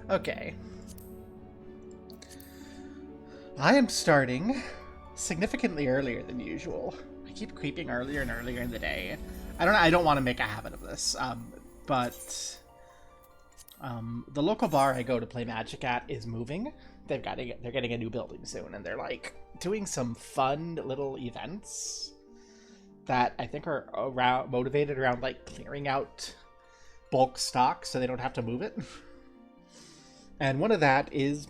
Okay. I am starting significantly earlier than usual. I keep creeping earlier and earlier in the day. I don't want to make a habit of this, but the local bar I go to play Magic at is moving. They're getting a new building soon, and they're like doing some fun little events that I think are motivated around like clearing out bulk stock so they don't have to move it. And one of that is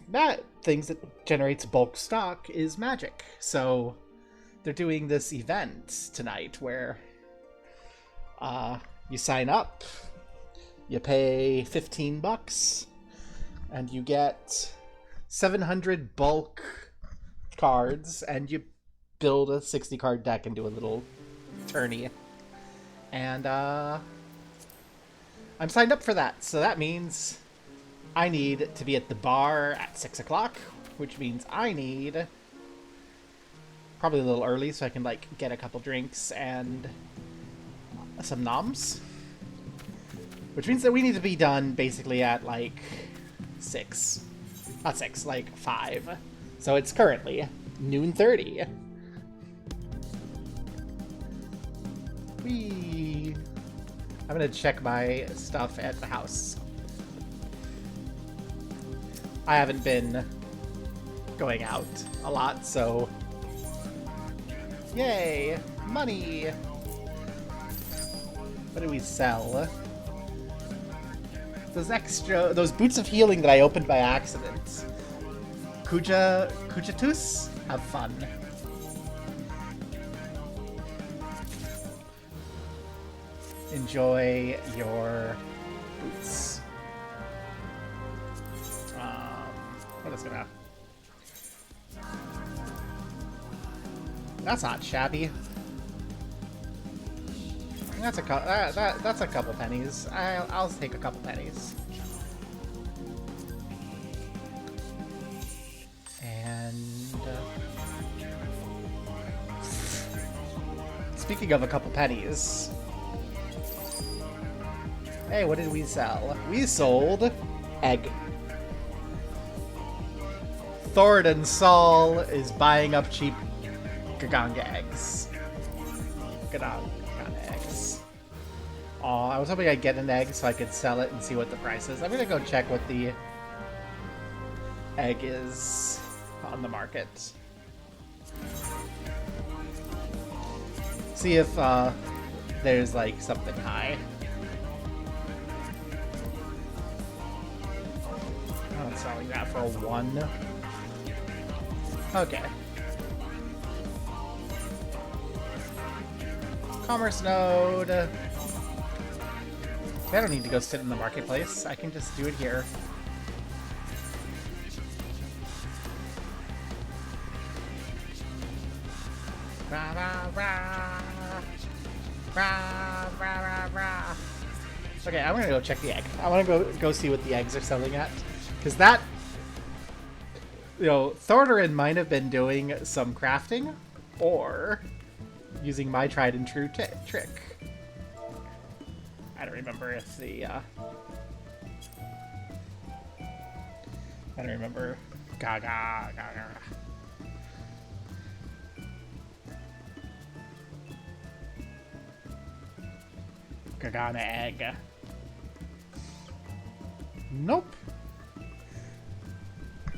things that generates bulk stock is magic. So they're doing this event tonight where you sign up, you pay $15, and you get 700 bulk cards, and you build a 60 card deck and do a little tourney. And I'm signed up for that, so that means I need to be at the bar at 6 o'clock, which means I need probably a little early so I can like get a couple drinks and some noms. Which means that we need to be done basically at like 6. Not 6, like 5. So it's currently noon 30. Whee! I'm gonna check my stuff at the house. I haven't been going out a lot, so... Yay! Money! What do we sell? Those boots of healing that I opened by accident. Kujatus? Have fun. Enjoy your boots. What is gonna... That's not shabby. That's a couple pennies. I'll take a couple pennies. And speaking of a couple pennies, hey, what did we sell? We sold egg. Thoradin Saul is buying up cheap Gaganga eggs. Gaganga eggs. Aw, I was hoping I'd get an egg so I could sell it and see what the price is. I'm gonna go check what the egg is on the market. See if there's like something high. I'm selling that for 1. Okay. Commerce node. I don't need to go sit in the marketplace. I can just do it here. Rah, rah, rah. Rah, rah, rah, rah. Okay, I'm gonna go check the egg. I want to go see what the eggs are selling at, because that, you know, Thordarin might have been doing some crafting, or using my tried and true trick. I don't remember if the I don't remember. Gaga, gaga. Gagana egg. Nope.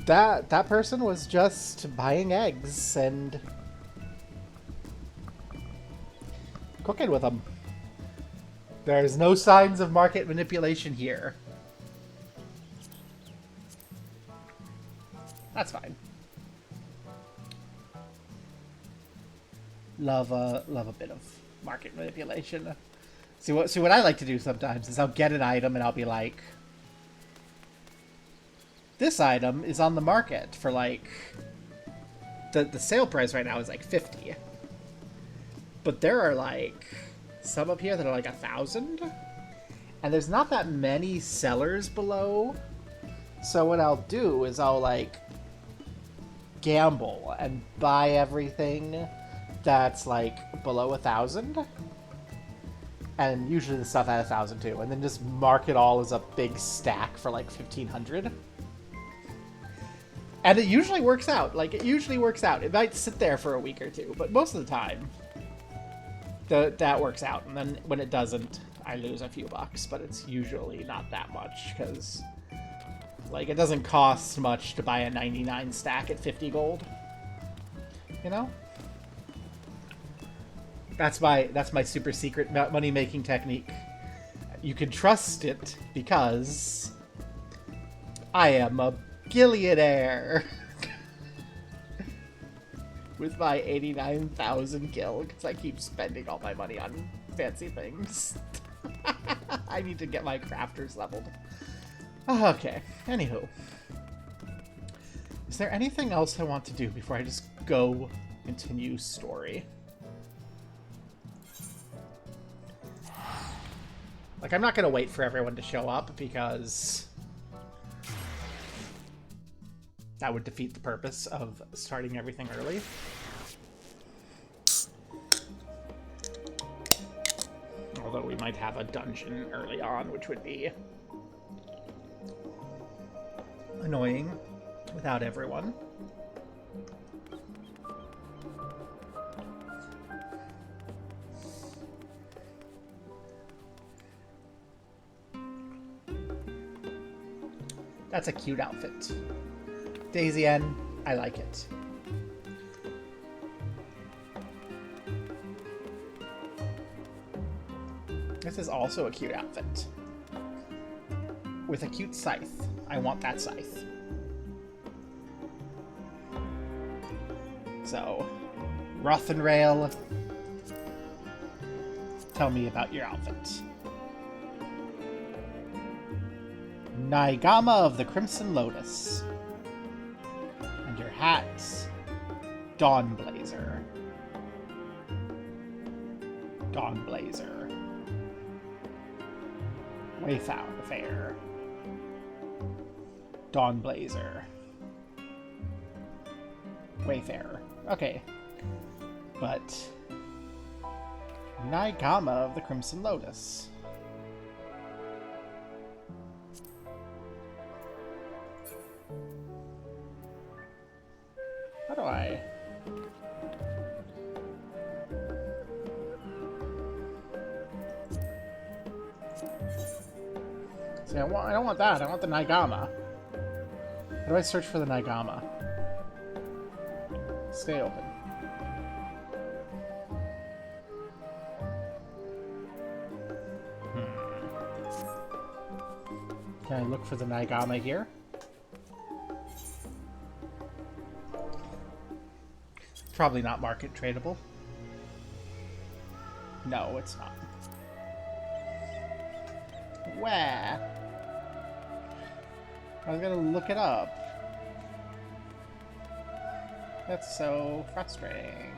That person was just buying eggs and cooking with them. There's no signs of market manipulation here. That's fine. Love a bit of market manipulation. See what I like to do sometimes is I'll get an item and I'll be like, this item is on the market for like the sale price right now is like 50. But there are like some up here that are like 1,000, and there's not that many sellers below. So what I'll do is I'll like gamble and buy everything that's like below 1,000, and usually the stuff at 1,000 too, and then just mark it all as a big stack for like 1,500. And it usually works out. Like, it usually works out. It might sit there for a week or two, but most of the time, that works out. And then when it doesn't, I lose a few bucks, but it's usually not that much, because, like, it doesn't cost much to buy a 99 stack at 50 gold. You know? That's my super secret money-making technique. You can trust it, because I am a Gillionaire with my 89,000 gil, because I keep spending all my money on fancy things. I need to get my crafters leveled. Okay, anywho. Is there anything else I want to do before I just go continue story? Like, I'm not going to wait for everyone to show up, because that would defeat the purpose of starting everything early. Although we might have a dungeon early on, which would be annoying without everyone. That's a cute outfit. Daisy N, I like it. This is also a cute outfit. With a cute scythe. I want that scythe. So, Rothenrail, tell me about your outfit. Naigama of the Crimson Lotus. And your hat, Dawnblazer. Dawnblazer. Wayfair. Dawnblazer. Wayfarer. Okay. But Naigama of the Crimson Lotus. How do I... See, I don't want that. I want the Naigama. How do I search for the Naigama? Stay open. Can I look for the Naigama here? Probably not market tradable. No, it's not. Where? I was gonna look it up. That's so frustrating.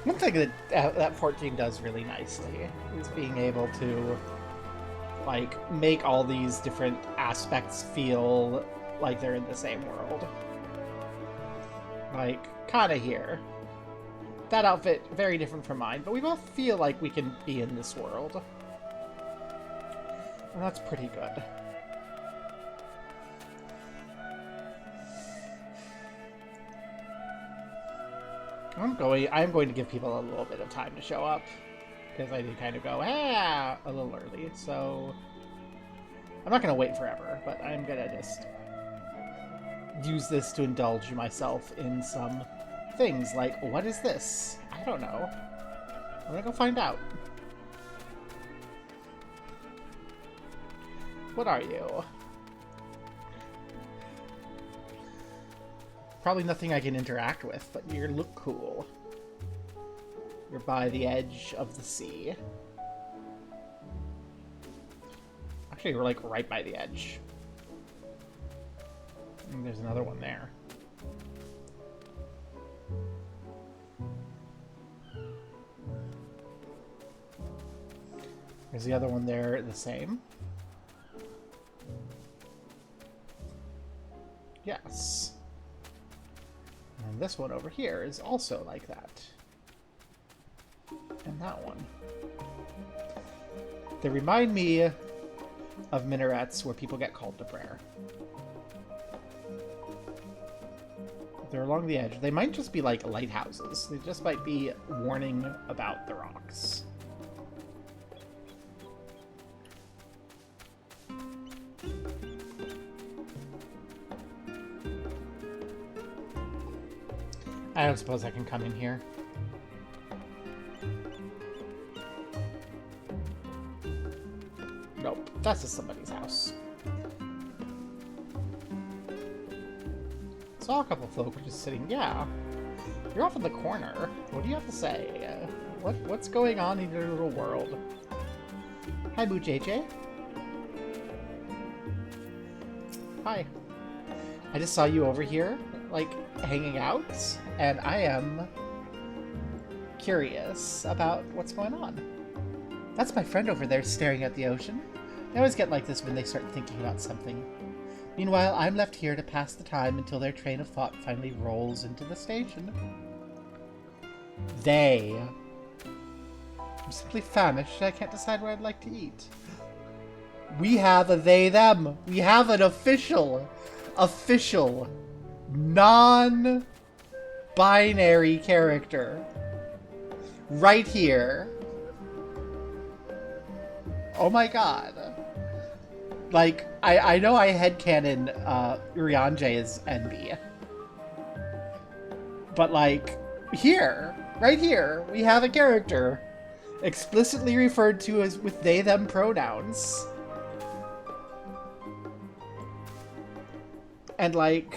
One thing that that 14 does really nicely is being able to, like, make all these different aspects feel like they're in the same world. Like, kinda here. That outfit, very different from mine, but we both feel like we can be in this world. And that's pretty good. I'm going to give people a little bit of time to show up, because I did kind of go, a little early, so I'm not going to wait forever, but I'm going to just use this to indulge myself in some things, like, what is this? I don't know. I'm going to go find out. What are you? Probably nothing I can interact with, but you look cool. You're by the edge of the sea. Actually, we're like right by the edge. And there's another one there. Is the other one there the same? Yes. And this one over here is also like that. And that one. They remind me of minarets where people get called to prayer. They're along the edge. They might just be like lighthouses. They just might be warning about the rocks. I don't suppose I can come in here. Nope, that's just somebody's house. Saw a couple folk just sitting. Yeah, you're off in the corner. What do you have to say? What's going on in your little world? Hi, Boo JJ. Hi. I just saw you over here, like, hanging out, and I am curious about what's going on. That's my friend over there staring at the ocean. They always get like this when they start thinking about something. Meanwhile, I'm left here to pass the time until their train of thought finally rolls into the station. They. I'm simply famished. I can't decide what I'd like to eat. We have a they-them. We have an official, non-binary character. Right here. Oh my god. Like, I know I headcanon Urianger is NB. But, like, here, right here, we have a character explicitly referred to as with they-them pronouns. And, like,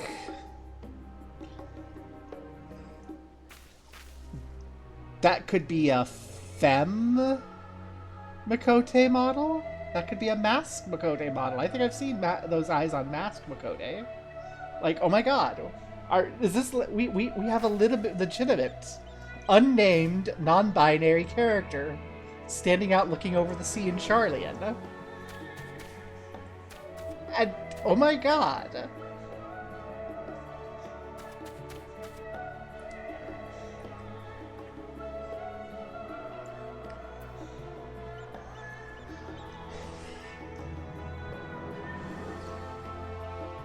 that could be a femme Makote model? That could be a masked Makote model. I think I've seen those eyes on masked Makote. Like, oh my god. Is this... We have a little bit legitimate, unnamed, non-binary character standing out looking over the sea in Charlian. And, oh my god.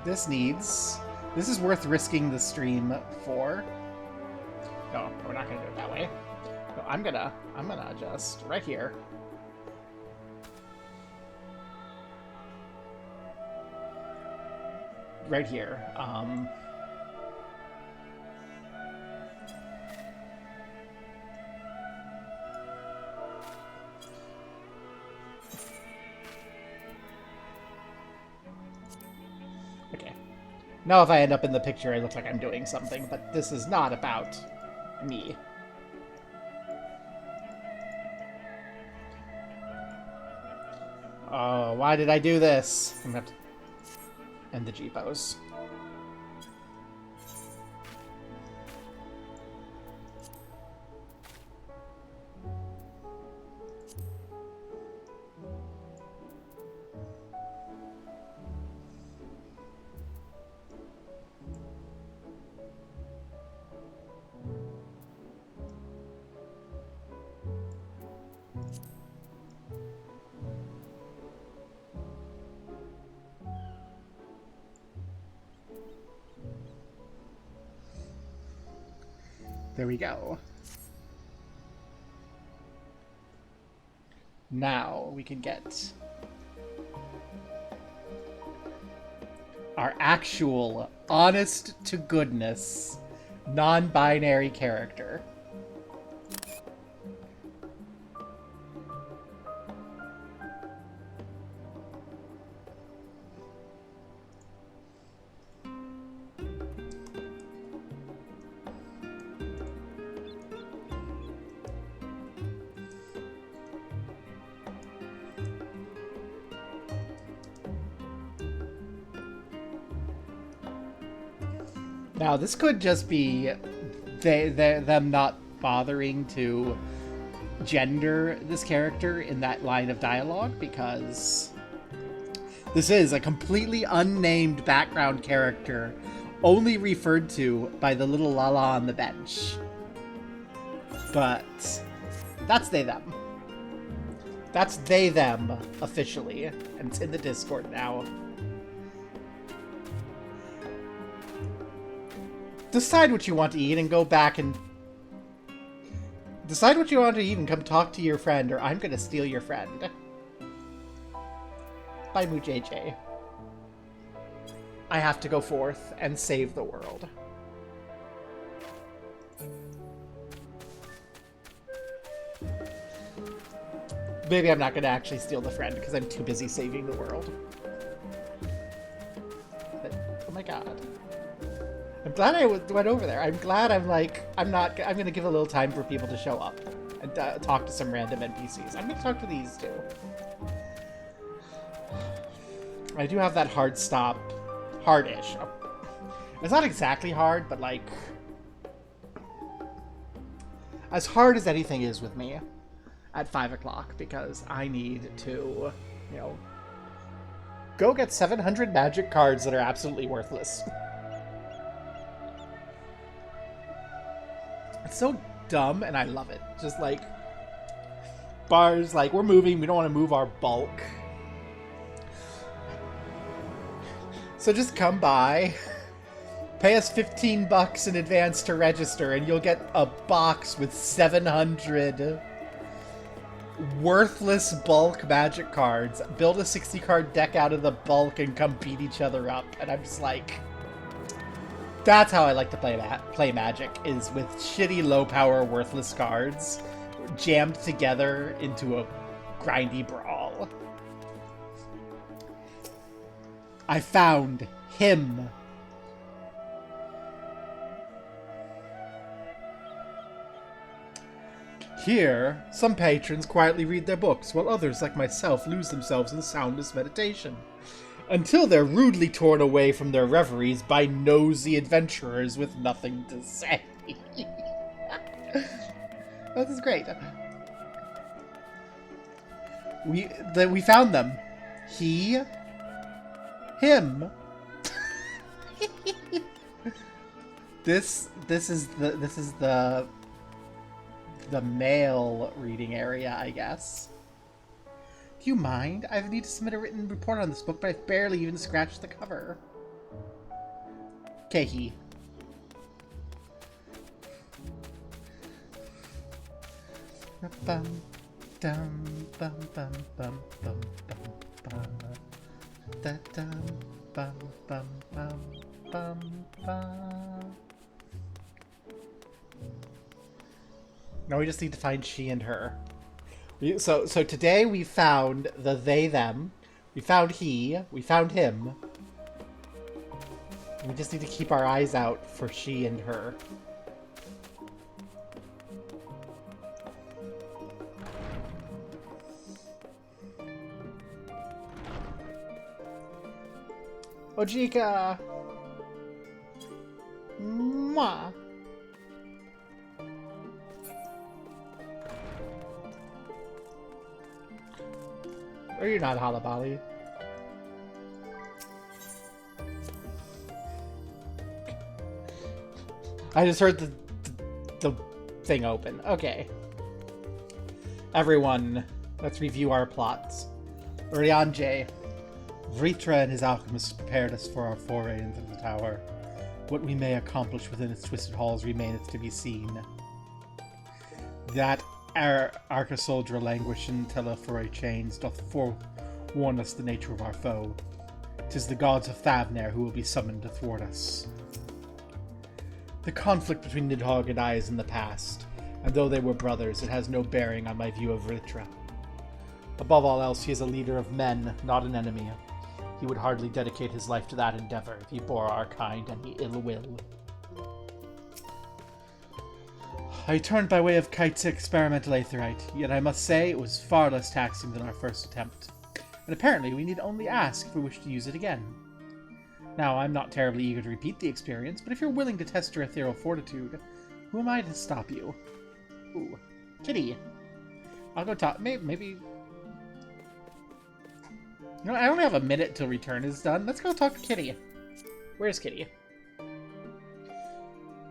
This is worth risking the stream for. No, we're not gonna do it that way. No, I'm gonna just right here. Right here. Okay. Now if I end up in the picture, I look like I'm doing something, but this is not about me. Oh, why did I do this? I'm gonna have to end the G-pose. There we go. Now we can get our actual, honest-to-goodness, non-binary character. Now, this could just be them not bothering to gender this character in that line of dialogue, because this is a completely unnamed background character, only referred to by the little Lala on the bench. But that's they them. That's they them officially, and it's in the Discord now. Decide what you want to eat and go back and decide what you want to eat and come talk to your friend, or I'm gonna steal your friend. By Moo JJ. I have to go forth and save the world. Maybe I'm not gonna actually steal the friend because I'm too busy saving the world. But, oh my god. I'm glad I went over there. I'm glad I'm gonna give a little time for people to show up and talk to some random NPCs. I'm gonna talk to these too. I do have that hard stop. Hard-ish. It's not exactly hard, but like... as hard as anything is with me at 5 o'clock, because I need to, you know, go get 700 magic cards that are absolutely worthless. It's so dumb, and I love it. Just like... bars, like, we're moving, we don't want to move our bulk. So just come by, pay us 15 bucks in advance to register, and you'll get a box with 700 worthless bulk magic cards. Build a 60 card deck out of the bulk and come beat each other up. And I'm just like, that's how I like to play Magic, is with shitty low power worthless cards jammed together into a grindy brawl. I found him. Here, some patrons quietly read their books, while others, like myself, lose themselves in soundless meditation, until they're rudely torn away from their reveries by nosy adventurers with nothing to say. This is great. We found them. He... him. This is the male reading area, I guess. Do you mind? I need to submit a written report on this book, but I've barely even scratched the cover. Kehi. Bum dum bum bum bum bum bum da dum bum bum bum bum bum. Now we just need to find she and her. So today we found the they them. We found he. We found him. We just need to keep our eyes out for she and her. Ojika! Mwah! Or you're not Halabali. I just heard the thing open. Okay. Everyone, let's review our plots. Urianje. Vritra and his alchemists prepared us for our foray into the tower. What we may accomplish within its twisted halls remaineth to be seen. That our Arca-Soldier languish in Telephore chains doth forewarn us the nature of our foe. 'Tis the gods of Thavner who will be summoned to thwart us. The conflict between Nidhogg and I is in the past, and though they were brothers, it has no bearing on my view of Vritra. Above all else, he is a leader of men, not an enemy. He would hardly dedicate his life to that endeavor if he bore our kind any ill will. I returned by way of Kite's experimental aetherite, yet I must say it was far less taxing than our first attempt, and apparently we need only ask if we wish to use it again. Now, I'm not terribly eager to repeat the experience, but if you're willing to test your ethereal fortitude, who am I to stop you? Ooh, kitty. I'll go talk. Maybe. You know, I only have a minute till return is done. Let's go talk to Kitty. Where's Kitty?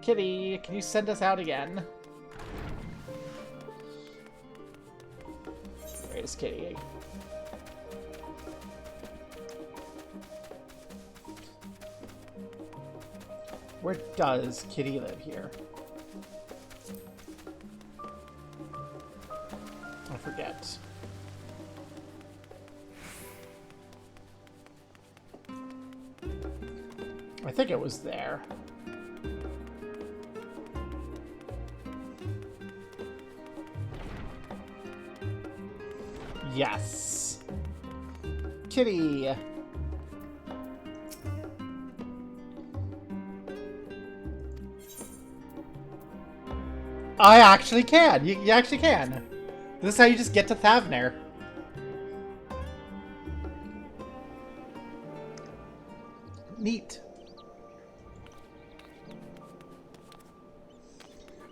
Kitty, can you send us out again? Where's Kitty? Where does Kitty live here? I forget. I think it was there. Yes. Kitty. I actually can. You actually can. This is how you just get to Thavner. Neat.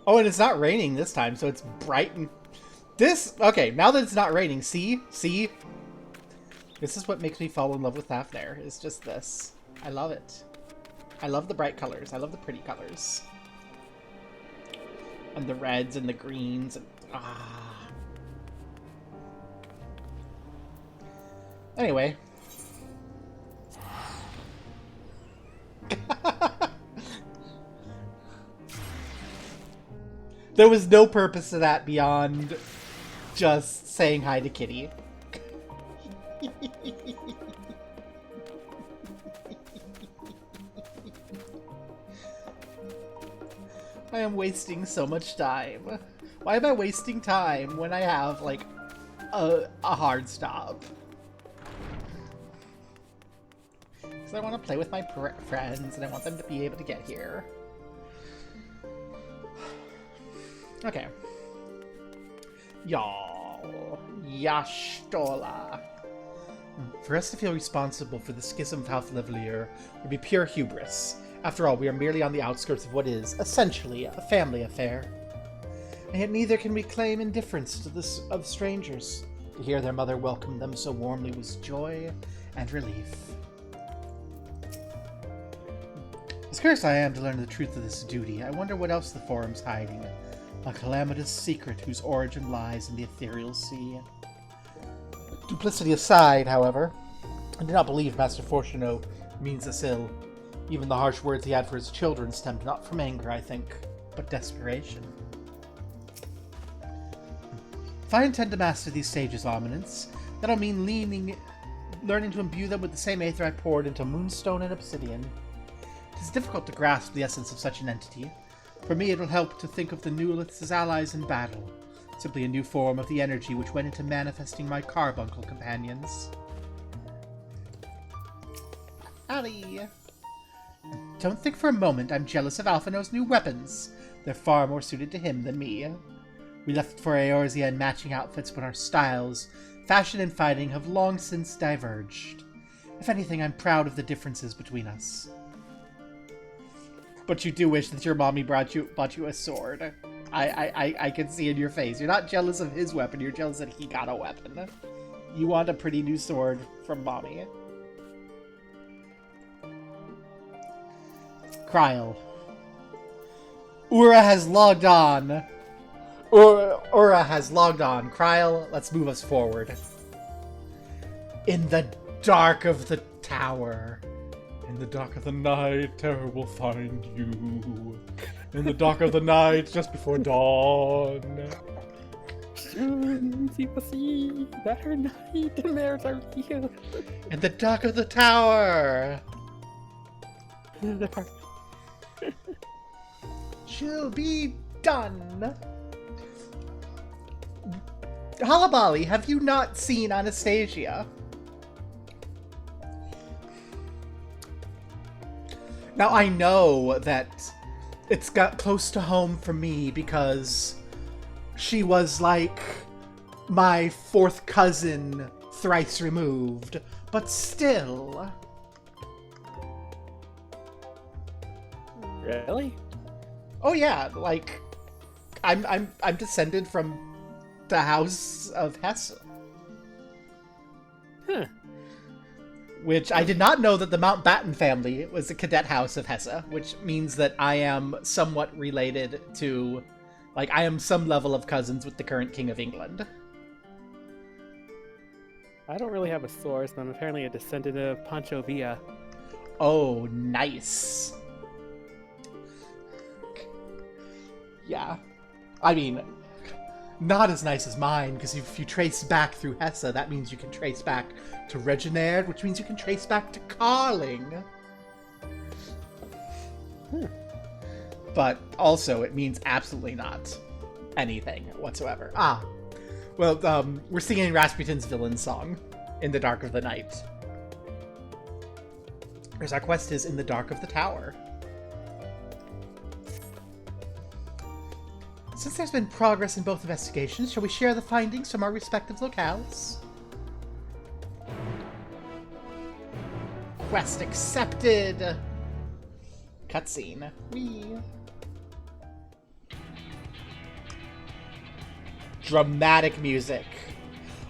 Oh, and it's not raining this time, so it's bright and... Okay, now that it's not raining, see? See? This is what makes me fall in love with Thavner, is just this. I love it. I love the bright colors. I love the pretty colors. And the reds and the greens. And, Anyway. There was no purpose to that beyond just saying hi to Kitty. I am wasting so much time. Why am I wasting time when I have, like, a hard stop? Because I want to play with my friends, and I want them to be able to get here. Okay. Y'all. Yashtola. For us to feel responsible for the schism of House Levelier would be pure hubris. After all, we are merely on the outskirts of what is, essentially, a family affair. And yet neither can we claim indifference to this of strangers. To hear their mother welcome them so warmly was joy and relief. As curious I am to learn the truth of this duty, I wonder what else the forum's hiding. A calamitous secret whose origin lies in the ethereal sea. Duplicity aside, however, I do not believe Master Fortuno means us ill. Even the harsh words he had for his children stemmed not from anger, I think, but desperation. If I intend to master these sages' ominence, that'll mean learning to imbue them with the same aether I poured into moonstone and obsidian. It is difficult to grasp the essence of such an entity. For me, it will help to think of the Newliths as allies in battle, simply a new form of the energy which went into manifesting my carbuncle companions. Ali! Don't think for a moment I'm jealous of Alphino's new weapons. They're far more suited to him than me. We left for Eorzea in matching outfits, but our styles, fashion and fighting, have long since diverged. If anything, I'm proud of the differences between us. But you do wish that your mommy bought you a sword. I can see in your face. You're not jealous of his weapon, you're jealous that he got a weapon. You want a pretty new sword from mommy. Kryl. Ura has logged on. Ura has logged on. Kryl, let's move us forward. In the dark of the tower. In the dark of the night, terror will find you. In the dark of the night, just before dawn. Soon you will see that her nightmares are real. In the dark of the tower. She'll be done. Halabali, have you not seen Anastasia? Now, I know that it's got close to home for me because she was like my fourth cousin thrice removed, but still. Really? Oh yeah, like I'm descended from the House of Hesse. Huh. Which I did not know that the Mountbatten family was the cadet house of Hesse, which means that I am somewhat related to, like, I am some level of cousins with the current King of England. I don't really have a source, but I'm apparently a descendant of Pancho Villa. Oh, nice. Yeah. I mean, not as nice as mine, because if you trace back through Hesse, that means you can trace back to Reginald, which means you can trace back to Carling. But also, it means absolutely not anything whatsoever. Well, we're singing Rasputin's villain song, In the Dark of the Night. Because our quest is In the Dark of the Tower. Since there's been progress in both investigations, shall we share the findings from our respective locales? Quest accepted! Cutscene. Whee! Dramatic music.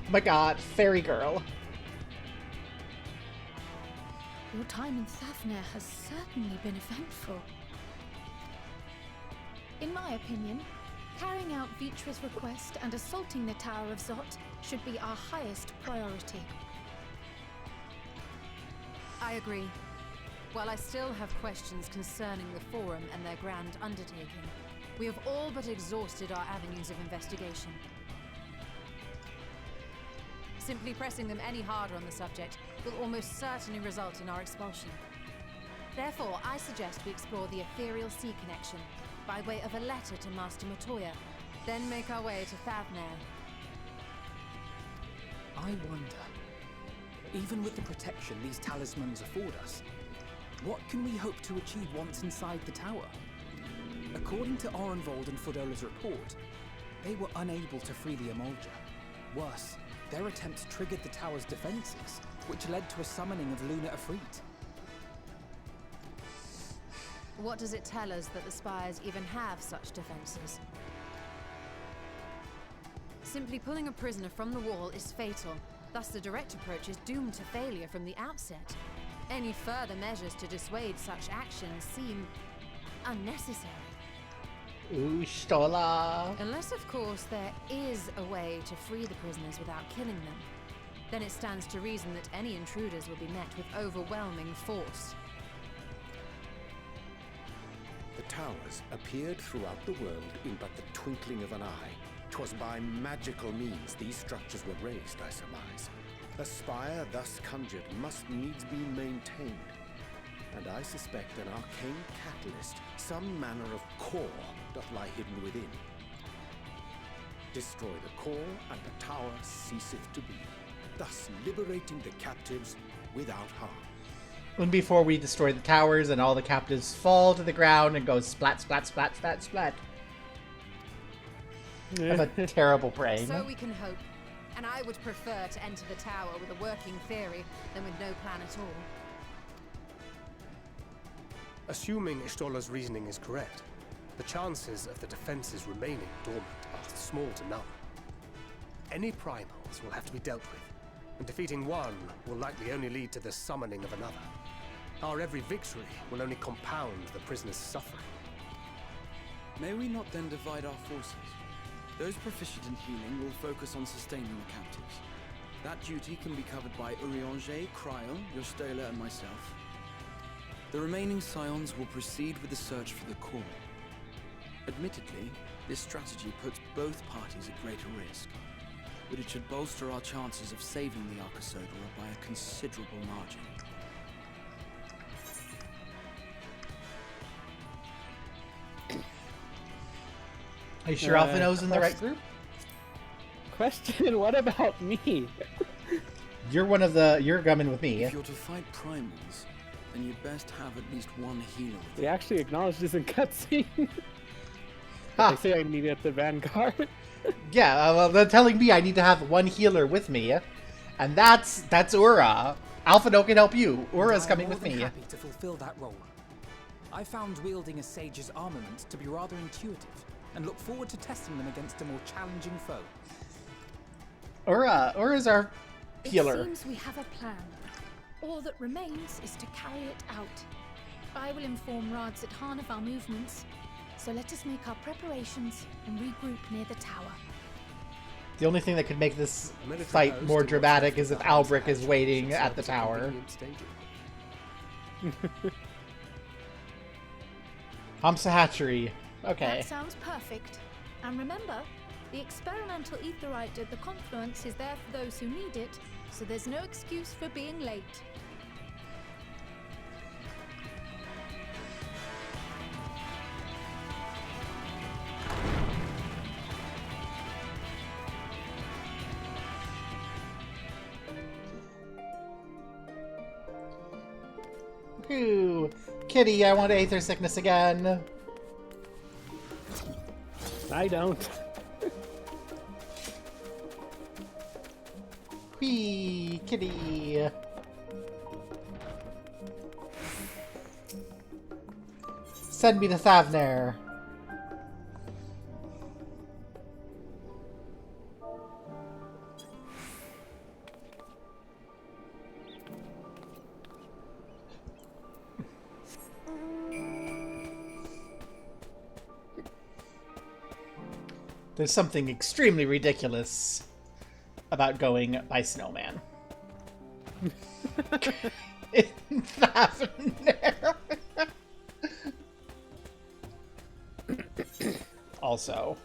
Oh my god, Fairy Girl. Your time in Thavner has certainly been eventful. In my opinion, carrying out Vitra's request and assaulting the Tower of Zot should be our highest priority. I agree. While I still have questions concerning the Forum and their grand undertaking, we have all but exhausted our avenues of investigation. Simply pressing them any harder on the subject will almost certainly result in our expulsion. Therefore, I suggest we explore the ethereal sea connection by way of a letter to Master Matoya, then make our way to Thavner. I wonder, even with the protection these talismans afford us, what can we hope to achieve once inside the tower? According to Orenvold and Fodola's report, they were unable to free the Emolja. Worse, their attempts triggered the tower's defenses, which led to a summoning of Luna Ifrit. What does it tell us that the Spires even have such defenses? Simply pulling a prisoner from the wall is fatal, thus the direct approach is doomed to failure from the outset. Any further measures to dissuade such actions seem unnecessary. Ooh, Stola. Unless, of course, there is a way to free the prisoners without killing them. Then it stands to reason that any intruders will be met with overwhelming force. The towers appeared throughout the world in but the twinkling of an eye. 'Twas by magical means these structures were raised, I surmise. A spire thus conjured must needs be maintained, and I suspect an arcane catalyst, some manner of core, doth lie hidden within. Destroy the core, and the tower ceaseth to be, thus liberating the captives without harm. And before we destroy the towers and all the captives fall to the ground and go splat, splat, splat, splat, splat. I have a terrible brain. So we can hope. And I would prefer to enter the tower with a working theory than with no plan at all. Assuming Ishtola's reasoning is correct, the chances of the defenses remaining dormant are small to none. Any primals will have to be dealt with, and defeating one will likely only lead to the summoning of another. Our every victory will only compound the prisoner's suffering. May we not then divide our forces? Those proficient in healing will focus on sustaining the captives. That duty can be covered by Urianger, Cryo, Yostela, and myself. The remaining scions will proceed with the search for the core. Admittedly, this strategy puts both parties at greater risk, but it should bolster our chances of saving the Arcosodora by a considerable margin. Are you sure Alphino's in the right group? Question, what about me? You're gumming with me. If you're to fight primals, then you'd best have at least one healer with They you. actually acknowledged this in cutscene. Ha. They say I need it at the Vanguard. Yeah, well, they're telling me I need to have one healer with me, and that's Ura. Alphino can help you. Ura's coming with me. I'm happy to fulfill that role. I found wielding a sage's armament to be rather intuitive, and look forward to testing them against a more challenging foe. Ura's our healer. It seems we have a plan. All that remains is to carry it out. I will inform Radzithan of our movements, so let us make our preparations and regroup near the tower. The only thing that could make this fight more dramatic is if Albric is waiting at the tower. Hamsa Hatchery. Okay. That sounds perfect. And remember, the experimental aetherite at the confluence is there for those who need it, so there's no excuse for being late. Ooh, Kitty, I want Aether Sickness again. I don't. Whee, Kitty. Send me to Thavner. There's something extremely ridiculous about going by snowman. In Thavner. Also,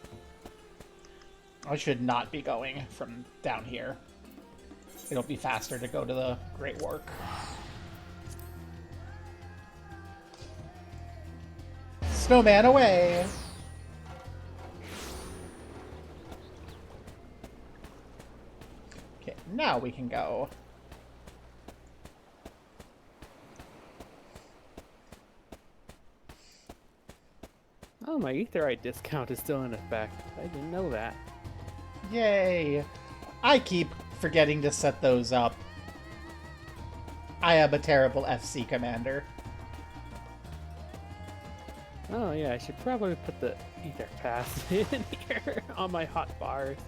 I should not be going from down here. It'll be faster to go to the Great Work. Snowman away! Okay, now we can go. Oh, my Aetherite discount is still in effect. I didn't know that. Yay! I keep forgetting to set those up. I am a terrible FC commander. Oh yeah, I should probably put the Ether Pass in here on my hot bars.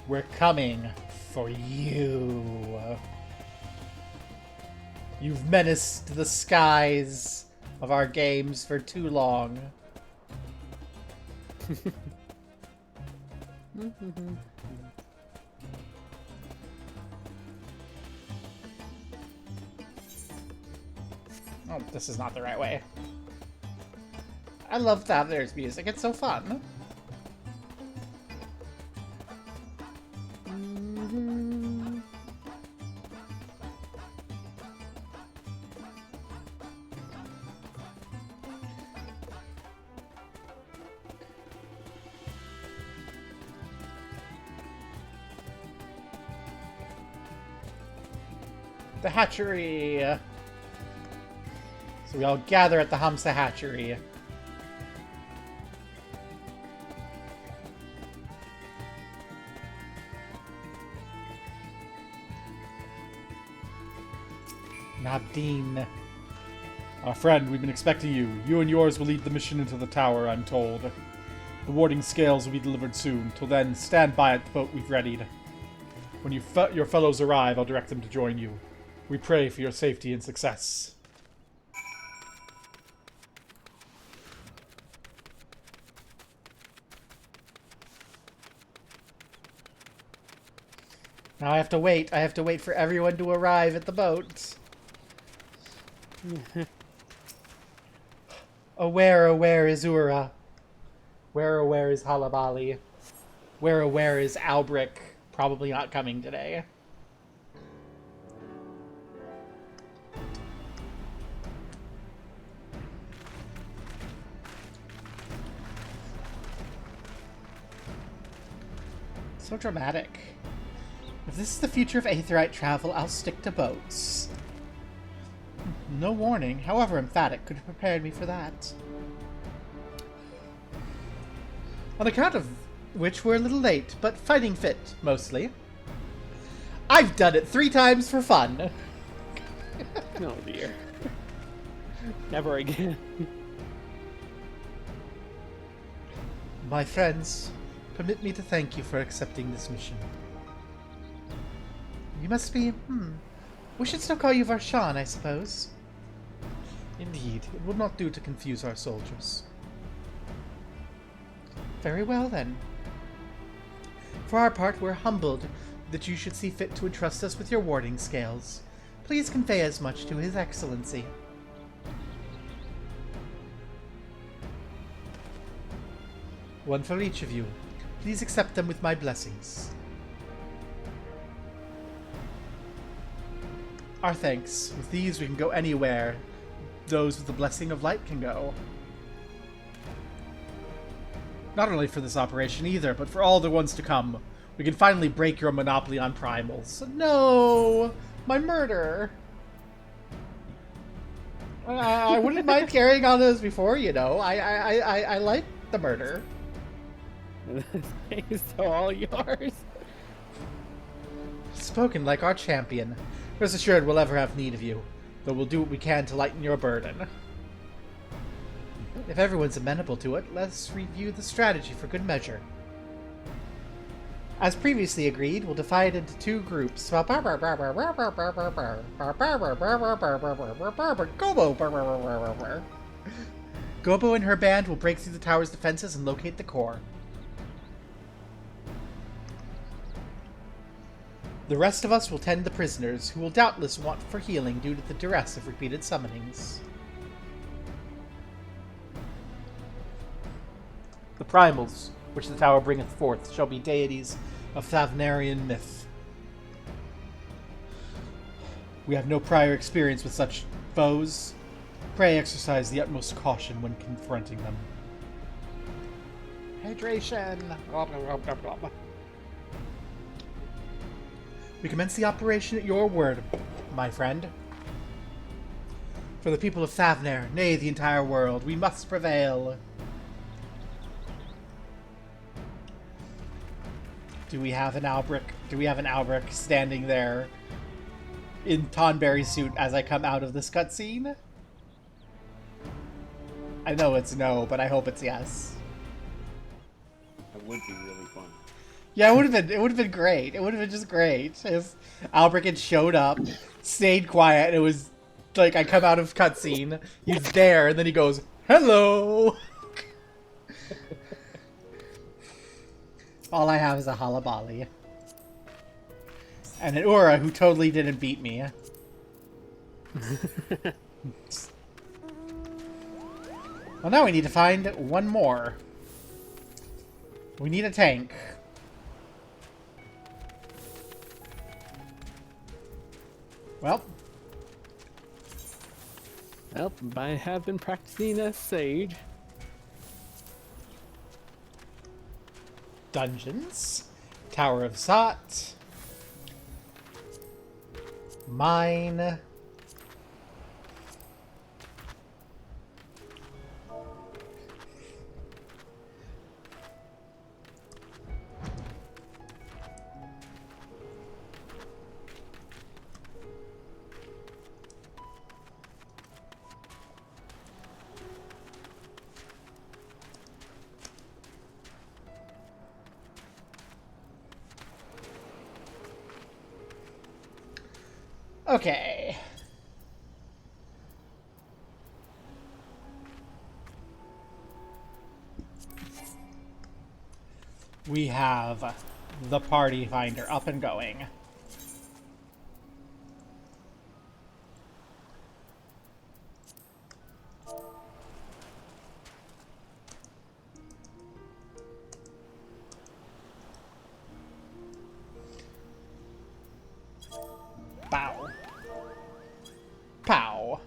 We're coming for you. You've menaced the skies of our games for too long. Oh, this is not the right way. I love Thavner's music, it's so fun. The hatchery. So we all gather at the Hamsa hatchery. Nabdeen. Our friend, we've been expecting you. You and yours will lead the mission into the tower, I'm told. The warding scales will be delivered soon. Till then, stand by at the boat we've readied. When your fellows arrive, I'll direct them to join you. We pray for your safety and success. Now I have to wait. I have to wait for everyone to arrive at the boat. Oh, where is Ura? Where is Halabali? Where is Albric? Probably not coming today. So dramatic. If this is the future of Aetherite travel, I'll stick to boats. No warning, however emphatic, could have prepared me for that. On account of which we're a little late, but fighting fit, mostly. I've done it 3 times for fun. Oh dear. Never again. My friends, permit me to thank you for accepting this mission. You must be, we should still call you Varshan, I suppose. Indeed, it would not do to confuse our soldiers. Very well, then. For our part, we're humbled that you should see fit to entrust us with your warding scales. Please convey as much to His Excellency. One for each of you. Please accept them with my blessings. Our thanks. With these, we can go anywhere those with the blessing of light can go. Not only for this operation either, but for all the ones to come. We can finally break your monopoly on primals. No! My murder! I wouldn't mind carrying on those before, you know. I like the murder. It's all yours. Spoken like our champion. Rest assured we'll ever have need of you, though we'll do what we can to lighten your burden. If everyone's amenable to it, let's review the strategy for good measure. As previously agreed, we'll divide into 2 groups. Gobo and her band will break through the tower's defenses and locate the core. The rest of us will tend the prisoners, who will doubtless want for healing due to the duress of repeated summonings. The primals, which the tower bringeth forth, shall be deities of Thavnarian myth. We have no prior experience with such foes. Pray exercise the utmost caution when confronting them. Hydration! Blah, blah, blah, blah, blah. We commence the operation at your word, my friend. For the people of Thavnar, nay, the entire world, we must prevail. Do we have an Albrecht? Do we have an Albrecht standing there in Tonberry suit as I come out of this cutscene? I know it's no, but I hope it's yes. That would be really fun. Yeah, it would have been great. It would have been just great if Albrecht had showed up, stayed quiet, and it was like I come out of cutscene, he's there, and then he goes, "Hello." All I have is a Halabali. And an Ura who totally didn't beat me. Well, now we need to find one more. We need a tank. Well. Well, I have been practicing as Sage. Dungeons. Tower of Zot. Mine. Okay. We have the party finder up and going. Bow. Pow.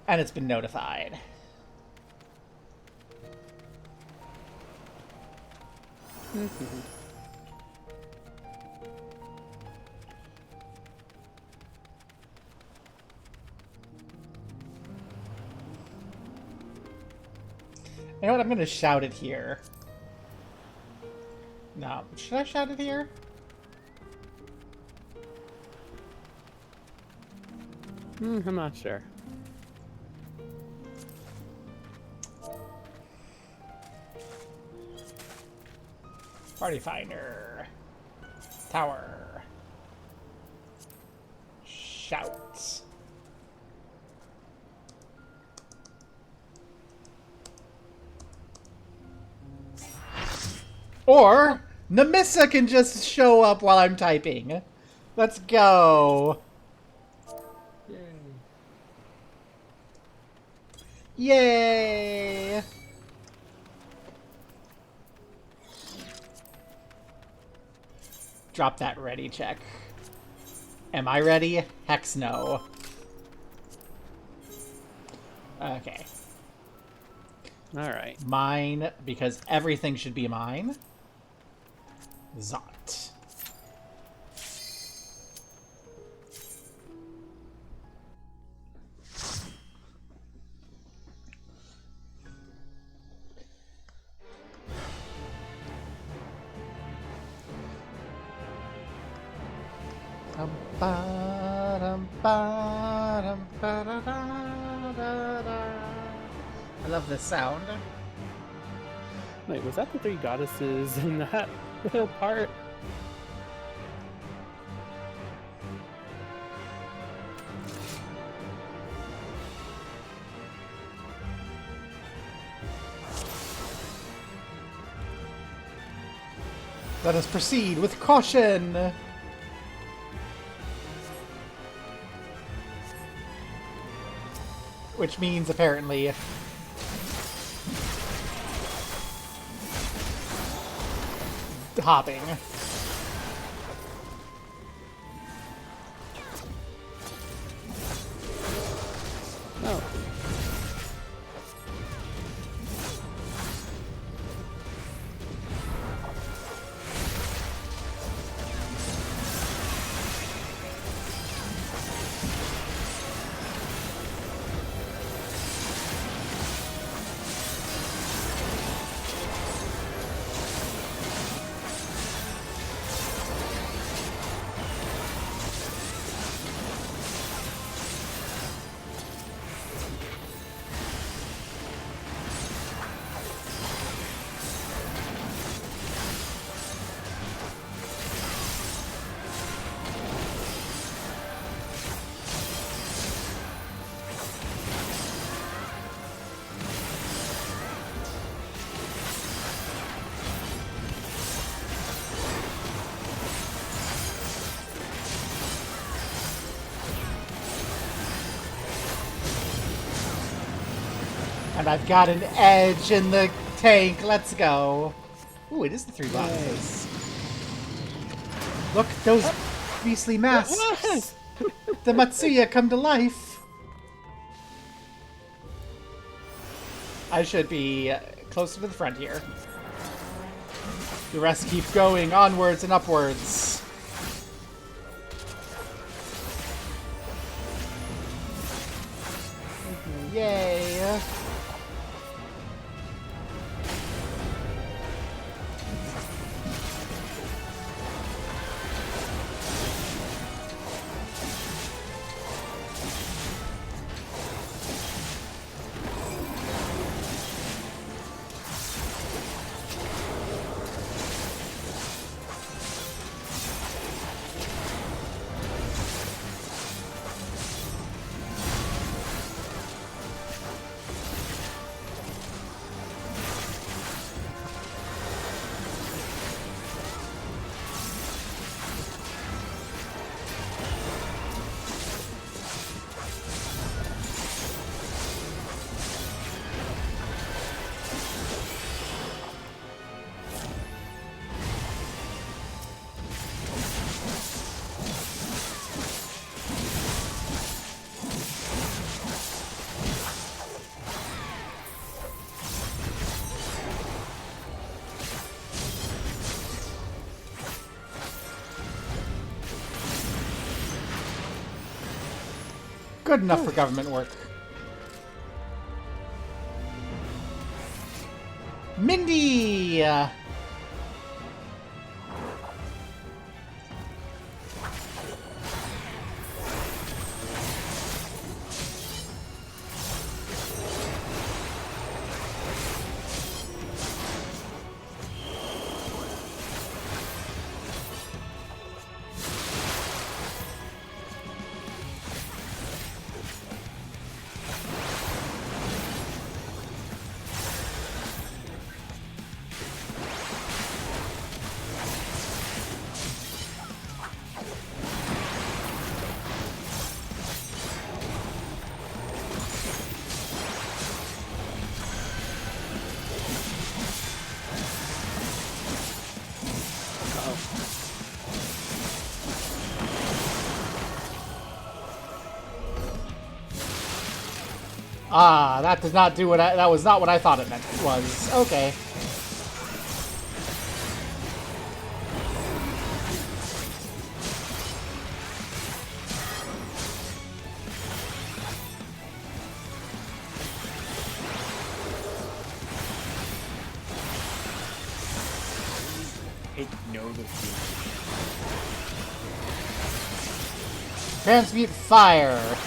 And it's been notified. You know what? I'm going to shout it here. No. Should I shout it here? I'm not sure. Party Finder. Tower. Shout. Or Namissa can just show up while I'm typing. Let's go. Yay! Drop that ready check. Am I ready? Hex no. Okay. Alright. Mine, because everything should be mine. Zot. I love this sound. Wait, was that the three goddesses in that part? Let us proceed with caution. Which means, apparently, hopping. Oh. And I've got an edge in the tank. Let's go. Ooh, it is the three boxes. Look, those beastly masks. The Matsuya come to life. I should be closer to the front here. The rest keep going onwards and upwards. Yay. Good enough for government work. Mindy! Ah, that does not do what that was not what I thought it meant was. Okay. Ignore the theme. Transmute fire.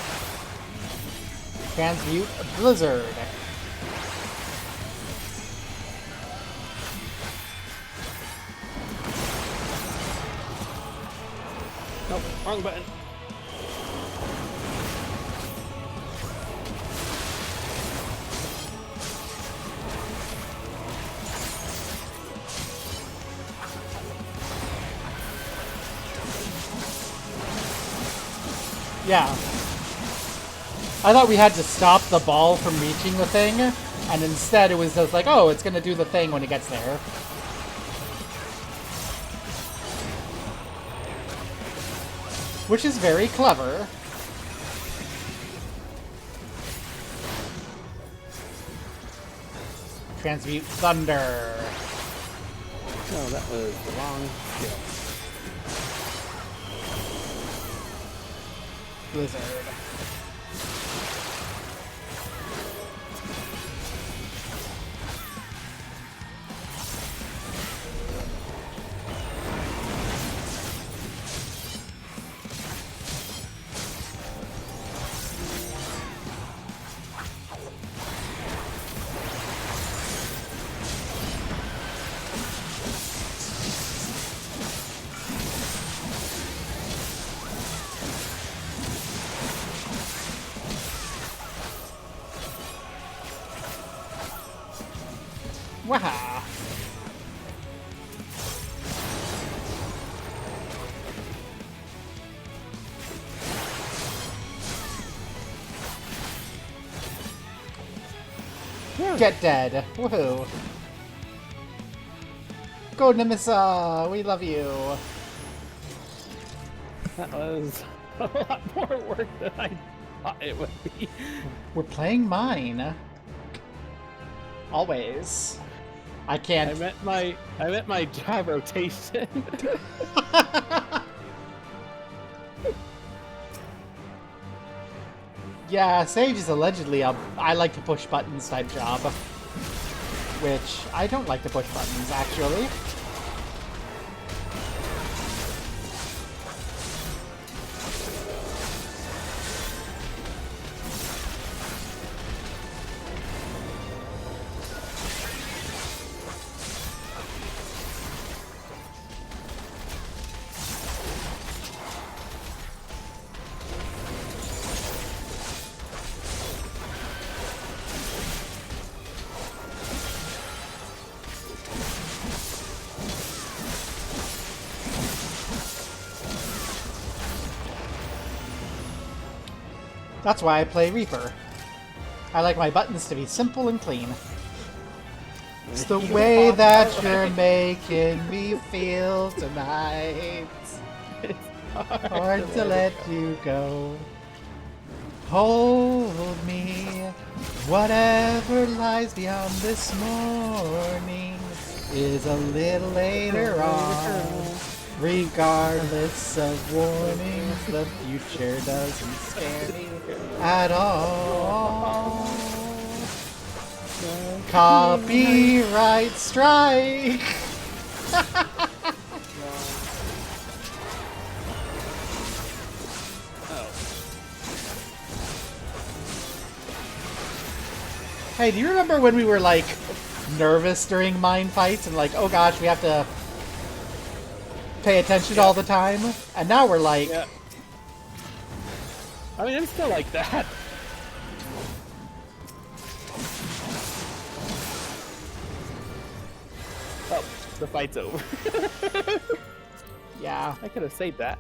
Transmute blizzard. Nope, wrong button. Yeah. I thought we had to stop the ball from reaching the thing, and instead it was just like, oh, it's gonna do the thing when it gets there. Which is very clever. Transmute thunder. No, that was the wrong skill. Blizzard. Waha! Get dead. Woohoo. Go Nemissa! We love you. That was a lot more work than I thought it would be. We're playing mine. Always. I can't. I meant my job rotation. Yeah, Sage is allegedly a I like to push buttons type job. Which, I don't like to push buttons, actually. That's why I play Reaper. I like my buttons to be simple and clean. It's the way that you're making me feel tonight. Hard to let you go. Hold me. Whatever lies beyond this morning is a little later on. Regardless of warnings, the future doesn't scare me at all. Copyright strike! Hey, do you remember when we were, like, nervous during mine fights and like, oh gosh, we have to pay attention all the time? And now we're like... Yeah. I mean, I'm still like that. Oh, the fight's over. Yeah. I could have saved that.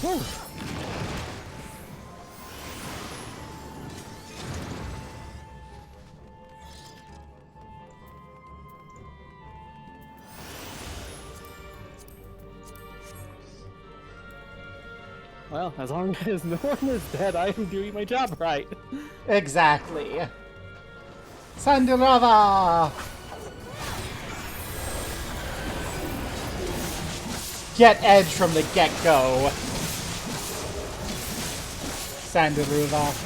Whew. Well, as long as no one is dead, I am doing my job right. Exactly. Sandurava! Get edge from the get-go. Sandaruva.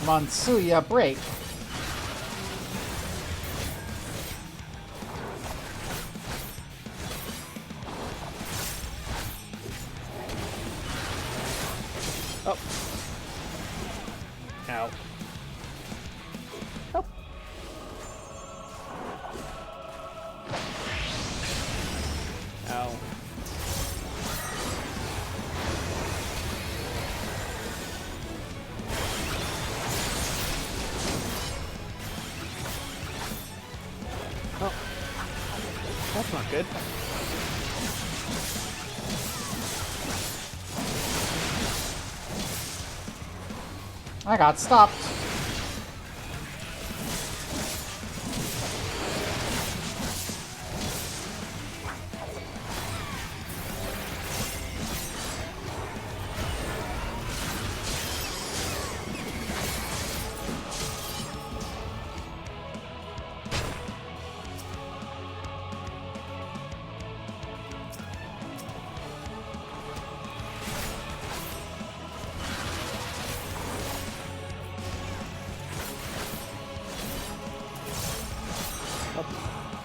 Monsuya break. Oh. Ow. Oh. Ow. Oh. That's not good. I got stopped.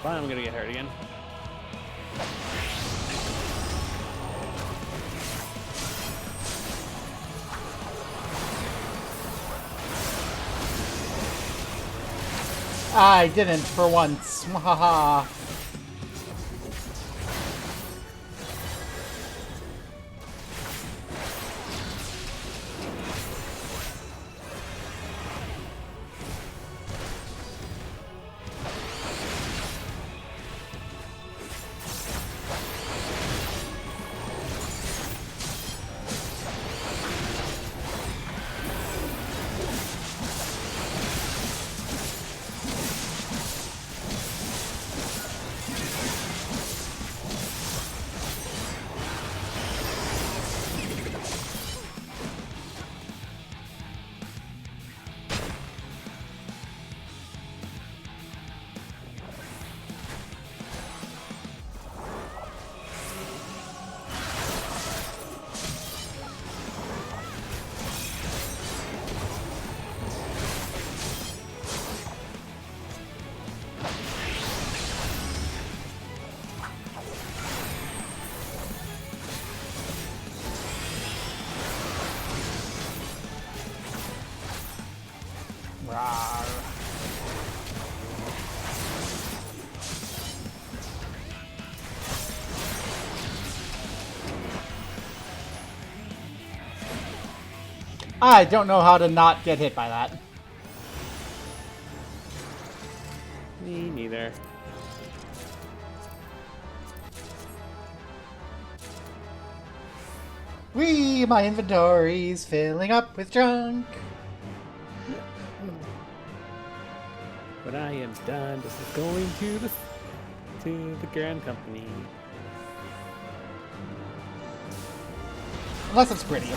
Fine, I'm gonna get hurt again. I didn't for once. Mwahaha. Rawr. I don't know how to not get hit by that. Me neither. Wee, my inventory's filling up with junk. But I am done. This is going to the Grand Company. Unless it's pretty.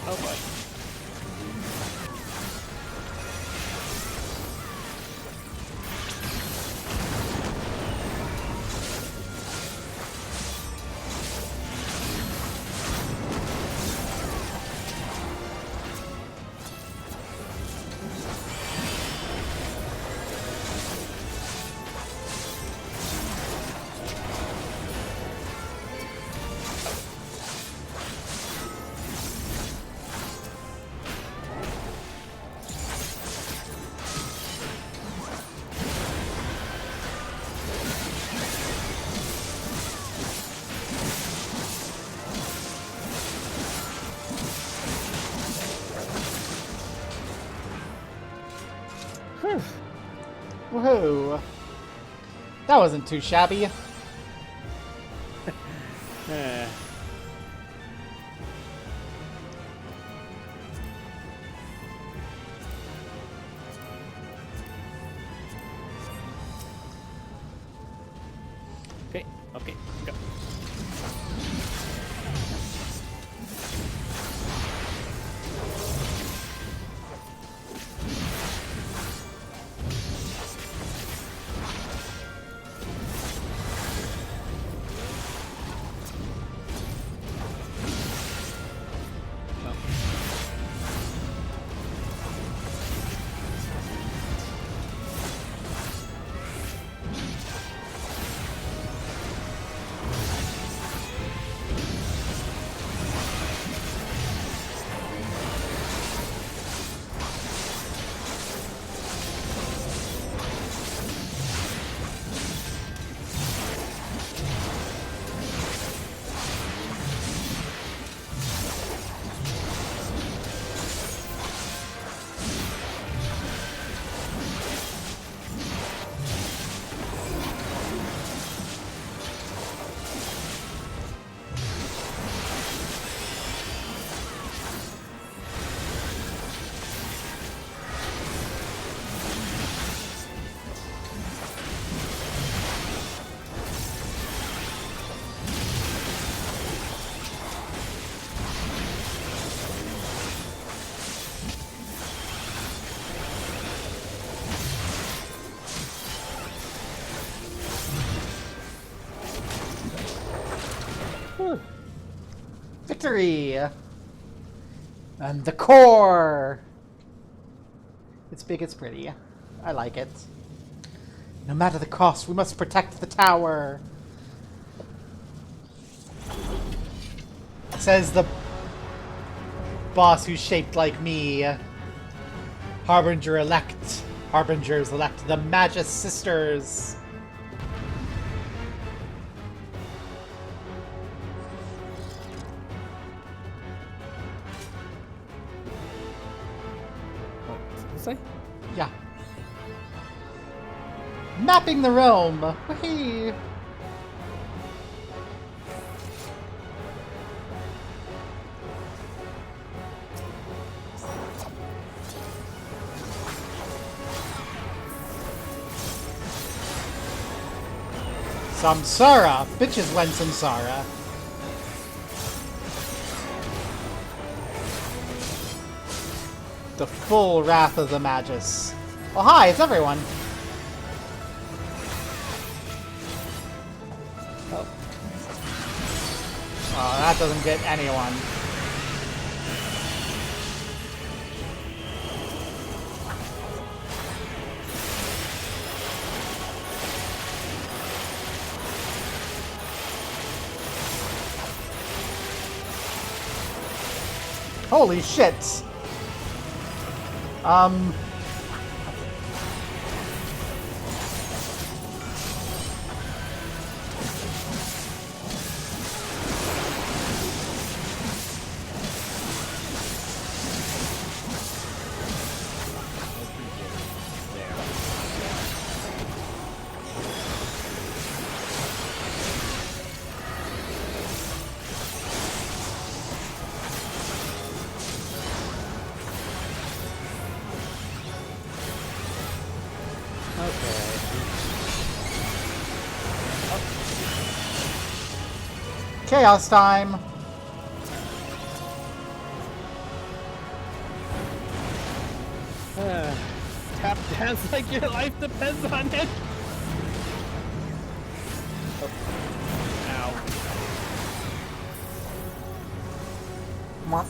Oh boy. Woohoo! That wasn't too shabby. Okay, okay, go. Victory! And the core! It's big, it's pretty. I like it. No matter the cost, we must protect the tower! Says the boss who's shaped like me. Harbingers elect, the Magus Sisters! Say? Yeah. Mapping the realm! Whee! Samsara! Bitches went Samsara. The full wrath of the Magus. Oh hi, it's everyone! Oh, that doesn't get anyone. Holy shit! Chaos time! Tap dance like your life depends on it. Oh. Ow. Mwah.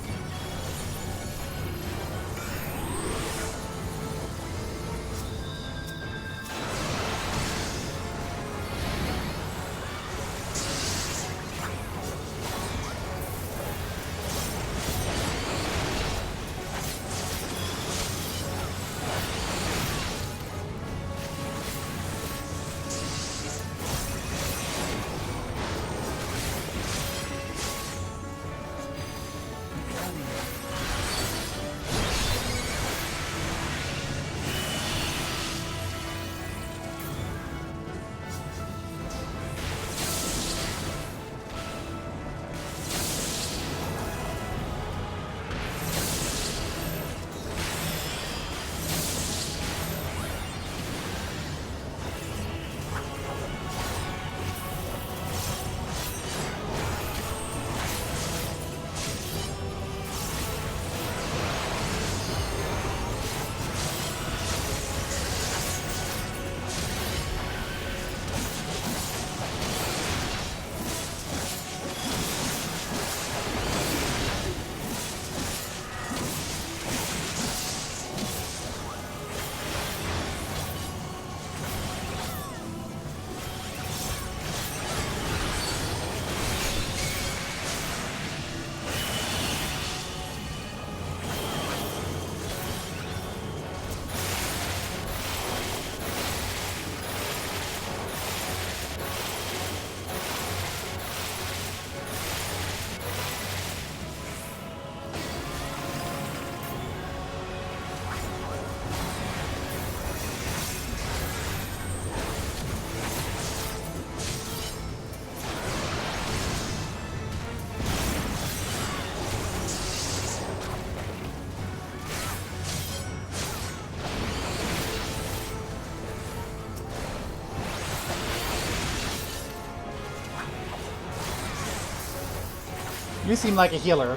You seem like a healer.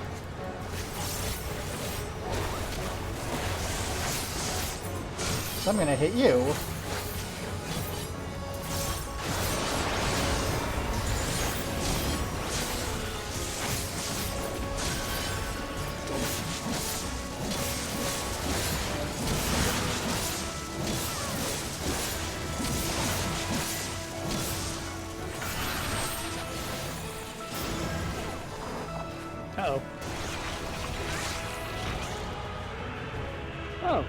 So I'm gonna hit you. Uh-oh. Oh.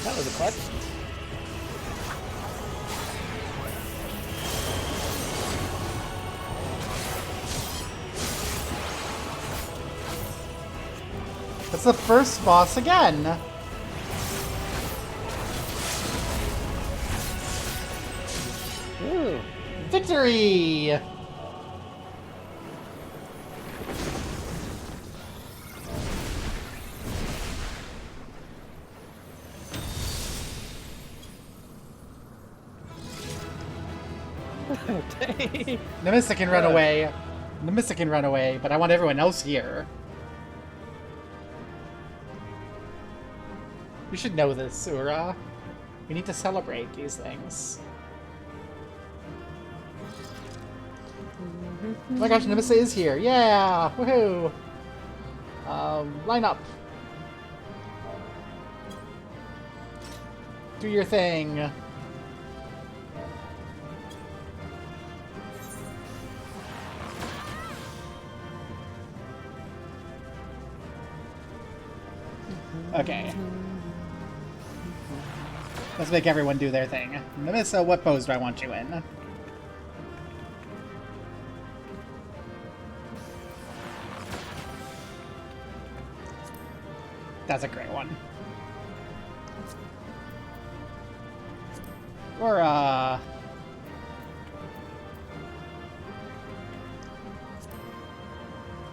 That was a clutch. It's the first boss again. Ooh. Victory! Dang. Nemissa can run away. Nemissa can run away, but I want everyone else here. You should know this, Ura. We need to celebrate these things. Oh my gosh, Nemissa is here. Yeah! Woohoo! Line up. Do your thing. Okay. Let's make everyone do their thing. Nemissa, what pose do I want you in? That's a great one. Or,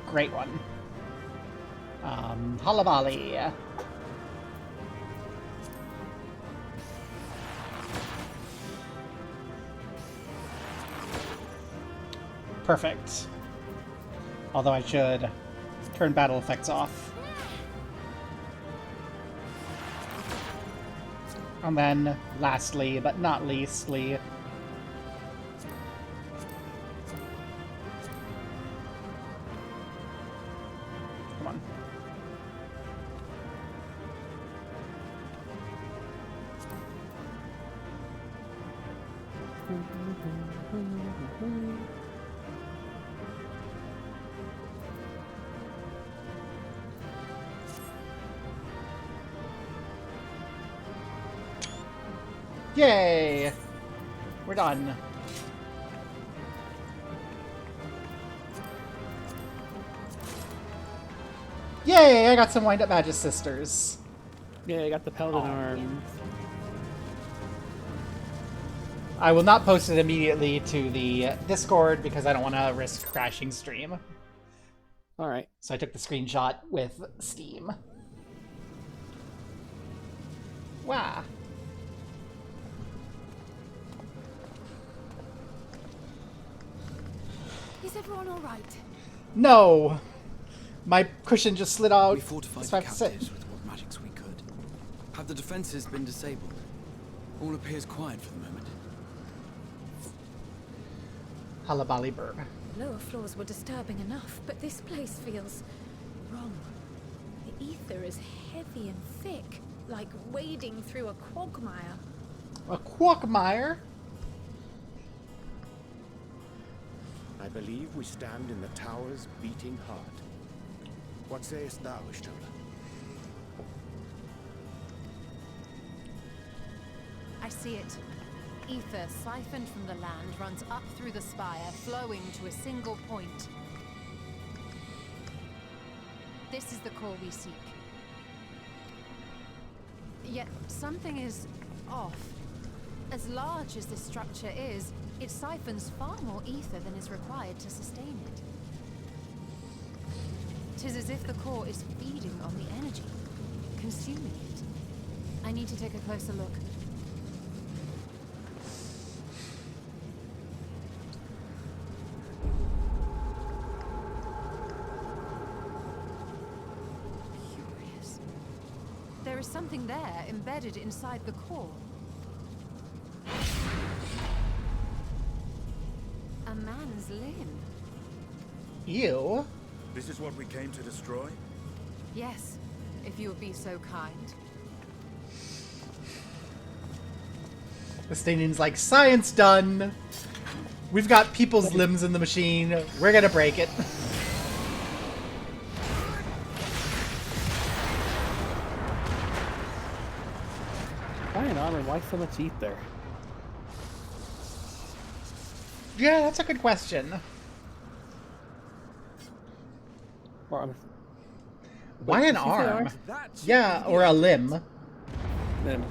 great one. Halabali. Perfect. Although I should turn battle effects off. And then, lastly, but not leastly, come on. Yay! We're done. Yay! I got some wind-up Magus Sisters. Yeah, I got the Paladin arm. I will not post it immediately to the Discord because I don't want to risk crashing stream. Alright. So I took the screenshot with Steam. Wow. Is everyone all right? No! My cushion just slid out. We fortified So the I have to sit. captives with what magics we could. Have the defenses been disabled? All appears quiet for the moment. Halabaliburg. The lower floors were disturbing enough, but this place feels wrong. The ether is heavy and thick, like wading through a quagmire. A quagmire? I believe we stand in the tower's beating heart. What sayest thou, Ishtola? I see it. Ether siphoned from the land runs up through the spire, flowing to a single point. This is the core we seek. Yet something is off. As large as this structure is, it siphons far more ether than is required to sustain it. 'Tis as if the core is feeding on the energy, consuming it. I need to take a closer look. There is something there embedded inside the core. A man's limb. Ew. This is what we came to destroy? Yes, if you would be so kind. Estanian's like, science done! We've got people's limbs in the machine. We're gonna break it. Iron armor, why so much ether? Yeah, that's a good question. Or, Why an did she say arm? That's Yeah, or a limb. Then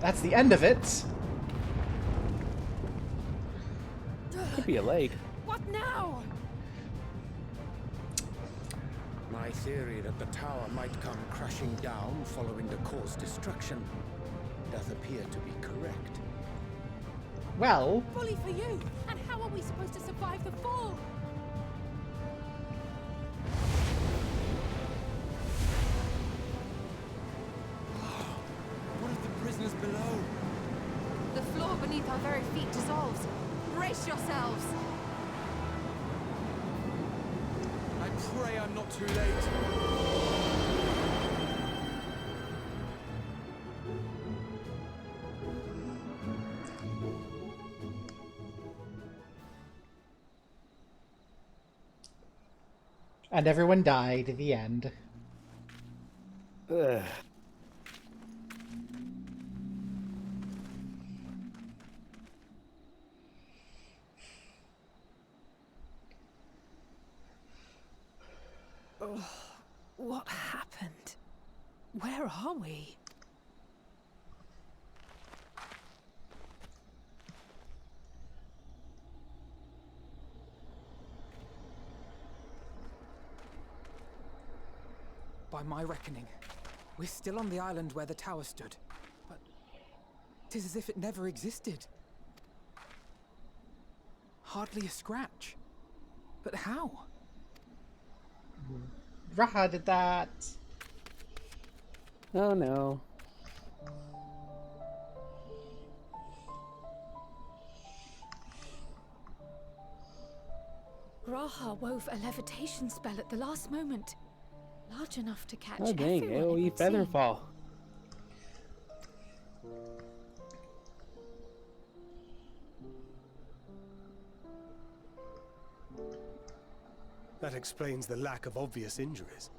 That's the end of it. could be a leg. What now? My theory that the tower might come crashing down following the core's destruction doth appear to be correct. Well, Bully for you! And how are we supposed to survive the fall? What of the prisoners below? The floor beneath our very feet dissolves. Brace yourselves! I pray I'm not too late. and everyone died at the end. Ugh. What happened? Where are we? By my reckoning, we're still on the island where the tower stood. But 'tis as if it never existed. Hardly a scratch. But how? Raha did that. Oh no. Raha wove a levitation spell at the last moment. Large enough to catch Oh dang, everyone it AoE would feather see. fall. That explains the lack of obvious injuries.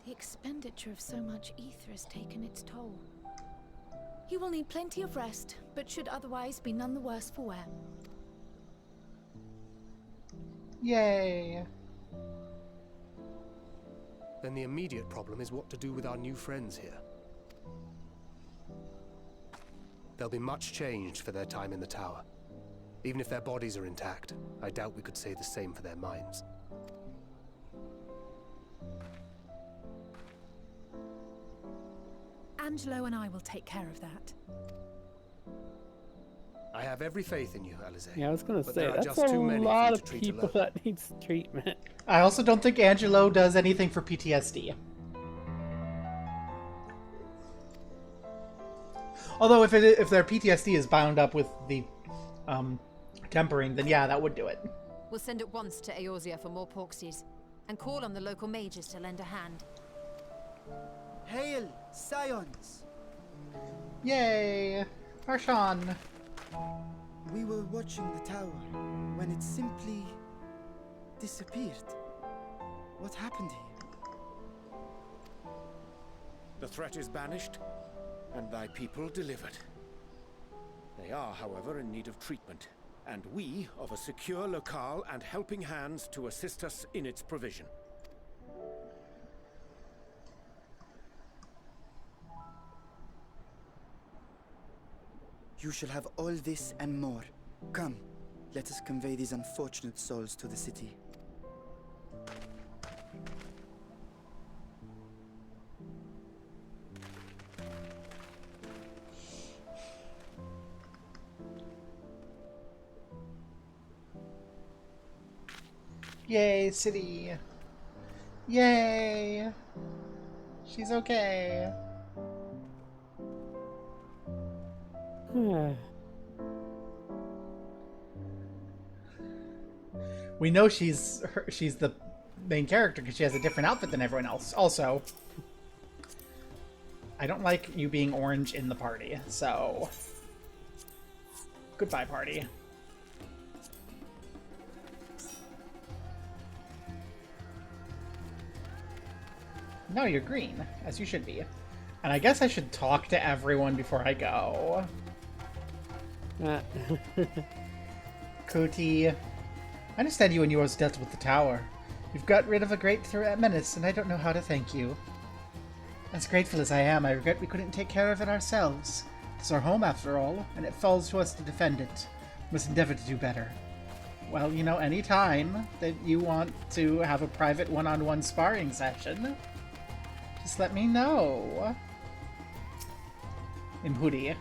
The expenditure of so much ether has taken its toll. He will need plenty of rest, but should otherwise be none the worse for wear. Yay. Then the immediate problem is what to do with our new friends here. They'll be much changed for their time in the tower. Even if their bodies are intact, I doubt we could say the same for their minds. Angelo and I will take care of that. I have every faith in you, Alize. Yeah, I was gonna but say, there are that's just a too many for lot you of to treat people alone. that needs treatment. I also don't think Angelo does anything for PTSD. Although if their PTSD is bound up with the tempering, then yeah, that would do it. We'll send at once to Eorzea for more porksies, and call on the local mages to lend a hand. Hail, Scions! Yay! Harshan! We were watching the tower when it simply disappeared. What happened here? The threat is banished, and thy people delivered. They are, however, in need of treatment, and we of a secure locale and helping hands to assist us in its provision. You shall have all this and more. Come, let us convey these unfortunate souls to the city. Yay, city! Yay! She's okay. We know she's the main character because she has a different outfit than everyone else. Also, I don't like you being orange in the party, so goodbye, party. No, you're green, as you should be. And I guess I should talk to everyone before I go. Kuti, I understand you and yours dealt with the tower. You've got rid of a great menace, and I don't know how to thank you. As grateful as I am, I regret we couldn't take care of it ourselves. It's our home, after all, and it falls to us to defend it. We must endeavor to do better. Well, you know, any time that you want to have a private one-on-one sparring session, just let me know. Imhudi.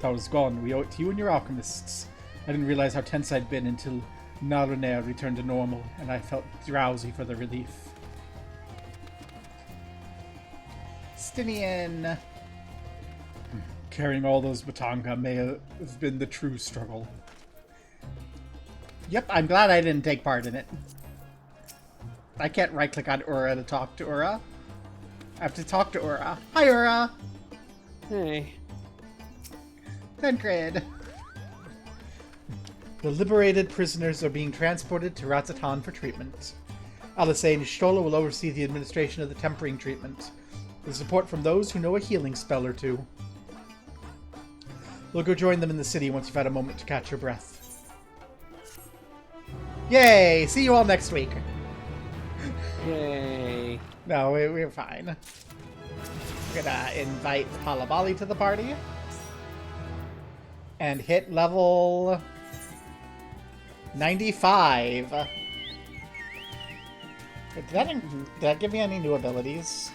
Tower's gone. We owe it to you and your alchemists. I didn't realize how tense I'd been until Narunair returned to normal, and I felt drowsy for the relief. Stinian. Carrying all those Batanga may have been the true struggle. Yep, I'm glad I didn't take part in it. I can't right-click on Ura to talk to Ura. I have to talk to Ura. Hi, Ura! Hey. Tancred. The liberated prisoners are being transported to Ratzatan for treatment. Alisane Stola will oversee the administration of the tempering treatment, with support from those who know a healing spell or two. We'll go join them in the city once you've had a moment to catch your breath. Yay! See you all next week. Yay. No, we're fine. We're gonna invite Palabali to the party. And hit level 95. Wait, did that give me any new abilities?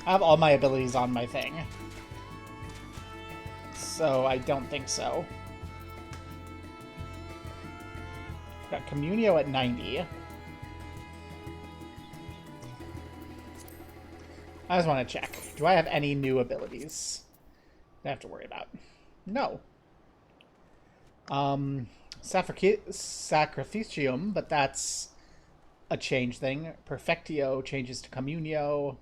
I have all my abilities on my thing. So I don't think so. Got Communio at 90. I just want to check. Do I have any new abilities I have to worry about? No. Sacrificium, but that's a change thing. Perfectio changes to Communio.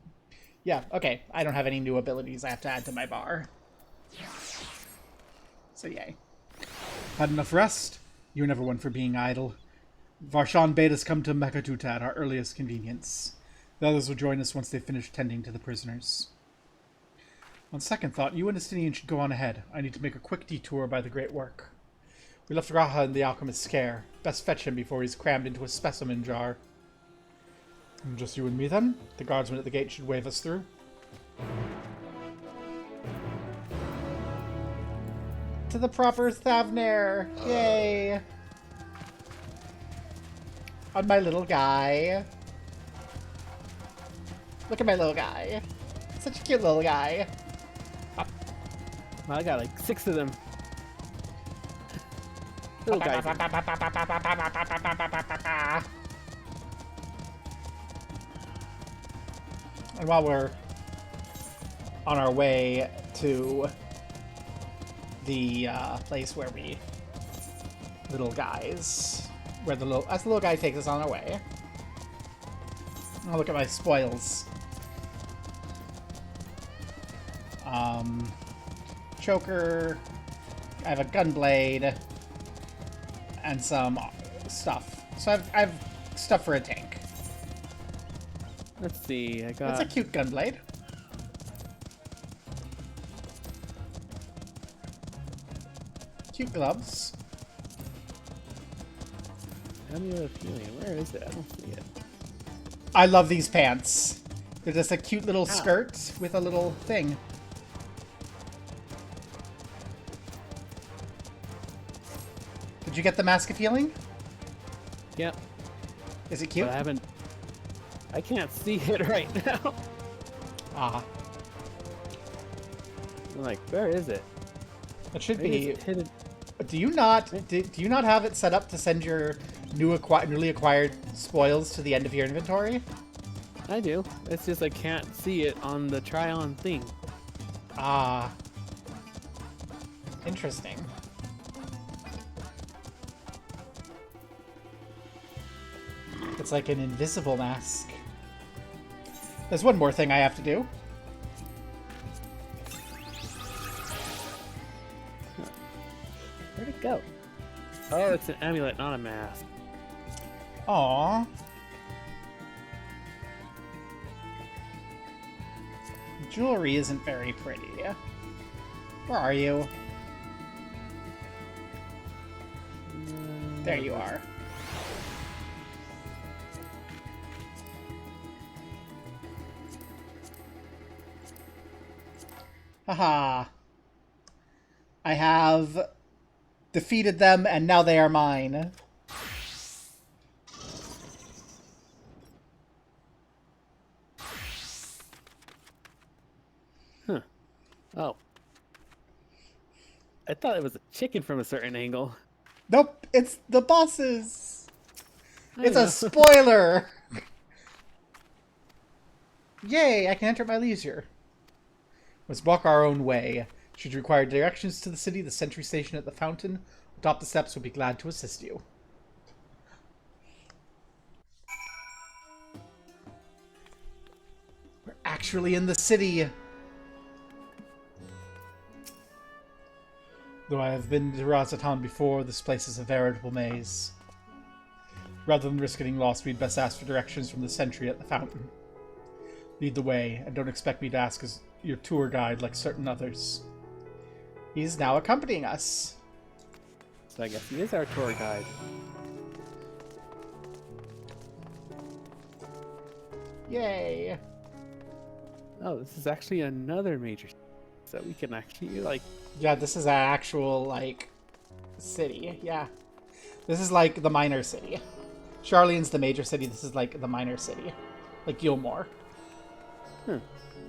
Yeah, okay. I don't have any new abilities I have to add to my bar. So yay. Had enough rest? You're never one for being idle. Varshan bade us come to Mekatuta at our earliest convenience. The others will join us once they've finished tending to the prisoners. On second thought, you and Estinian should go on ahead. I need to make a quick detour by the Great Work. We left Raha in the alchemist's care. Best fetch him before he's crammed into a specimen jar. Just you and me, then? The guardsman at the gate should wave us through. To the proper Thavner! Yay! On my little guy. Look at my little guy. Such a cute little guy. Well, I got like 6 of them. Little guys. And while we're on our way to the place where we little guys, where the little guy takes us on our way. I'll look at my spoils. Choker. I have a gunblade and some stuff. So I've stuff for a tank. Let's see. I got. That's a cute gunblade. Cute gloves. Amulet of healing. Where is it? I don't see it. I love these pants. They're just a cute little skirt with a little thing. Did you get the Mask of Healing? Yep. Is it cute? But I can't see it right now. Ah. I'm like, where is it? It should Maybe be it's hidden. Do you not have it set up to send your newly acquired spoils to the end of your inventory? I do. It's just I can't see it on the try-on thing. Ah. Interesting. It's like an invisible mask. There's one more thing I have to do. Where'd it go? Oh, it's an amulet, not a mask. Aww. Jewelry isn't very pretty. Where are you? There you are. Haha. I have defeated them, and now they are mine. Huh. Oh. I thought it was a chicken from a certain angle. Nope, it's the bosses. It's know. a spoiler. Yay, I can enter at my leisure. Must walk our own way. Should you require directions to the city, the sentry station at the fountain, atop the steps would be glad to assist you. We're actually in the city. Though I have been to Razatan before, this place is a veritable maze. Rather than risk getting lost, we'd best ask for directions from the sentry at the fountain. Lead the way, and don't expect me to ask as your tour guide like certain others. He's now accompanying us. So I guess he is our tour guide. Yay! Oh, this is actually another major, so we can actually like. Yeah, this is an actual like city. Yeah, this is like the minor city. Charlene's the major city. This is like the minor city, like Gilmore.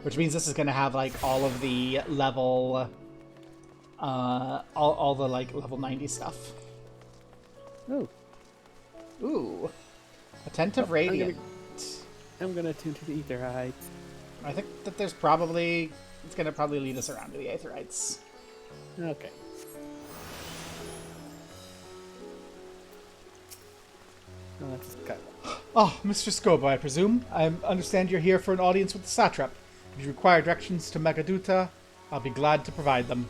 Which means this is gonna have like all of the level, all the like level 90 stuff. Ooh. Ooh. Attentive Radiant. I'm gonna tune to the Aetherites. I think that there's probably... It's going to probably lead us around to the Aetherites. Okay. Oh, that's kind of... Oh, Mr. Scobo, I presume. I understand you're here for an audience with the Satrap. If you require directions to Megaduta, I'll be glad to provide them.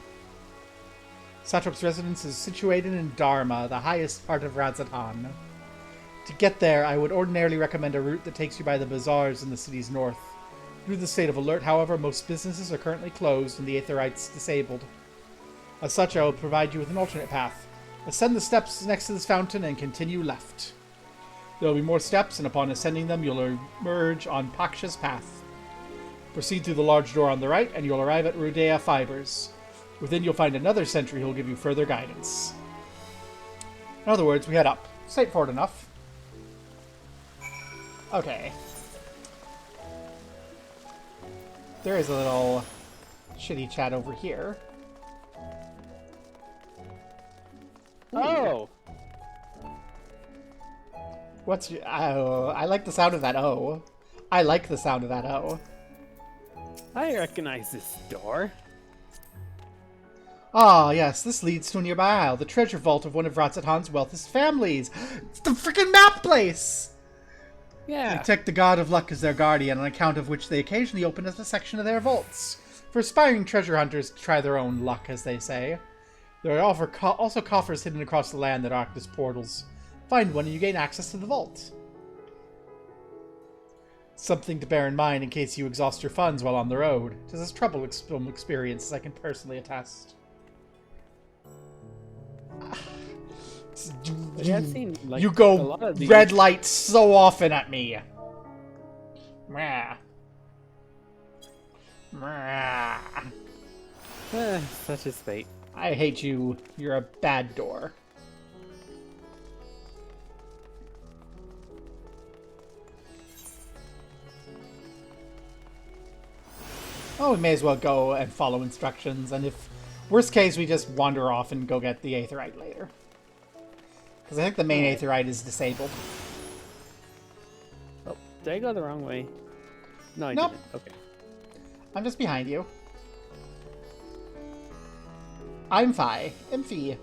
Satrap's residence is situated in Dharma, the highest part of Razatan. To get there, I would ordinarily recommend a route that takes you by the bazaars in the city's north. Due to the state of alert, however, most businesses are currently closed and the Aetherites disabled. As such, I will provide you with an alternate path. Ascend the steps next to this fountain and continue left. There will be more steps, and upon ascending them, you'll emerge on Paksha's path. Proceed through the large door on the right, and you'll arrive at Rudea Fibers. Within, you'll find another sentry who will give you further guidance. In other words, we head up. Straightforward enough. Okay. There is a little shitty chat over here. Oh! What's your... Oh, I like the sound of that O. I like the sound of that O. I recognize this door. Ah, yes, this leads to a nearby isle, the treasure vault of one of Ratzatan's wealthiest families. It's the freaking map place! Yeah. They take the god of luck as their guardian, on account of which they occasionally open a section of their vaults, for aspiring treasure hunters to try their own luck, as they say. There are also coffers hidden across the land that act as portals. Find one and you gain access to the vault. Something to bear in mind in case you exhaust your funds while on the road. It is a trouble experience, as I can personally attest. Yeah, I've seen, like, you a go lot of these. red light so often at me. Such is fate. I hate you. You're a bad door. Oh, we may as well go and follow instructions, and if worst case, we just wander off and go get the Aetherite later. Because I think the main Aetheryte is disabled. Oh, did I go the wrong way? No, I Nope. didn't. Okay. I'm just behind you. I'm Fi. Imphy.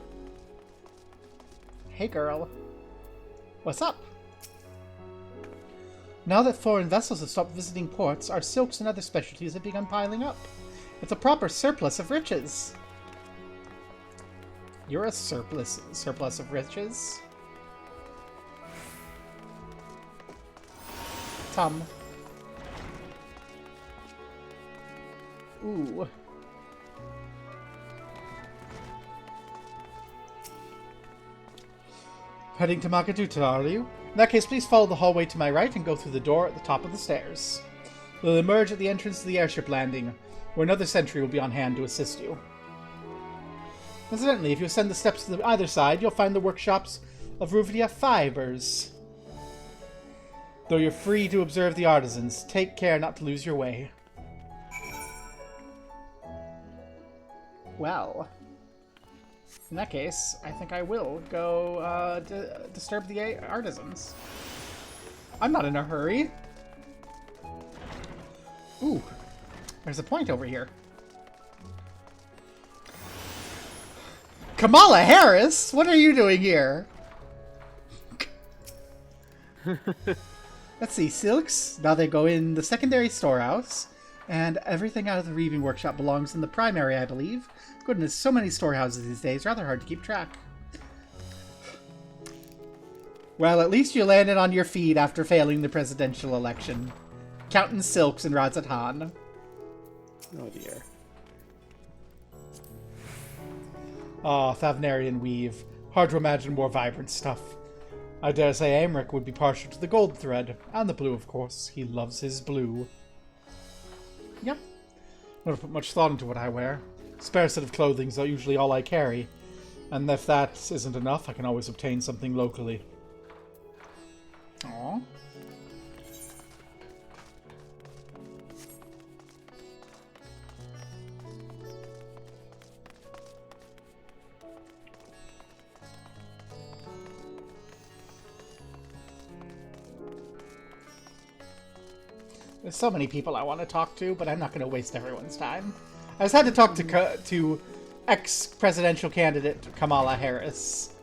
Hey, girl. What's up? Now that foreign vessels have stopped visiting ports, our silks and other specialties have begun piling up. It's a proper surplus of riches. You're a surplus of riches? Tum. Ooh. Heading to Magaduta, are you? In that case, please follow the hallway to my right and go through the door at the top of the stairs. We'll emerge at the entrance to the airship landing, where another sentry will be on hand to assist you. Incidentally, if you ascend the steps to either side, you'll find the workshops of Ruvia Fibers. Though you're free to observe the artisans, take care not to lose your way. Well, in that case, I think I will go disturb the artisans. I'm not in a hurry. Ooh, there's a point over here. Kamala Harris? What are you doing here? Let's see, silks. Now they go in the secondary storehouse, and everything out of the reaving workshop belongs in the primary, I believe. Goodness, so many storehouses these days, rather hard to keep track. Well, at least you landed on your feet after failing the presidential election. Counting silks and rods at Han. Oh dear. Ah, Thavnarian weave. Hard to imagine more vibrant stuff. I dare say Amric would be partial to the gold thread. And the blue, of course. He loves his blue. Yep. Never put much thought into what I wear. Spare set of clothing is usually all I carry. And if that isn't enough, I can always obtain something locally. Aww. There's so many people I want to talk to, but I'm not going to waste everyone's time. I just had to talk to ex-presidential candidate Kamala Harris.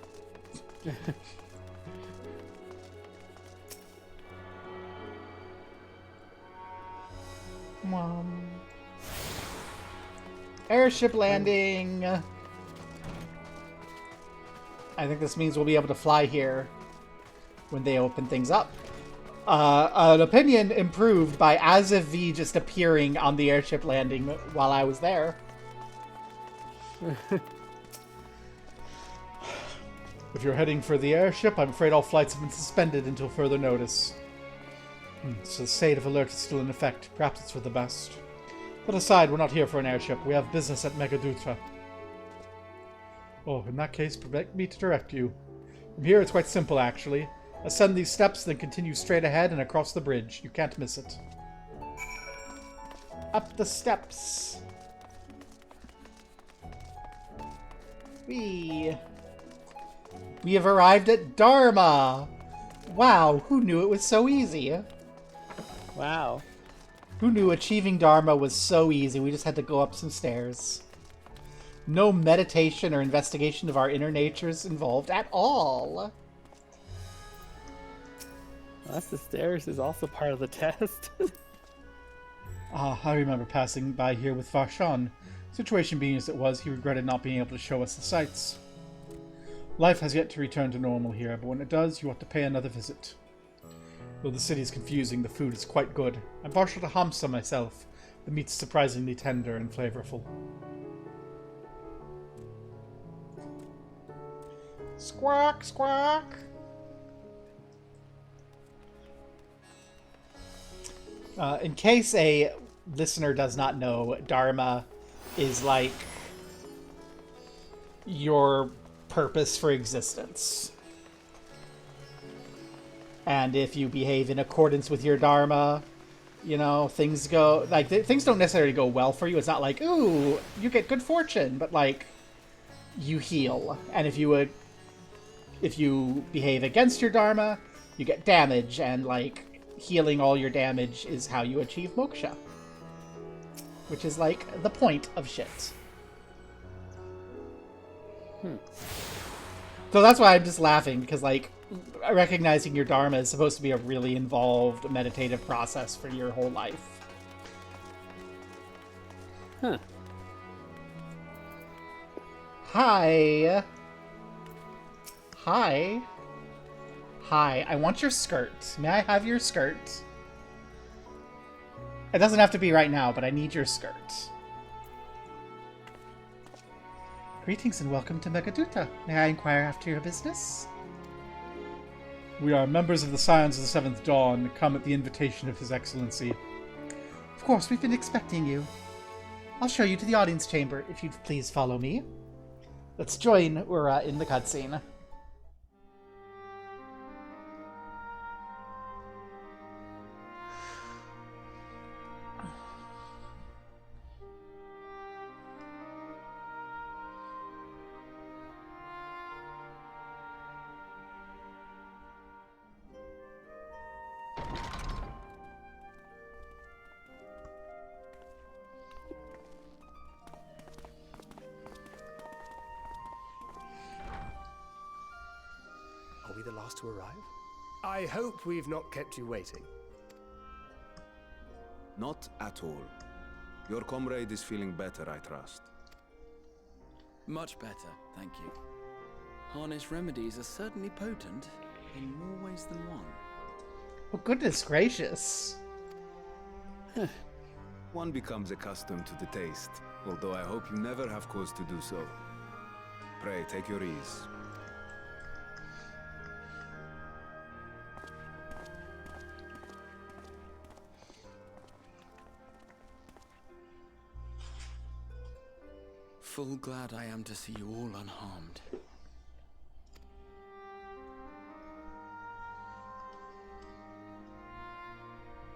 Airship landing. I think this means we'll be able to fly here when they open things up. An opinion improved by XIV just appearing on the airship landing while I was there. If you're heading for the airship, I'm afraid all flights have been suspended until further notice. So the state of alert is still in effect. Perhaps it's for the best. Put aside, we're not here for an airship. We have business at Magaduta. Oh, in that case, permit me to direct you. From here, it's quite simple, actually. Ascend these steps, then continue straight ahead and across the bridge. You can't miss it. Up the steps. We have arrived at Dharma. Wow, who knew it was so easy? Wow. Who knew achieving Dharma was so easy? We just had to go up some stairs. No meditation or investigation of our inner natures involved at all. That's the stairs is also part of the test. I remember passing by here with Varshan. Situation being as it was, he regretted not being able to show us the sights. Life has yet to return to normal here, but when it does, you ought to pay another visit. Though the city is confusing, the food is quite good. I'm partial to hamsa myself. The meat's surprisingly tender and flavorful. Squawk, squawk! In case a listener does not know, Dharma is like your purpose for existence. And if you behave in accordance with your Dharma, you know, things go, like, things don't necessarily go well for you. It's not like, ooh, you get good fortune, but, like, you heal. And if you would, if you behave against your dharma, you get damage, and like healing all your damage is how you achieve moksha. Which is like the point of shit. So that's why I'm just laughing, because like recognizing your dharma is supposed to be a really involved meditative process for your whole life. Huh. Hi. Hi. Hi, I want your skirt. May I have your skirt? It doesn't have to be right now, but I need your skirt. Greetings and welcome to Megaduta. May I inquire after your business? We are members of the Scions of the Seventh Dawn, come at the invitation of His Excellency. Of course, we've been expecting you. I'll show you to the audience chamber, if you'd please follow me. Let's join Ura in the cutscene. Are we the last to arrive? I hope we've not kept you waiting. Not at all. Your comrade is feeling better, I trust. Much better, thank you. Harness remedies are certainly potent in more ways than one. Oh, goodness gracious. One becomes accustomed to the taste, although I hope you never have cause to do so. Pray, take your ease. Full glad I am to see you all unharmed.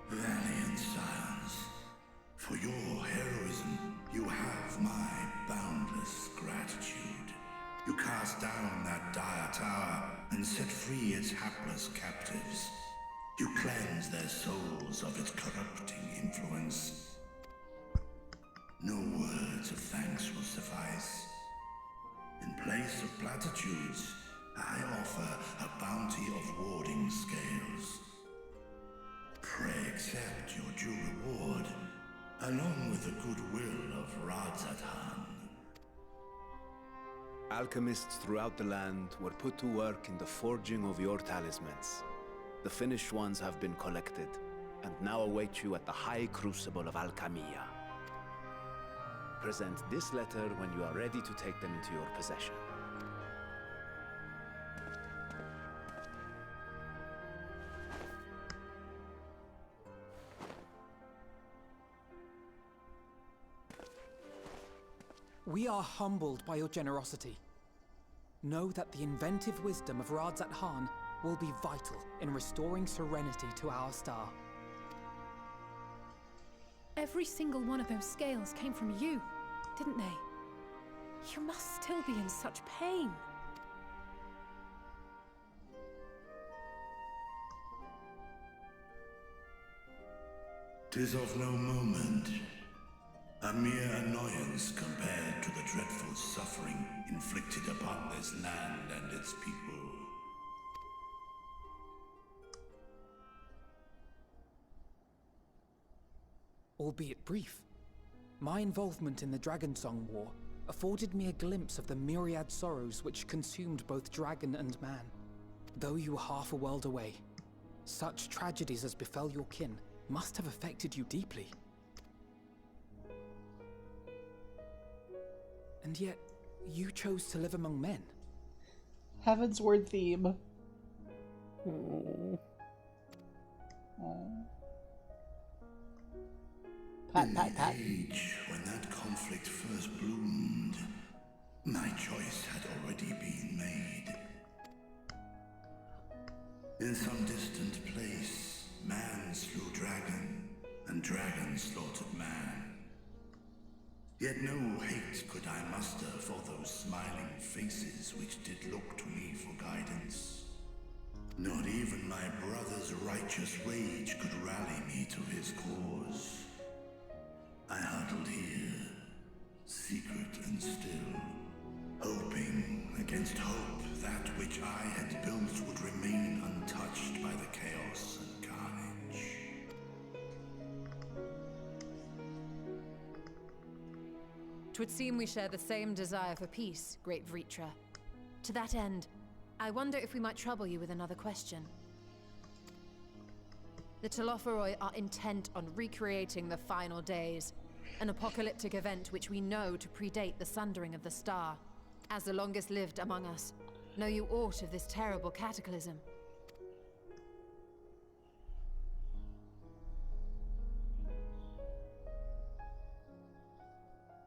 Valiant scions, for your heroism, you have my boundless gratitude. You cast down that dire tower and set free its hapless captives. You cleanse their souls of its corrupting influence. No words of thanks will suffice. In place of platitudes, I offer a bounty of warding scales. Pray accept your due reward, along with the goodwill of Radzatan. Alchemists throughout the land were put to work in the forging of your talismans. The finished ones have been collected, and now await you at the High Crucible of Alchemia. Present this letter when you are ready to take them into your possession. We are humbled by your generosity. Know that the inventive wisdom of Radzatan will be vital in restoring serenity to our star. Every single one of those scales came from you, didn't they? You must still be in such pain. 'Tis of no moment. A mere annoyance compared to the dreadful suffering inflicted upon this land and its people. Albeit brief, my involvement in the Dragonsong War afforded me a glimpse of the myriad sorrows which consumed both dragon and man. Though you were half a world away, such tragedies as befell your kin must have affected you deeply. And yet, you chose to live among men. Heaven's Word theme. Pat, In pat, the pat. age when that conflict first bloomed, my choice had already been made. In some distant place, man slew dragon, and dragon slaughtered man. Yet no hate could I muster for those smiling faces which did look to me for guidance. Not even my brother's righteous rage could rally me to his cause. I huddled here, secret and still, hoping against hope that which I had built would remain untouched by the chaos and carnage. 'Twould seem we share the same desire for peace, great Vritra. To that end, I wonder if we might trouble you with another question. The Telophoroi are intent on recreating the final days, an apocalyptic event which we know to predate the sundering of the star. As the longest lived among us, know you aught of this terrible cataclysm?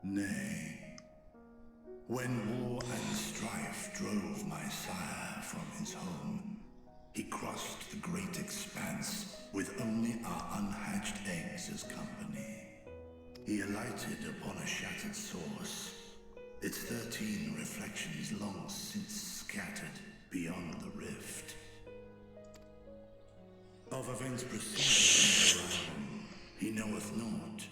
Nay. When war and strife drove my sire from his home, he crossed the great expanse with only our unhatched eggs as company. He alighted upon a shattered source, its 13 reflections long since scattered beyond the rift. Of events preceding around, he knoweth naught,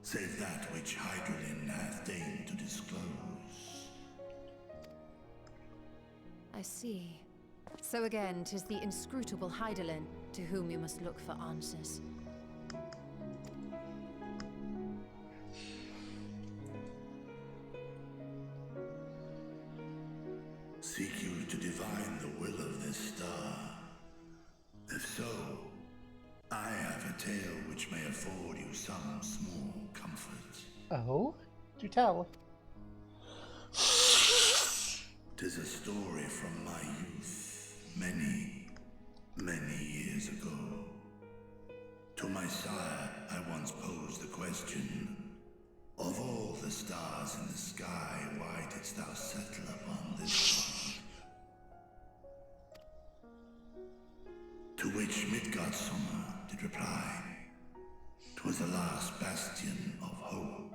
save that which Hydralin hath deigned to disclose. I see. So again, 'tis the inscrutable Hydaelyn to whom we must look for answers. Seek you to divine the will of this star? If so, I have a tale which may afford you some small comfort. Oh? Do tell. 'Tis a story from my youth, many, many years ago. To my sire, I once posed the question, of all the stars in the sky, why didst thou settle upon this one? To which Midgardsormr did reply, 'twas the last bastion of hope.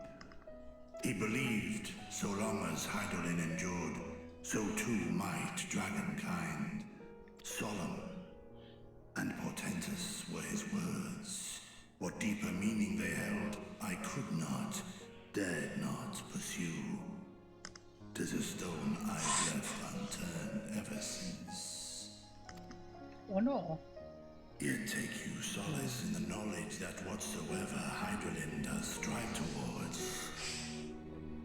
He believed so long as Hydaelyn endured, so too might dragonkind. Solemn and portentous were his words. What deeper meaning they held, I could not, dared not pursue. 'Tis a stone I've left unturned ever since. Oh no. Yet take you solace in the knowledge that whatsoever Hydralyn does strive towards,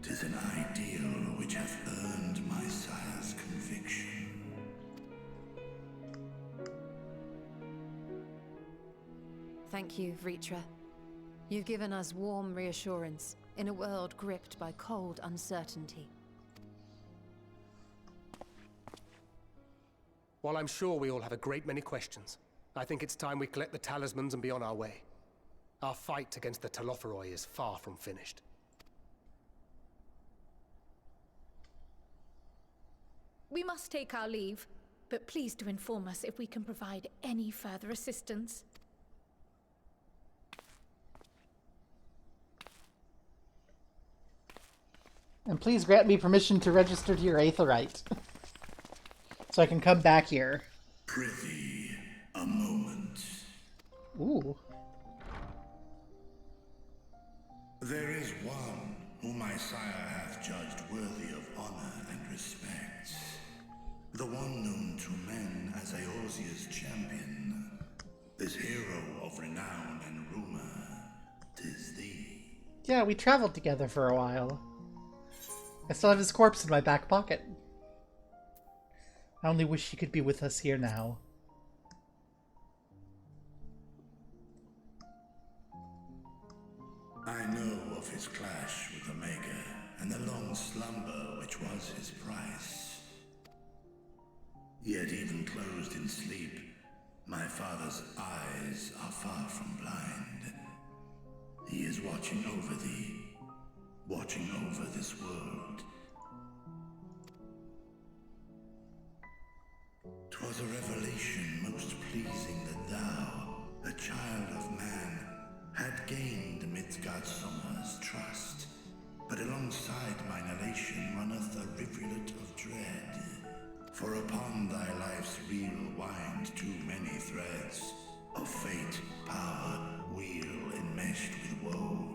'tis an ideal which hath earned my sire's conviction. Thank you, Vritra. You've given us warm reassurance in a world gripped by cold uncertainty. While I'm sure we all have a great many questions, I think it's time we collect the talismans and be on our way. Our fight against the Telophoroi is far from finished. We must take our leave, but please do inform us if we can provide any further assistance. And please grant me permission to register to your Aetherite. So I can come back here. Prithee, a moment. Ooh. There is one whom my sire hath judged worthy of honor and respect. The one known to men as Eorzea's champion. This hero of renown and rumor, 'tis thee. Yeah, we traveled together for a while. I still have his corpse in my back pocket. I only wish he could be with us here now. I know of his clash with Omega, and the long slumber which was his price. Yet even closed in sleep, my father's eyes are far from blind. He is watching over thee, watching over this world. 'Twas a revelation most pleasing that thou, a child of man, had gained Midgardsormr's trust. But along alongside mine elation runneth a rivulet of dread. For upon thy life's reel wind too many threads of fate, power, wheel enmeshed with woe.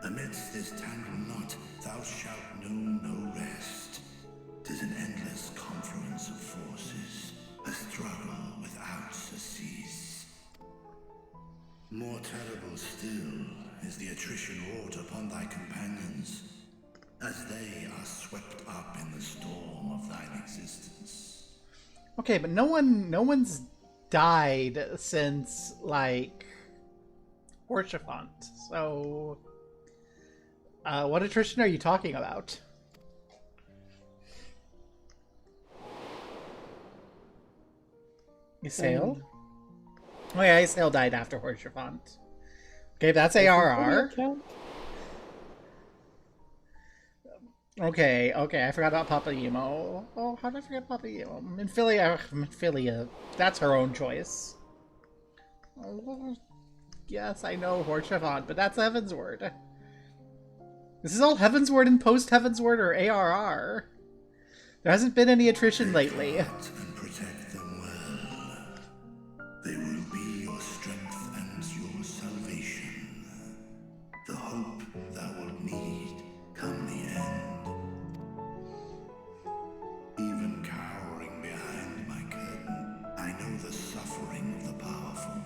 Amidst this tangled knot thou shalt know no rest. 'Tis an endless confluence of forces, a struggle without surcease. More terrible still is the attrition wrought upon thy companions, as they are swept up in the storm of thine existence. Okay, but no one's died since, like, Horchafont. So, what attrition are you talking about? Isail? Oh yeah, Isail died after Horchafont. Okay, that's ARR. Okay, I forgot about Papa Emo. Oh, how did I forget Papa Emo? Minfilia, that's her own choice. Oh, yes, I know Horchafont, but that's Heavensward. This is all Heavensward and post-Heavensward or ARR. There hasn't been any attrition lately. And protect them well. They will be your strength and your salvation. The hope thou wilt need come the end. Even cowering behind my curtain, I know the suffering of the powerful.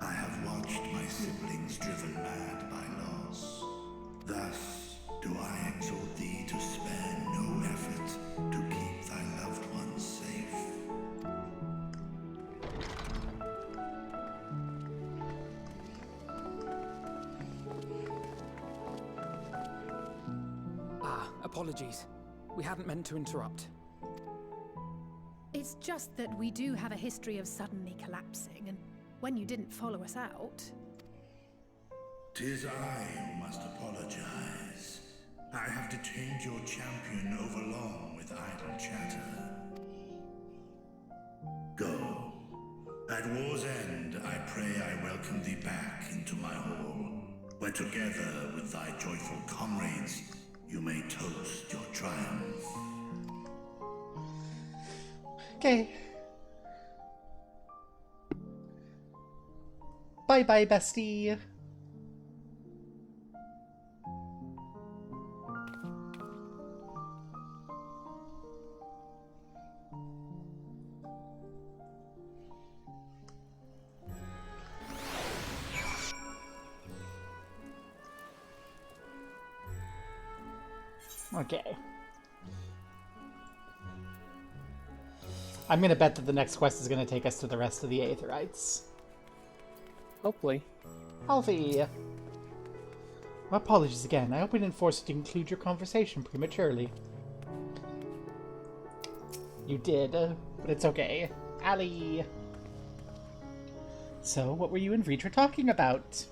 I have watched my siblings driven mad by loss. Thus do I exhort thee to spare no effort to keep thy loved ones safe. Apologies. We hadn't meant to interrupt. It's just that we do have a history of suddenly collapsing, and when you didn't follow us out... 'Tis I who must apologize. I have detained your champion overlong with idle chatter. Go. At war's end, I pray I welcome thee back into my hall, where together with thy joyful comrades, you may toast your triumph. Okay. Bye-bye, bestie. Okay. I'm gonna bet that the next quest is gonna take us to the rest of the Aetherites. Hopefully. Alfie! My apologies again. I hope we didn't force you to conclude your conversation prematurely. You did, but it's okay. Allie! So, what were you and Vritra talking about?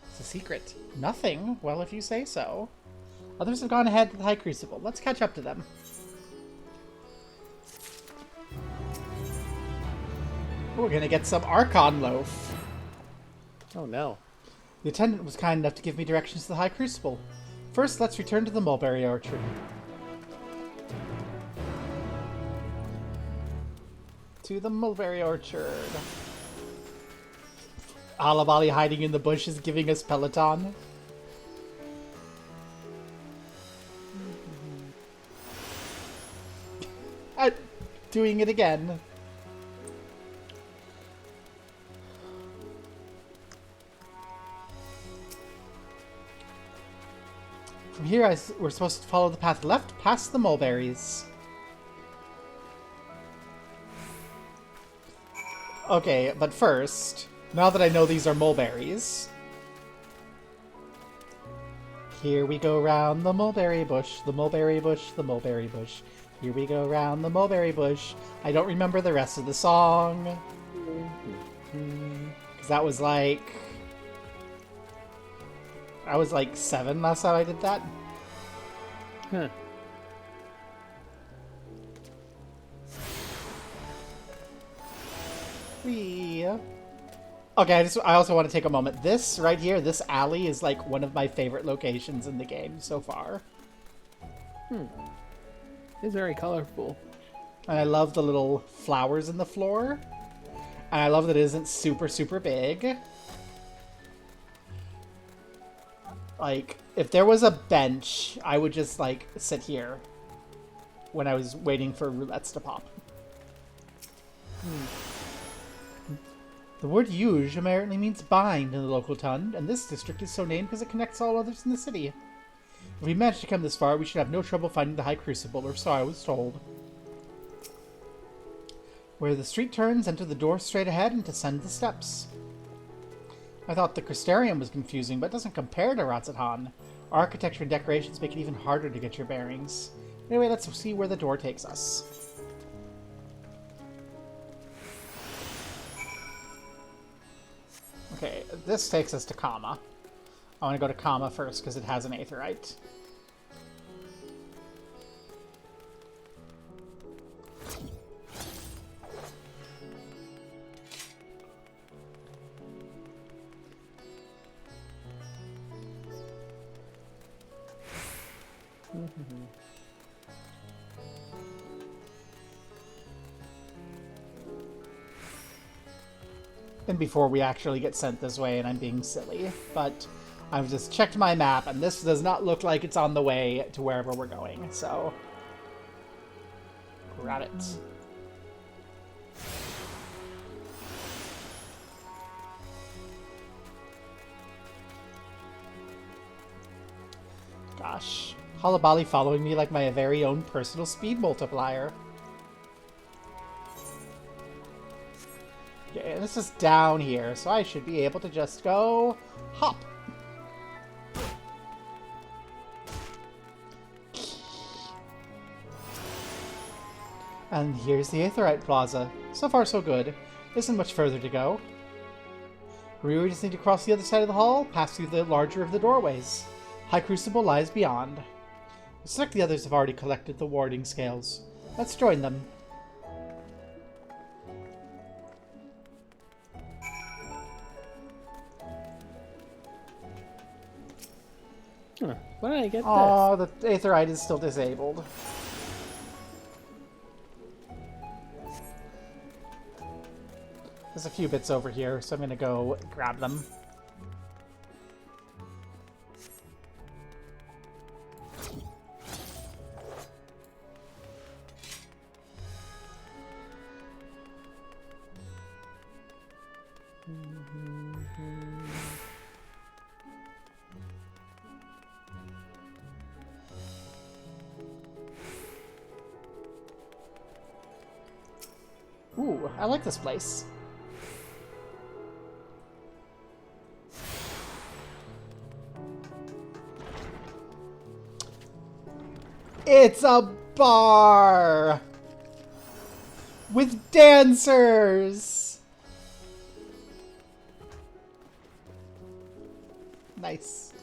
It's a secret. Nothing? Well, if you say so. Others have gone ahead to the High Crucible. Let's catch up to them. We're gonna get some Archon Loaf. Oh no. The attendant was kind enough to give me directions to the High Crucible. First, let's return to the Mulberry Orchard. To the Mulberry Orchard. Alabali hiding in the bushes giving us Peloton. Doing it again. From here, we're supposed to follow the path left past the mulberries. Okay, but first, now that I know these are mulberries, here we go round the mulberry bush, the mulberry bush, the mulberry bush. Here we go round the mulberry bush. I don't remember the rest of the song. Because that was like... I was like 7 last time I did that. Huh. Whee. Okay, I also want to take a moment. This right here, this alley is like one of my favorite locations in the game so far. It's very colorful. And I love the little flowers in the floor. And I love that it isn't super, super big. Like, if there was a bench, I would just, like, sit here when I was waiting for roulettes to pop. The word "huge" apparently means bind in the local tongue, and this district is so named because it connects all others in the city. If we manage to come this far, we should have no trouble finding the High Crucible, or so I was told. Where the street turns, enter the door straight ahead and descend the steps. I thought the Crystarium was confusing, but it doesn't compare to Ratzathan. Architecture and decorations make it even harder to get your bearings. Anyway, let's see where the door takes us. Okay, this takes us to Kama. I want to go to Kama first because it has an Aetheryte. And before we actually get sent this way, and I'm being silly, but I've just checked my map, and this does not look like it's on the way to wherever we're going, so grab it. Gosh, Halabali following me like my very own personal speed multiplier. Okay, and this is down here, so I should be able to just go hop. And here's the Aetheryte Plaza. So far, so good. Isn't much further to go. We just need to cross the other side of the hall, pass through the larger of the doorways. High Crucible lies beyond. Looks like the others have already collected the warding scales. Let's join them. Huh. Why did I get Oh, the Aetheryte is still disabled. There's a few bits over here, so I'm gonna go grab them. Ooh, I like this place. It's a bar! With dancers! Nice.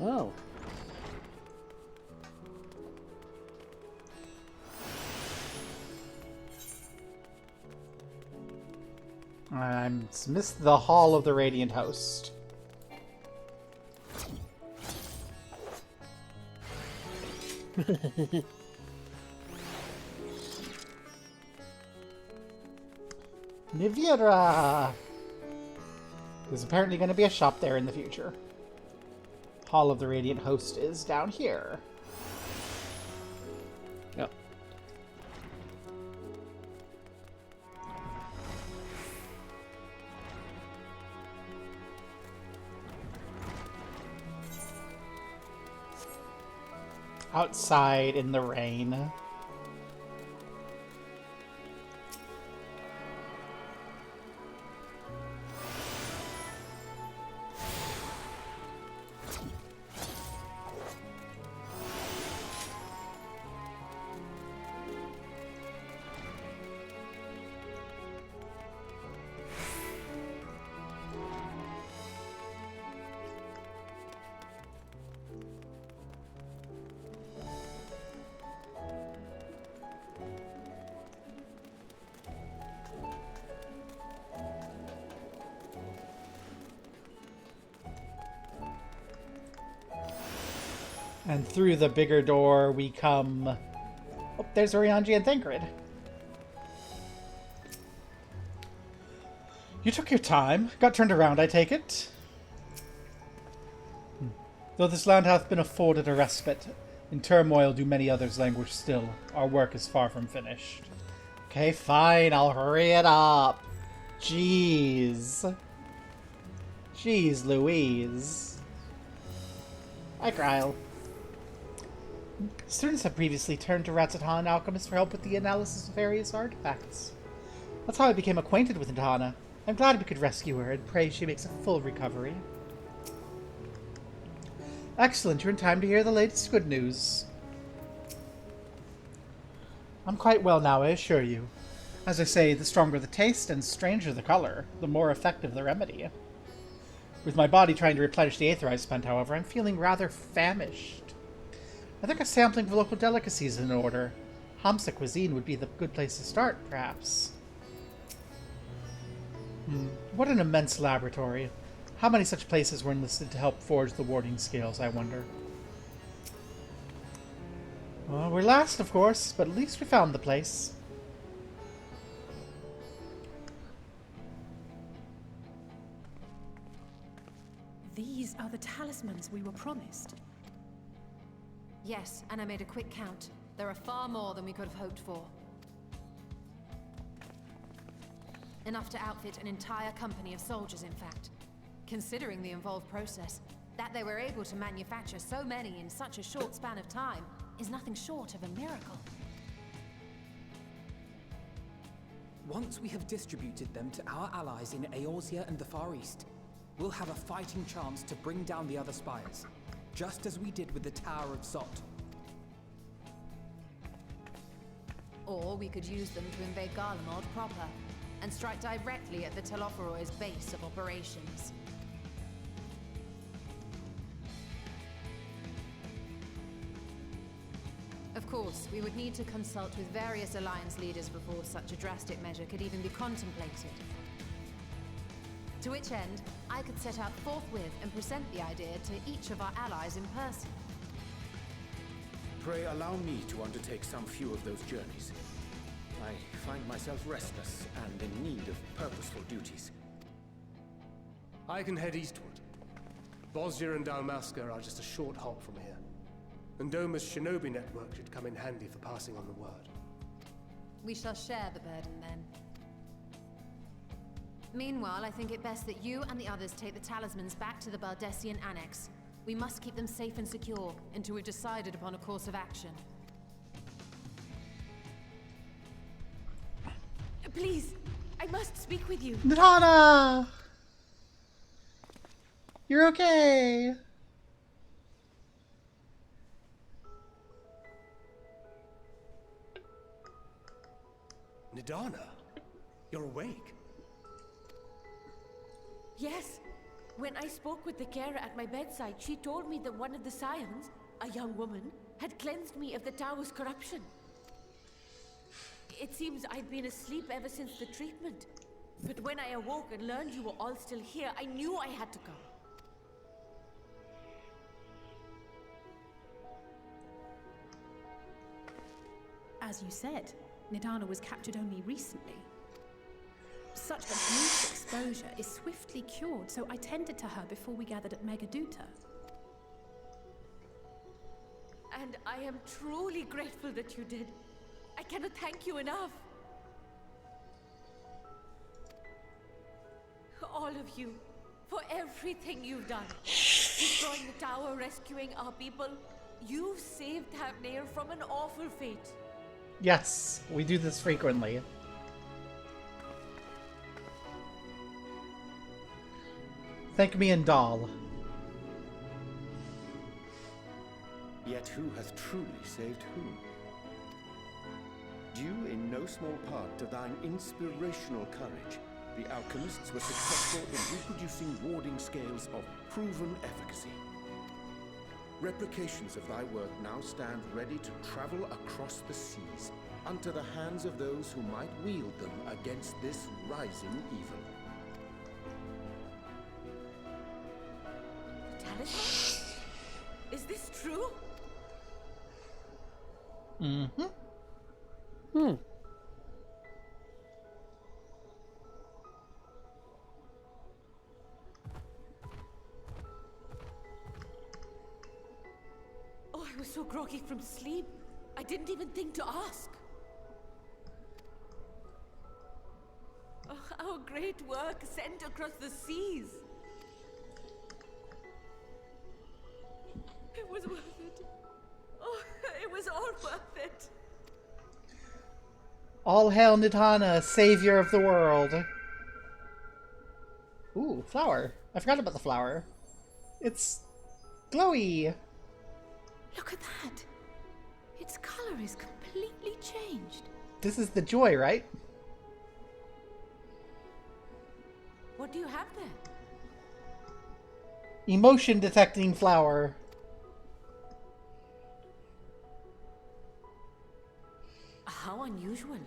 Oh. I missed the Hall of the Radiant Host. Nivira! There's apparently going to be a shop there in the future. Hall of the Radiant Host is down here. Yep. Outside in the rain. And through the bigger door we come... Oh, there's Orianji and Thancred. You took your time. Got turned around, I take it? Though this land hath been afforded a respite, in turmoil do many others languish still. Our work is far from finished. Okay, fine, I'll hurry it up. Jeez. Jeez Louise. Hi, Kryle. Students have previously turned to Rattatan alchemists for help with the analysis of various artifacts. That's how I became acquainted with Nadana. I'm glad we could rescue her and pray she makes a full recovery. Excellent, you're in time to hear the latest good news. I'm quite well now, I assure you. As I say, the stronger the taste and stranger the color, the more effective the remedy. With my body trying to replenish the aether I spent, however, I'm feeling rather famished. I think a sampling of local delicacies is in order. Hamsa cuisine would be the good place to start, perhaps. What an immense laboratory. How many such places were enlisted to help forge the warding scales, I wonder? Well, we're last, of course, but at least we found the place. These are the talismans we were promised. Yes, and I made a quick count. There are far more than we could have hoped for. Enough to outfit an entire company of soldiers, in fact. Considering the involved process, that they were able to manufacture so many in such a short span of time is nothing short of a miracle. Once we have distributed them to our allies in Eorzea and the Far East, we'll have a fighting chance to bring down the other spires, just as we did with the Tower of Zot. Or we could use them to invade Garlemald proper, and strike directly at the Telophoroid's base of operations. Of course, we would need to consult with various alliance leaders before such a drastic measure could even be contemplated. To which end, I could set out forthwith and present the idea to each of our allies in person. Pray allow me to undertake some few of those journeys. I find myself restless and in need of purposeful duties. I can head eastward. Bosnia and Dalmasca are just a short hop from here. And Doma's shinobi network should come in handy for passing on the word. We shall share the burden then. Meanwhile, I think it best that you and the others take the talismans back to the Baldessian Annex. We must keep them safe and secure until we've decided upon a course of action. Please, I must speak with you. Nadana! You're okay! Nadana, you're awake. Yes. When I spoke with the carer at my bedside, she told me that one of the scions, a young woman, had cleansed me of the tower's corruption. It seems I've been asleep ever since the treatment. But when I awoke and learned you were all still here, I knew I had to come. As you said, Nadana was captured only recently. Such a brief exposure is swiftly cured, so I tended to her before we gathered at Megaduta. And I am truly grateful that you did. I cannot thank you enough. All of you, for everything you've done. Destroying the tower, rescuing our people. You've saved Thavnair from an awful fate. Yes, we do this frequently. Thank me and Dahl. Yet who hath truly saved whom? Due in no small part to thine inspirational courage, the alchemists were successful in reproducing warding scales of proven efficacy. Replications of thy work now stand ready to travel across the seas, unto the hands of those who might wield them against this rising evil. Talisman? Is this true? Mm-hmm. Hmm. Oh, I was so groggy from sleep. I didn't even think to ask. Oh, our great work sent across the seas. It was worth it. Oh, it was all worth it. All hail Nidhana, savior of the world. Ooh, flower. I forgot about the flower. It's glowy. Look at that. Its color is completely changed. This is the joy, right? What do you have there? Emotion detecting flower. How unusual.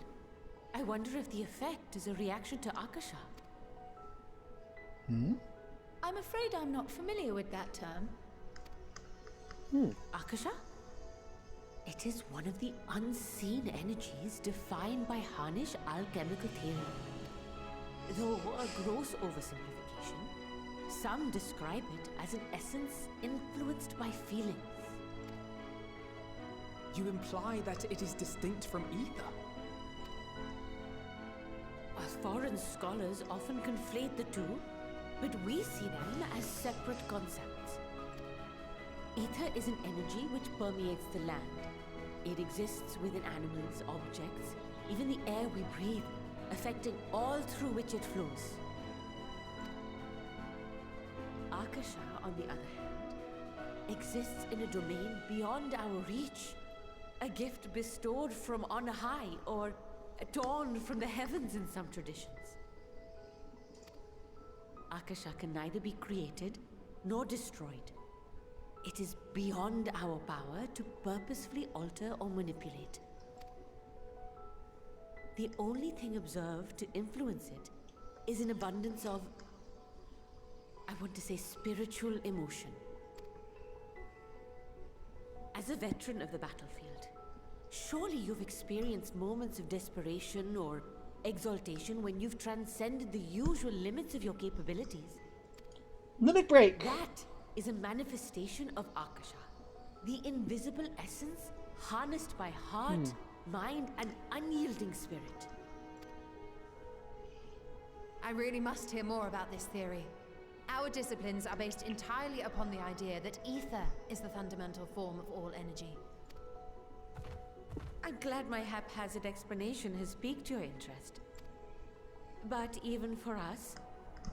I wonder if the effect is a reaction to Akasha. Hmm? I'm afraid I'm not familiar with that term. Akasha? It is one of the unseen energies defined by Harnish alchemical theory. Though a gross oversimplification, some describe it as an essence influenced by feelings. You imply that it is distinct from ether? Foreign scholars often conflate the two, but we see them as separate concepts. Ether is an energy which permeates the land. It exists within animals, objects, even the air we breathe, affecting all through which it flows. Akasha, on the other hand, exists in a domain beyond our reach. A gift bestowed from on high, or torn from the heavens in some traditions. Akasha can neither be created nor destroyed. It is beyond our power to purposefully alter or manipulate. The only thing observed to influence it is an abundance of, I want to say, spiritual emotion. As a veteran of the battlefield, surely you've experienced moments of desperation or exaltation when you've transcended the usual limits of your capabilities. Limit break! That is a manifestation of Akasha, the invisible essence harnessed by heart, mind, and unyielding spirit. I really must hear more about this theory. Our disciplines are based entirely upon the idea that ether is the fundamental form of all energy. I'm glad my haphazard explanation has piqued your interest. But even for us,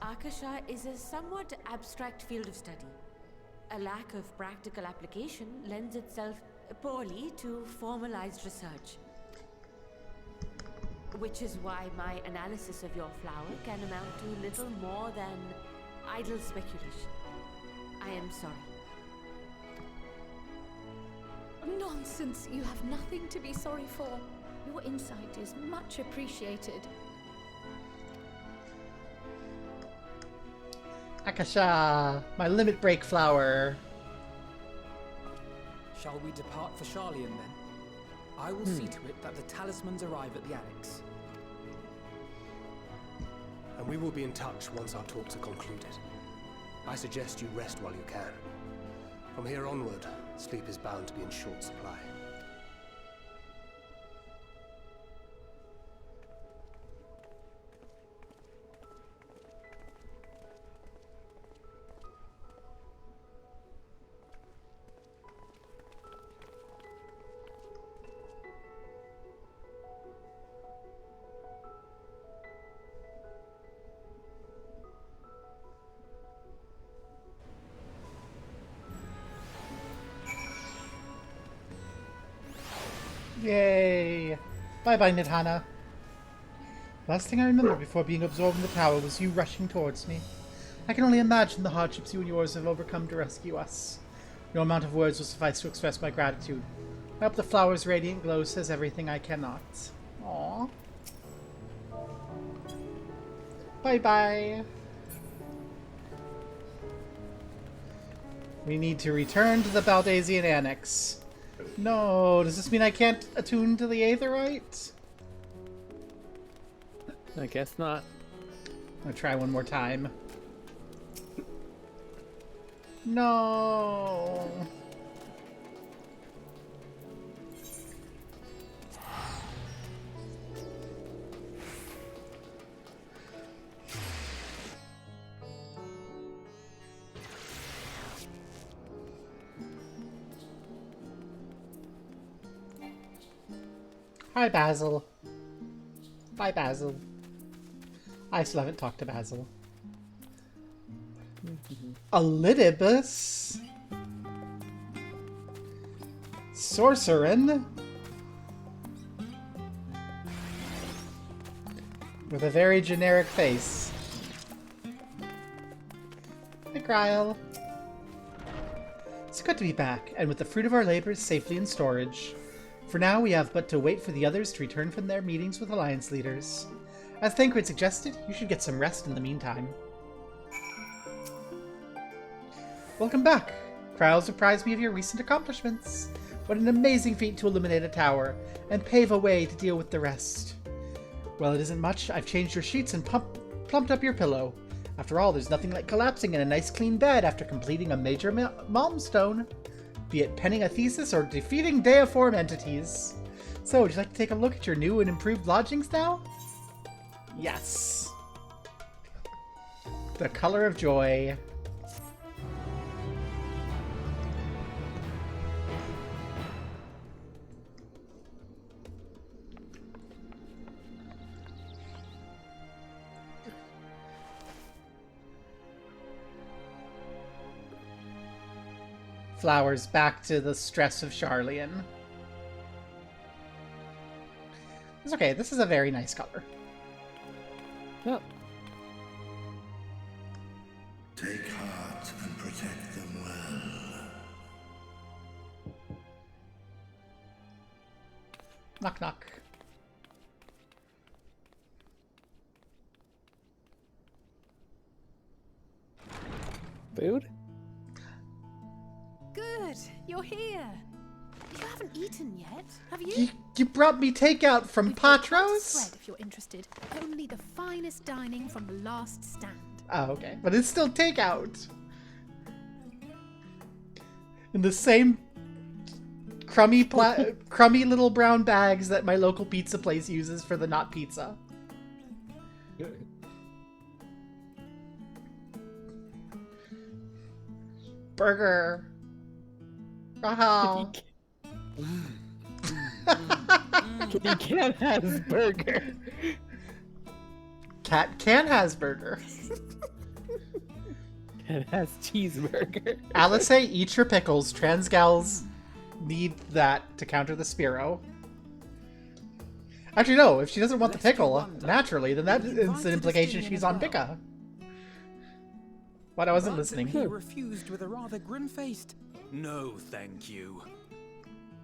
Akasha is a somewhat abstract field of study. A lack of practical application lends itself poorly to formalized research. Which is why my analysis of your flower can amount to little more than idle speculation. I am sorry. Nonsense. You have nothing to be sorry for. Your insight is much appreciated. Akasha, my limit break flower. Shall we depart for Charlian then? I will see to it that the talismans arrive at the annex. And we will be in touch once our talks are concluded. I suggest you rest while you can. From here onward, sleep is bound to be in short supply. Yay! Bye-bye, Nidhana. Last thing I remember before being absorbed in the tower was you rushing towards me. I can only imagine the hardships you and yours have overcome to rescue us. No amount of words will suffice to express my gratitude. I hope the flower's radiant glow says everything I cannot. Aww. Bye-bye. We need to return to the Baldaisian Annex. No, does this mean I can't attune to the Aetherite? I guess not. I'm gonna try one more time. No. Hi, Basil. Bye, Basil. I still haven't talked to Basil. Elidibus? Sorcerin? With a very generic face. Hi, Gryle. It's good to be back, and with the fruit of our labors safely in storage. For now, we have but to wait for the others to return from their meetings with Alliance leaders. As Thancred suggested, you should get some rest in the meantime. Welcome back! Crowds apprised me of your recent accomplishments. What an amazing feat to eliminate a tower, and pave a way to deal with the rest. Well, it isn't much. I've changed your sheets and plumped up your pillow. After all, there's nothing like collapsing in a nice clean bed after completing a major milestone. Be it penning a thesis or defeating deiform entities. So, would you like to take a look at your new and improved lodgings now? Yes. The color of joy. Flowers back to the stress of Charlian. It's okay, this is a very nice color. Yep. Take heart and protect them well. Knock knock. Food? Good, you're here. You haven't eaten yet, have you? You brought me takeout from Patros? Spread, if you're interested. Only the finest dining from the last stand. Oh, okay. But it's still takeout. In the same crummy crummy little brown bags that my local pizza place uses for the not pizza. Burger. Aha. Kitty Cat has burger. Cat can has burger. It has cheeseburger. Alice, eat your pickles. Trans gals need that to counter the Spiro. Actually, no. If she doesn't want the pickle naturally, then that is an implication she's on Bicca. What? I wasn't listening. He refused with a rather grim-faced, "No, thank you."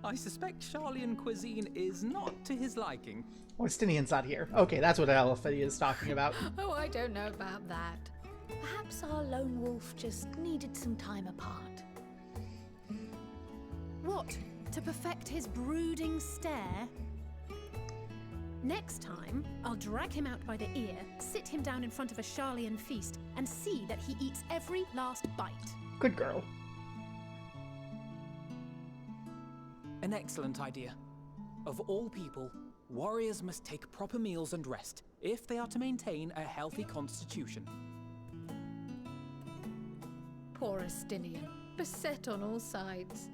I suspect Charlian cuisine is not to his liking. Westinian's not here. Okay, that's what Alpha is talking about. Oh, I don't know about that. Perhaps our lone wolf just needed some time apart. What? To perfect his brooding stare? Next time, I'll drag him out by the ear, sit him down in front of a Charlian feast, and see that he eats every last bite. Good girl. An excellent idea. Of all people, warriors must take proper meals and rest if they are to maintain a healthy constitution. Poor Estinian, beset on all sides.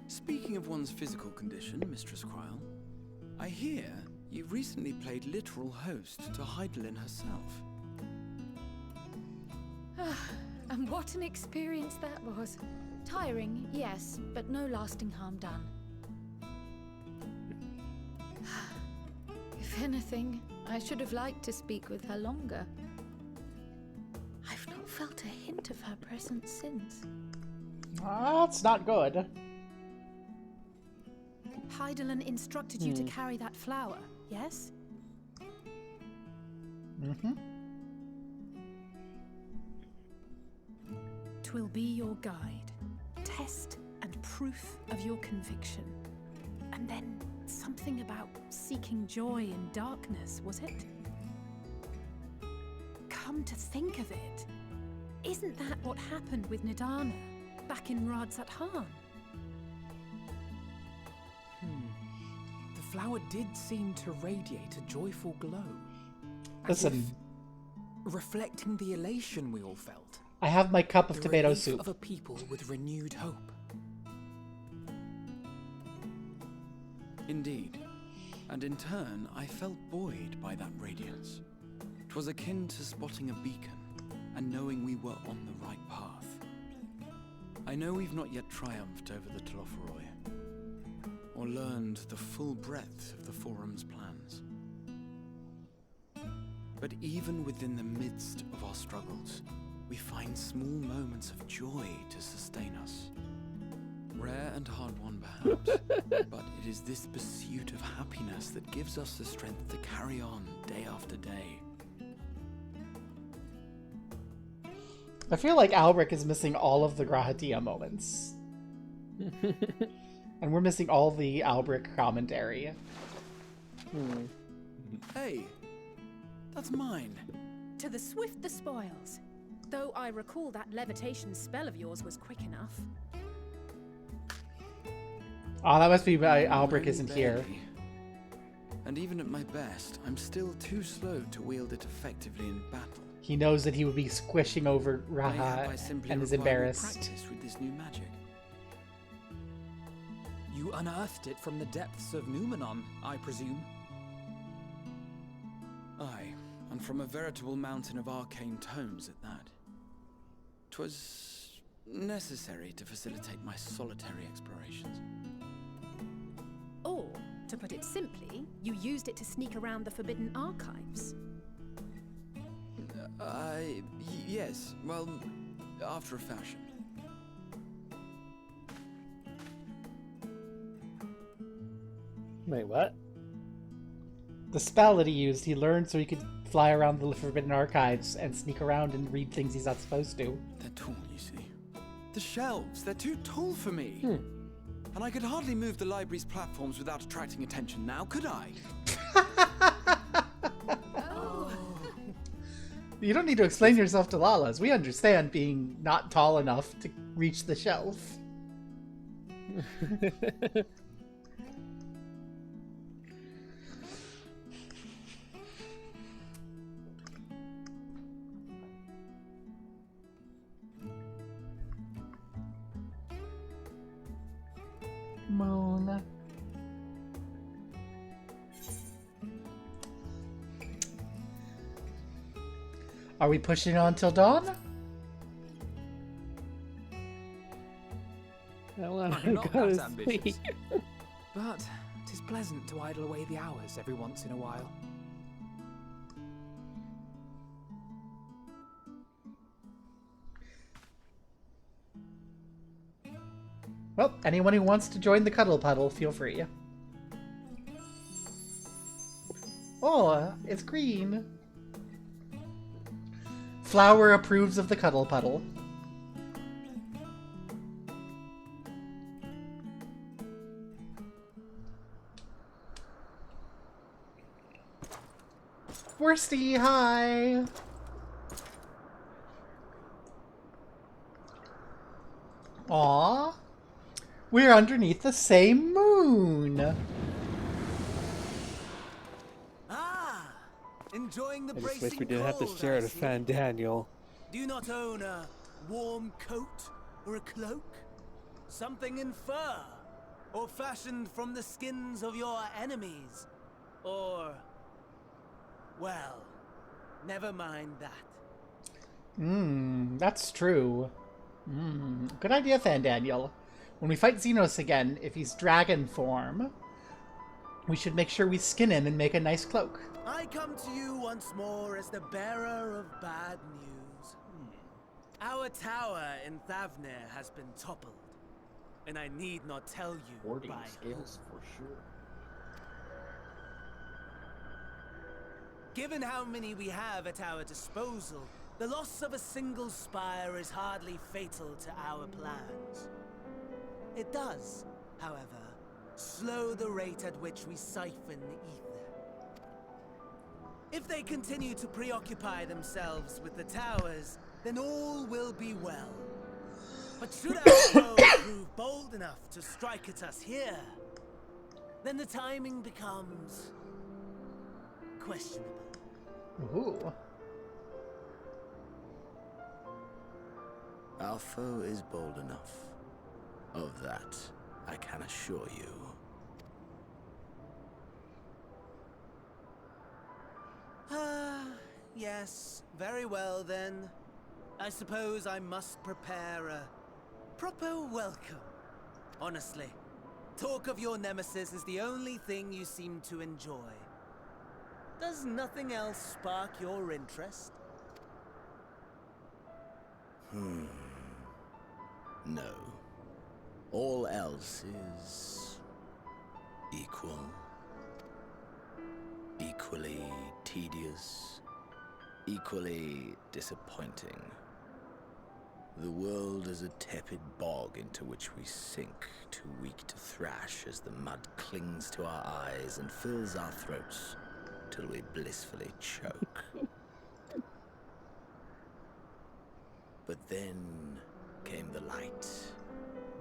Speaking of one's physical condition, Mistress Cryle, I hear you recently played literal host to Heidelin herself. And what an experience that was. Tiring, yes, but no lasting harm done. If anything, I should have liked to speak with her longer. I've not felt a hint of her presence since. That's not good. Heidelin instructed you to carry that flower, yes? Mm-hmm. 'Twill be your guide, test and proof of your conviction. And then something about seeking joy in darkness, was it? Come to think of it, isn't that what happened with Nidana back in Radz at Han? The flower did seem to radiate a joyful glow. Listen, Reflecting the elation we all felt. I have my cup of The tomato relief soup. of a people with renewed hope. Indeed. And in turn, I felt buoyed by that radiance. 'Twas akin to spotting a beacon and knowing we were on the right path. I know we've not yet triumphed over the Telophoroi, or learned the full breadth of the Forum's plans. But even within the midst of our struggles, we find small moments of joy to sustain us. Rare and hard-won, perhaps, but it is this pursuit of happiness that gives us the strength to carry on day after day. I feel like Albric is missing all of the Grahatia moments. And we're missing all the Albric commentary. Hey, that's mine. To the swift the spoils. Though I recall that levitation spell of yours was quick enough. Oh, that must be why Albric Only isn't here. barely. And even at my best, I'm still too slow to wield it effectively in battle. He knows that he would be squishing over Mayhap Raha I simply and is require more embarrassed. practice with this new magic. You unearthed it from the depths of Numenon, I presume? Aye, and from a veritable mountain of arcane tomes at that. 'Twas necessary to facilitate my solitary explorations. Or, to put it simply, you used it to sneak around the Forbidden Archives. Yes, well, after a fashion. Wait, what? The spell that he used, he learned so he could fly around the Forbidden Archives and sneak around and read things he's not supposed to. They're tall, you see. The shelves, they're too tall for me. And I could hardly move the library's platforms without attracting attention now, could I? You don't need to explain yourself to Lalas. We understand being not tall enough to reach the shelf. Moon. Are we pushing on till dawn? I want I'm to not go that to ambitious. sleep. But 'tis pleasant to idle away the hours every once in a while. Well, anyone who wants to join the Cuddle Puddle, feel free. Oh, it's green. Flower approves of the Cuddle Puddle. Worsty, hi! Aww. We're underneath the same moon! Enjoying the I just bracing wish we didn't have to cold, share I the see. fan Daniel. Do you not own a warm coat or a cloak? Something in fur? Or fashioned from the skins of your enemies? Or... well, never mind that. That's true. Good idea, Fandaniel. When we fight Xenos again, if he's dragon form, we should make sure we skin him and make a nice cloak. I come to you once more as the bearer of bad news. Our tower in Thavnir has been toppled, and I need not tell you Hoarding by skills for sure. Given how many we have at our disposal, the loss of a single spire is hardly fatal to our plans. It does, however, slow the rate at which we siphon ether. If they continue to preoccupy themselves with the towers, then all will be well. But should our foe prove bold enough to strike at us here, then the timing becomes questionable. Ooh. Our foe is bold enough. Of that, I can assure you. Yes, very well then. I suppose I must prepare a proper welcome. Honestly, talk of your nemesis is the only thing you seem to enjoy. Does nothing else spark your interest? No. All else is equal. Equally tedious. Equally disappointing. The world is a tepid bog into which we sink, too weak to thrash as the mud clings to our eyes and fills our throats till we blissfully choke. But then came the light,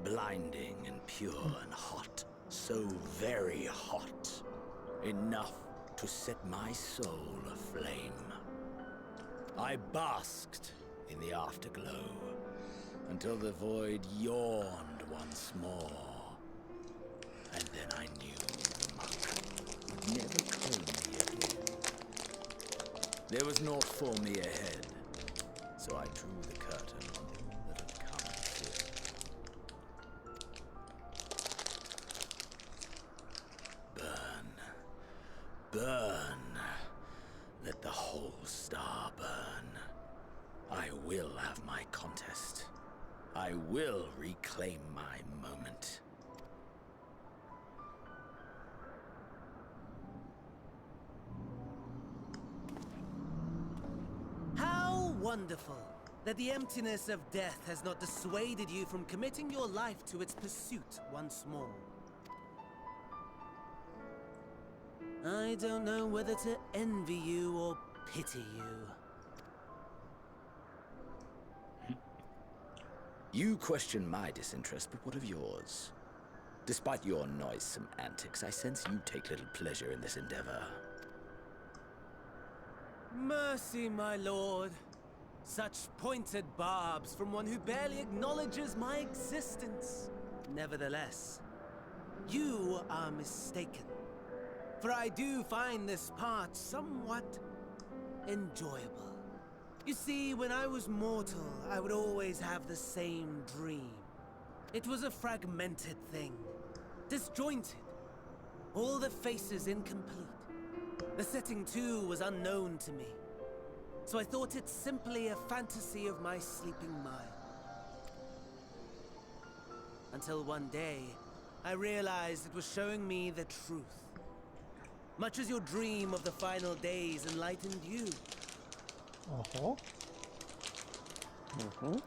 blinding and pure and hot, so very hot, enough to set my soul aflame. I basked in the afterglow until the void yawned once more, and then I knew the muck would never claim me again. There was naught for me ahead, so I drew the curtain on all that had come before. Burn. Burn. Let the whole star burn. I will have my contest. I will reclaim my moment. How wonderful that the emptiness of death has not dissuaded you from committing your life to its pursuit once more. I don't know whether to envy you or pity you. You question my disinterest, but what of yours? Despite your noisome antics, I sense you take little pleasure in this endeavor. Mercy, my lord. Such pointed barbs from one who barely acknowledges my existence. Nevertheless, you are mistaken. For I do find this part somewhat enjoyable. You see, when I was mortal, I would always have the same dream. It was a fragmented thing, disjointed, all the faces incomplete. The setting, too, was unknown to me, so I thought it simply a fantasy of my sleeping mind. Until one day, I realized it was showing me the truth. Much as your dream of the final days enlightened you. Uh-huh. Mm-hmm.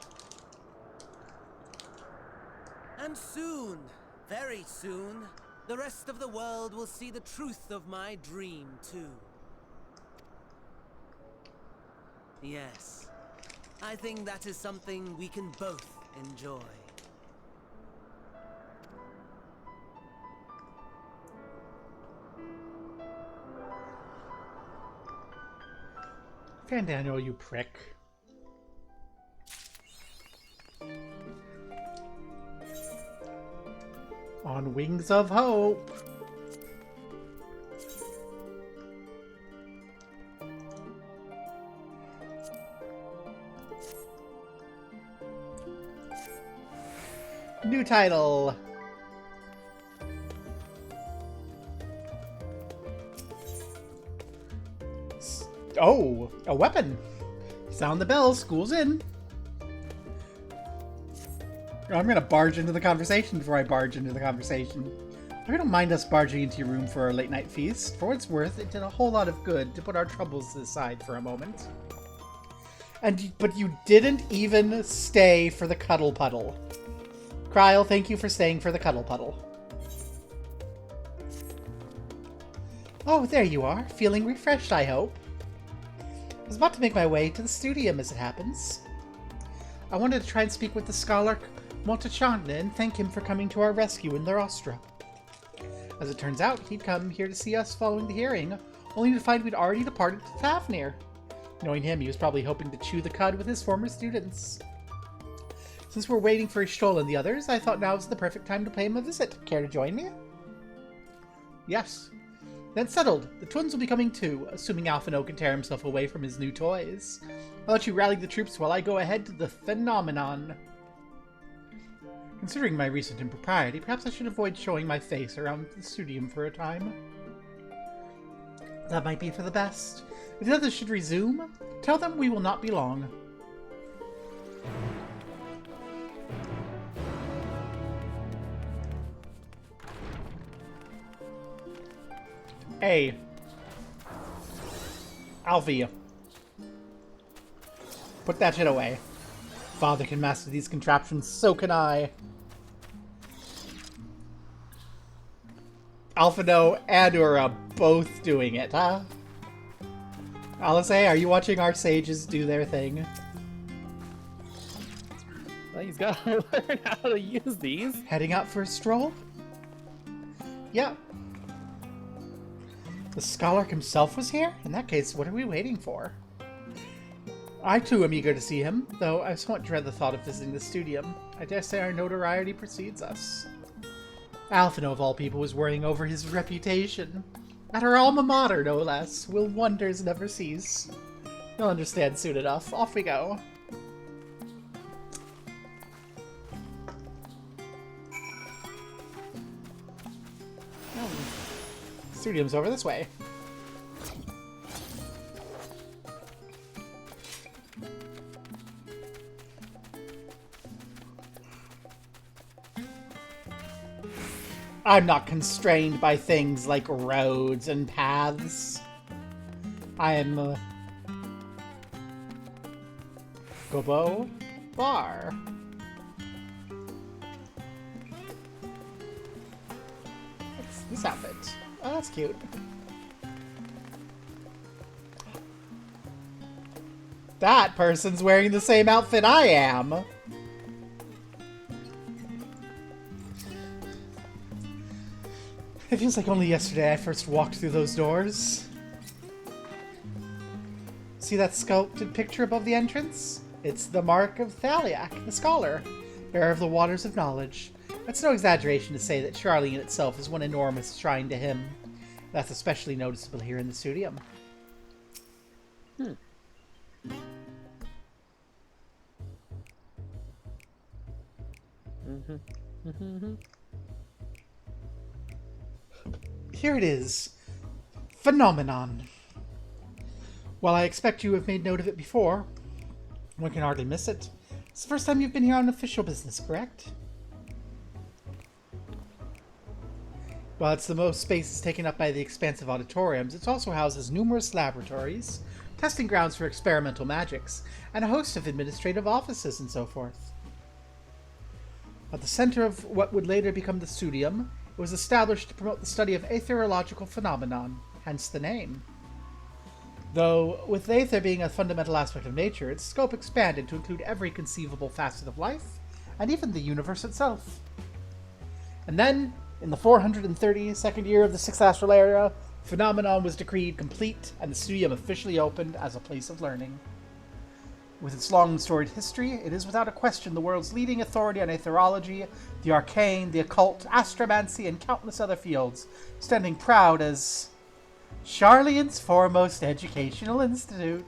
And soon, very soon, the rest of the world will see the truth of my dream, too. Yes, I think that is something we can both enjoy. Fan Daniel, you prick. On Wings of Hope. New title. Oh, a weapon. Sound the bell, school's in. I'm gonna barge into the conversation before I barge into the conversation. I don't mind us barging into your room for our late-night feast. For what it's worth, it did a whole lot of good to put our troubles aside for a moment. But you didn't even stay for the cuddle puddle. Kryl, thank you for staying for the cuddle puddle. Oh, there you are. Feeling refreshed, I hope. I was about to make my way to the studium, as it happens. I wanted to try and speak with the scholar Montachandna and thank him for coming to our rescue in Larostra. As it turns out, he'd come here to see us following the hearing, only to find we'd already departed to Fafnir. Knowing him, he was probably hoping to chew the cud with his former students. Since we're waiting for Ishtola and the others, I thought now was the perfect time to pay him a visit. Care to join me? Yes. Then settled. The twins will be coming too, assuming Alphino can tear himself away from his new toys. I'll let you rally the troops while I go ahead to the phenomenon. Considering my recent impropriety, perhaps I should avoid showing my face around the studium for a time. That might be for the best. If the others should resume, tell them we will not be long. Hey. Alfie. Put that shit away. Father can master these contraptions, so can I. Alphino and Ura both doing it, huh? Alice, are you watching our sages do their thing? Well, he's got to learn how to use these. Heading out for a stroll? Yeah. The scholar himself was here? In that case, what are we waiting for? I too am eager to see him, though I somewhat dread the thought of visiting the studium. I dare say our notoriety precedes us. Alphino, of all people, was worrying over his reputation. At her alma mater, no less. Will wonders never cease? You'll understand soon enough. Off we go. Studium's over this way. I'm not constrained by things like roads and paths. I am Gobo Bar. What's this outfit? Oh, that's cute. That person's wearing the same outfit I am. It feels like only yesterday I first walked through those doors. See that sculpted picture above the entrance? It's the mark of Thaliak, the scholar, bearer of the waters of knowledge. It's no exaggeration to say that Charlene itself is one enormous shrine to him. That's especially noticeable here in the studium. Here it is. Phenomenon. While I expect you have made note of it before, one can hardly miss it. It's the first time you've been here on official business, correct? While it's the most spaces taken up by the expansive auditoriums, it also houses numerous laboratories, testing grounds for experimental magics, and a host of administrative offices and so forth. At the center of what would later become the studium, it was established to promote the study of aetherological phenomenon, hence the name. Though, with aether being a fundamental aspect of nature, its scope expanded to include every conceivable facet of life, and even the universe itself. And then, in the 432nd year of the 6th Astral Era, Phenomenon was decreed complete, and the studium officially opened as a place of learning. With its long and storied history, it is without a question the world's leading authority on aetherology, the arcane, the occult, astromancy, and countless other fields, standing proud as Charlene's foremost educational institute.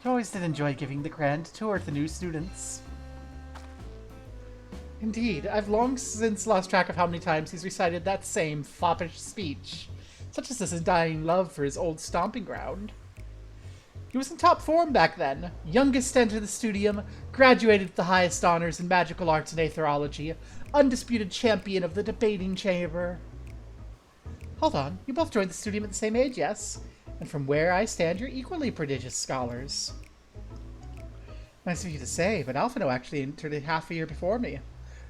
I always did enjoy giving the grand tour to new students. Indeed, I've long since lost track of how many times he's recited that same foppish speech, such as his dying love for his old stomping ground. He was in top form back then. Youngest to enter the studium, graduated with the highest honors in magical arts and aetherology, undisputed champion of the debating chamber. Hold on, you both joined the studium at the same age, yes? And from where I stand, you're equally prodigious scholars. Nice of you to say, but Alphino actually entered it half a year before me.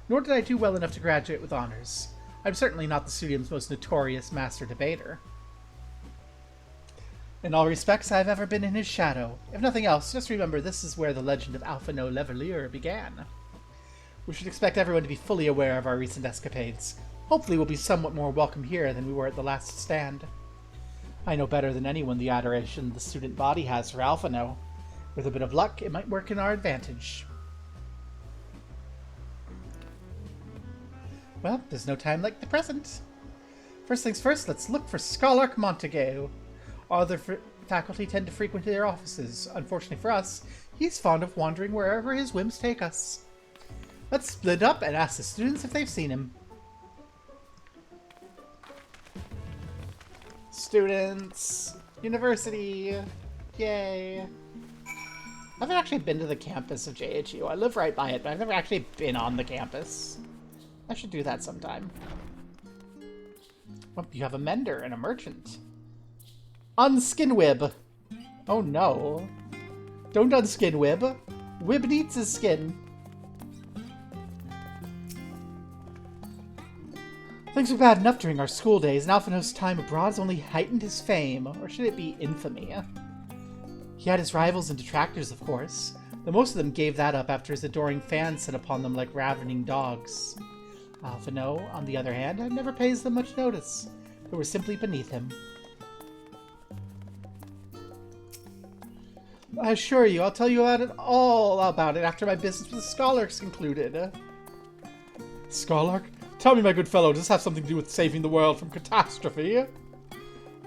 Nor did I do well enough to graduate with honors. I'm certainly not the studium's most notorious master debater. In all respects, I've ever been in his shadow. If nothing else, just remember this is where the legend of Alphino Levelier began. We should expect everyone to be fully aware of our recent escapades. Hopefully we'll be somewhat more welcome here than we were at the last stand. I know better than anyone the adoration the student body has for Alphino. With a bit of luck, it might work in our advantage. Well, there's no time like the present. First things first, let's look for Scholark Montague. Other faculty tend to frequent their offices. Unfortunately for us, he's fond of wandering wherever his whims take us. Let's split up and ask the students if they've seen him. Students! University! Yay! I haven't actually been to the campus of JHU. I live right by it, but I've never actually been on the campus. I should do that sometime. Oh, you have a mender and a merchant. Unskinwib! Oh no. Don't unskin Wib. Wib needs his skin. Things were bad enough during our school days, and Alphino's time abroad has only heightened his fame, or should it be infamy? He had his rivals and detractors, of course, though most of them gave that up after his adoring fans set upon them like ravening dogs. Alphino, on the other hand, never pays them much notice. They were simply beneath him. I assure you, I'll tell you all about it after my business with the Scholark's concluded. Scholark? Tell me, my good fellow, does this have something to do with saving the world from catastrophe?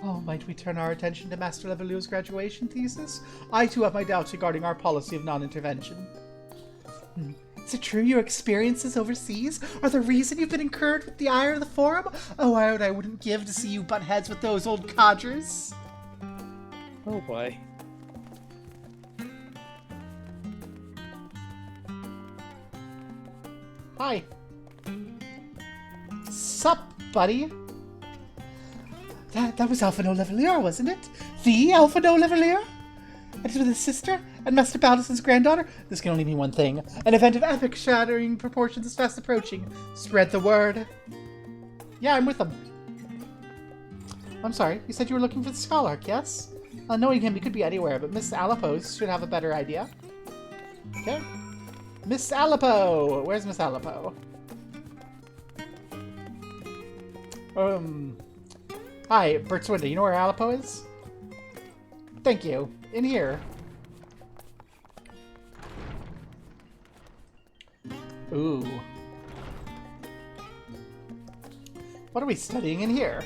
Oh, might we turn our attention to Master Levelier's graduation thesis? I too have my doubts regarding our policy of non-intervention. Is it true your experiences overseas are the reason you've been incurred with the ire of the Forum? Oh, I wouldn't give to see you butt heads with those old codgers. Oh boy. Hi. Sup, buddy? That was Alphino Levelier, wasn't it? The Alphino Levelier? And with his sister? And Master Baldus's granddaughter? This can only mean one thing. An event of epic shattering proportions is fast approaching. Spread the word. Yeah, I'm with them. I'm sorry, you said you were looking for the Scholark, yes? Knowing him, he could be anywhere, but Miss Alipos should have a better idea. Okay. Miss Alipo! Where's Miss Alipo? Hi, Bertswinda, you know where Alipo is? Thank you. In here. Ooh. What are we studying in here?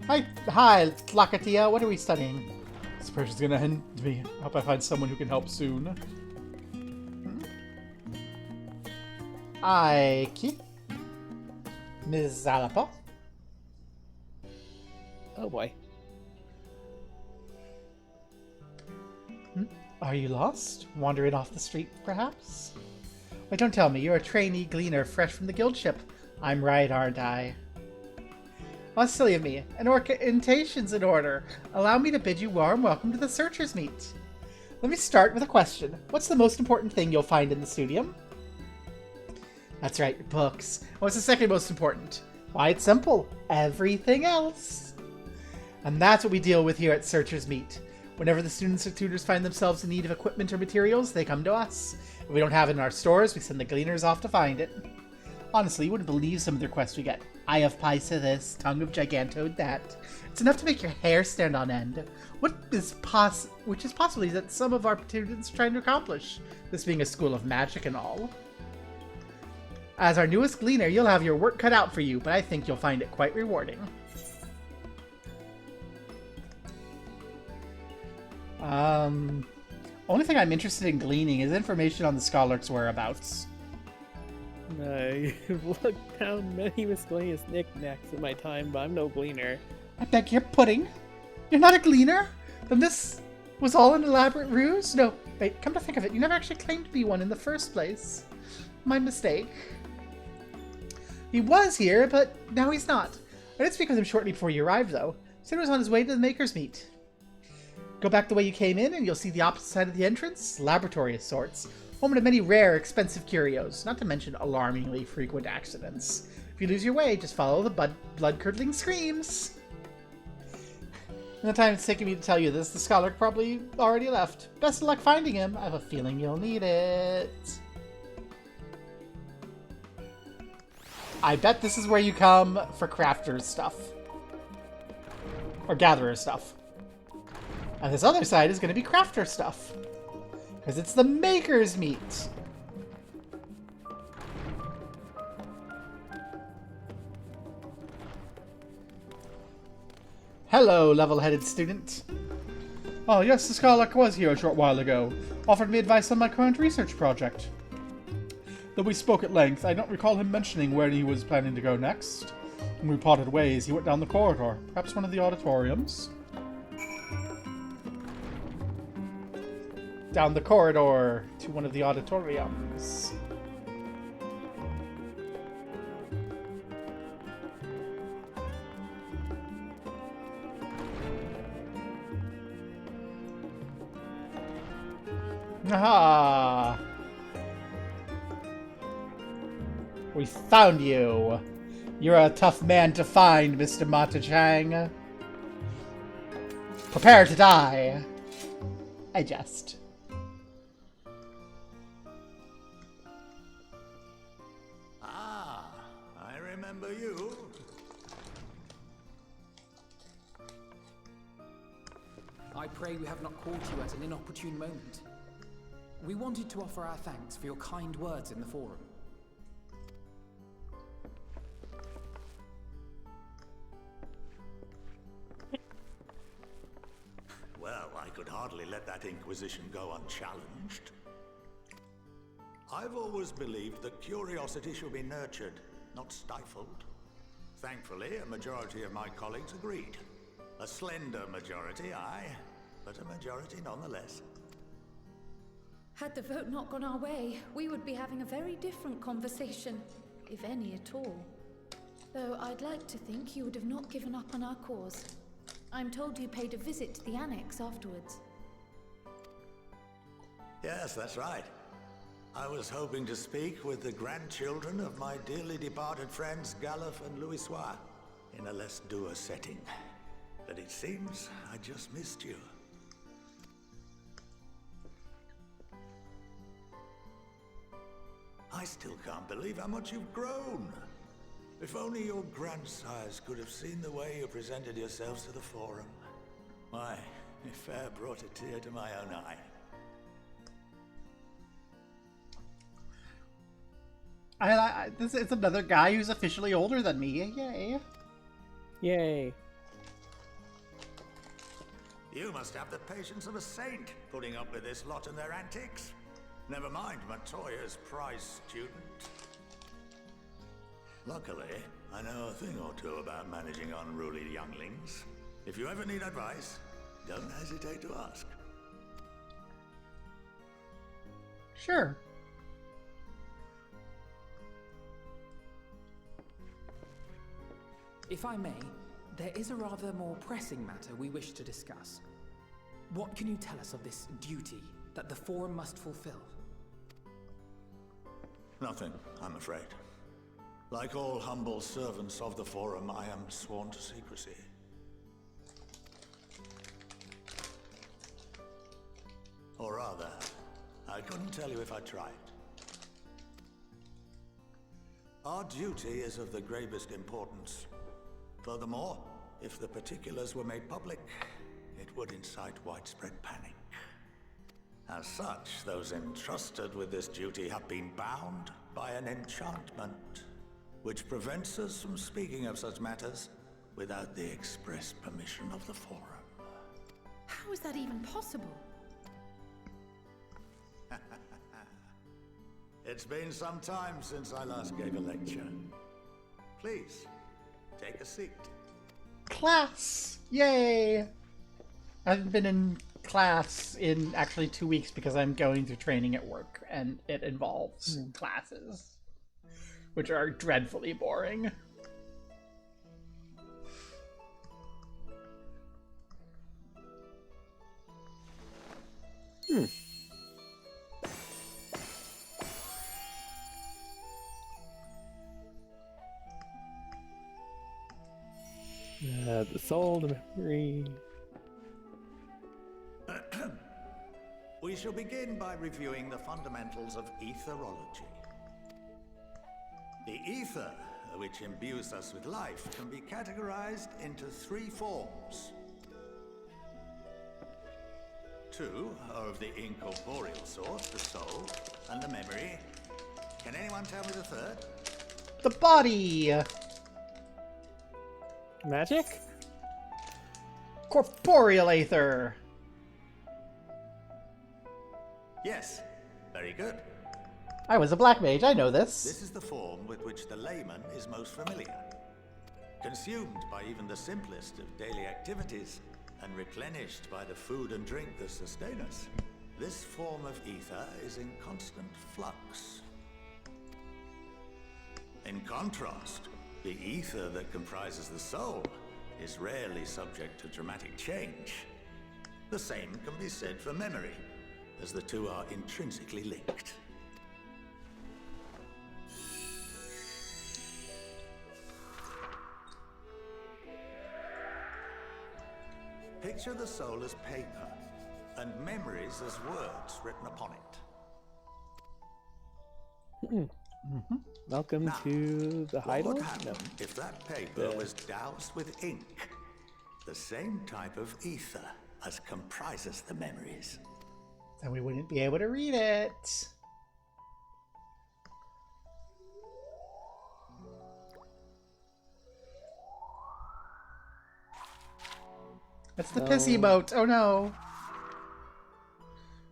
Hi, Lakatia, what are we studying? This pressure's gonna end me. I hope I find someone who can help soon. Aiki. Ms. Alipo. Oh boy. Are you lost? Wandering off the street, perhaps? Wait, don't tell me. You're a trainee gleaner fresh from the guild ship. I'm right, aren't I? Well, silly of me. An orientation's in order. Allow me to bid you warm welcome to the Searchers' Meet. Let me start with a question. What's the most important thing you'll find in the studium? That's right, books. What's the second most important? Why, it's simple. Everything else. And that's what we deal with here at Searchers' Meet. Whenever the students or tutors find themselves in need of equipment or materials, they come to us. If we don't have it in our stores, we send the gleaners off to find it. Honestly, you wouldn't believe some of the requests we get. Eye of Pysa this, tongue of Gigantode that. It's enough to make your hair stand on end. Which is possibly that some of our students are trying to accomplish, this being a school of magic and all. As our newest gleaner, you'll have your work cut out for you, but I think you'll find it quite rewarding. Only thing I'm interested in gleaning is information on the Scholark's whereabouts. I've looked down many miscellaneous knickknacks in my time, but I'm no gleaner. I beg your pudding? You're not a gleaner? Then this Was all an elaborate ruse? No, wait, come to think of it, you never actually claimed to be one in the first place. My mistake. He was here, but now he's not. I did speak with him shortly before you arrived, though. Said he was on his way to the Maker's Meet. Go back the way you came in, and you'll see the opposite side of the entrance. Laboratory of sorts. Home to many rare, expensive curios, not to mention alarmingly frequent accidents. If you lose your way, just follow the blood-curdling screams. In the time it's taken me to tell you this, the scholar probably already left. Best of luck finding him. I have a feeling you'll need it. I bet this is where you come for crafter's stuff. Or gatherer's stuff. And this other side is going to be crafter stuff. Because it's the Maker's Meet. Hello, level-headed student. Oh, yes, the scholar was here a short while ago. Offered me advice on my current research project. Though we spoke at length, I don't recall him mentioning where he was planning to go next. When we parted ways, he went down the corridor. Perhaps one of the auditoriums? Down the corridor to one of the auditoriums. Aha! We found you! You're a tough man to find, Mr. Mata Chang. Prepare to die! I jest. Ah, I remember you. I pray we have not caught you at an inopportune moment. We wanted to offer our thanks for your kind words in the forum. Well, I could hardly let that inquisition go unchallenged. I've always believed that curiosity should be nurtured, not stifled. Thankfully, a majority of my colleagues agreed. A slender majority, aye, but a majority nonetheless. Had the vote not gone our way, we would be having a very different conversation, if any at all. Though I'd like to think you would have not given up on our cause. I'm told you paid a visit to the annex afterwards. Yes, that's right. I was hoping to speak with the grandchildren of my dearly departed friends Galuf and Louisoix in a less dour setting. But it seems I just missed you. I still can't believe how much you've grown. If only your grandsires could have seen the way you presented yourselves to the Forum. Why, it fair brought a tear to my own eye. This is another guy who's officially older than me. Yay. Yay. You must have the patience of a saint, putting up with this lot and their antics. Never mind Matoya's prize student. Luckily, I know a thing or two about managing unruly younglings. If you ever need advice, don't hesitate to ask. Sure. If I may, there is a rather more pressing matter we wish to discuss. What can you tell us of this duty that the Forum must fulfill? Nothing, I'm afraid. Like all humble servants of the Forum, I am sworn to secrecy. Or rather, I couldn't tell you if I tried. Our duty is of the gravest importance. Furthermore, if the particulars were made public, it would incite widespread panic. As such, those entrusted with this duty have been bound by an enchantment, which prevents us from speaking of such matters without the express permission of the Forum. How is that even possible? It's been some time since I last gave a lecture. Please, take a seat. Class! Yay! I haven't been in class in actually 2 weeks because I'm going through training at work, and it involves classes, which are dreadfully boring. The soul, the memory. We shall begin by reviewing the fundamentals of etherology. The ether, which imbues us with life, can be categorized into 3 forms. 2 are of the incorporeal sort, the soul and the memory. Can anyone tell me the third? The body! Magic? Corporeal aether! Yes, very good. I was a black mage, I know this. This is the form with which the layman is most familiar. Consumed by even the simplest of daily activities, and replenished by the food and drink that sustain us, this form of ether is in constant flux. In contrast, the ether that comprises the soul is rarely subject to dramatic change. The same can be said for memory, as the two are intrinsically linked. Picture the soul as paper, and memories as words written upon it. Welcome to the What hideout? would happen if that paper was doused with ink? The same type of ether as comprises the memories. Then we wouldn't be able to read it. That's the pissy boat. Oh no.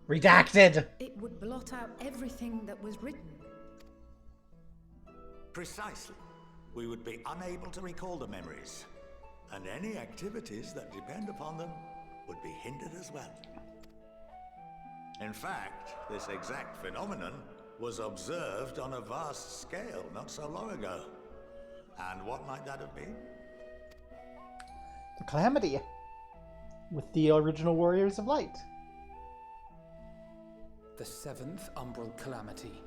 Redacted. It would blot out everything that was written. Precisely. We would be unable to recall the memories, and any activities that depend upon them would be hindered as well. In fact, this exact phenomenon was observed on a vast scale not so long ago. And what might that have been? The Calamity. With the original Warriors of Light. The 7th Umbral Calamity.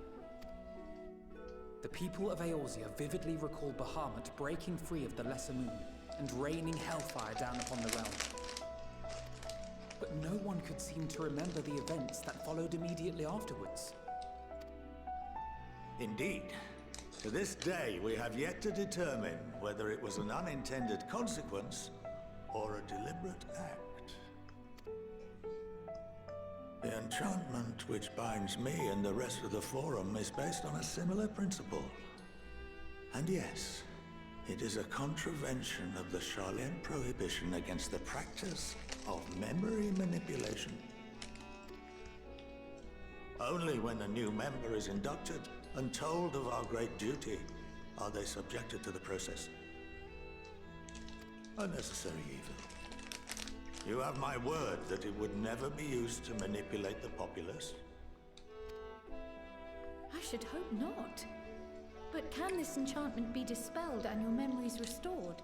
The people of Eorzea vividly recall Bahamut breaking free of the Lesser Moon and raining hellfire down upon the realm. But no one could seem to remember the events that followed immediately afterwards. Indeed. To this day, we have yet to determine whether it was an unintended consequence or a deliberate act. The enchantment which binds me and the rest of the Forum is based on a similar principle. And yes, it is a contravention of the Charlene prohibition against the practice of memory manipulation. Only when a new member is inducted and told of our great duty are they subjected to the process. A necessary evil. You have my word that it would never be used to manipulate the populace. I should hope not. But can this enchantment be dispelled and your memories restored?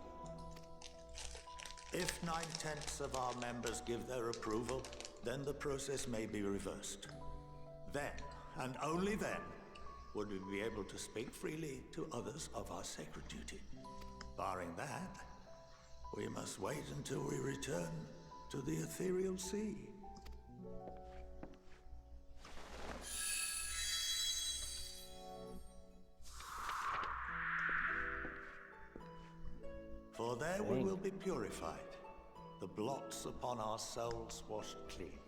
If 9/10 of our members give their approval, then the process may be reversed. Then, and only then, would we be able to speak freely to others of our sacred duty. Barring that, we must wait until we return to the ethereal sea. For there we will be purified, the blots upon our souls washed clean.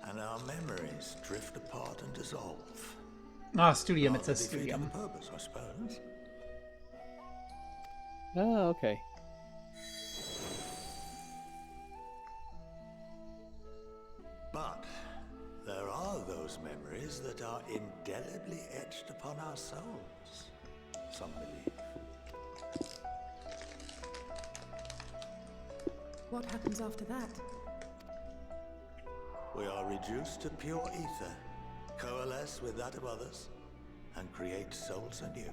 And our memories drift apart and dissolve. Ah, studium, it Rather says defeating studium. the purpose, I suppose. Oh, okay. But there are those memories memories that are indelibly etched upon our souls, some believe. What happens after that? We are reduced to pure ether, coalesce with that of others, and create souls anew.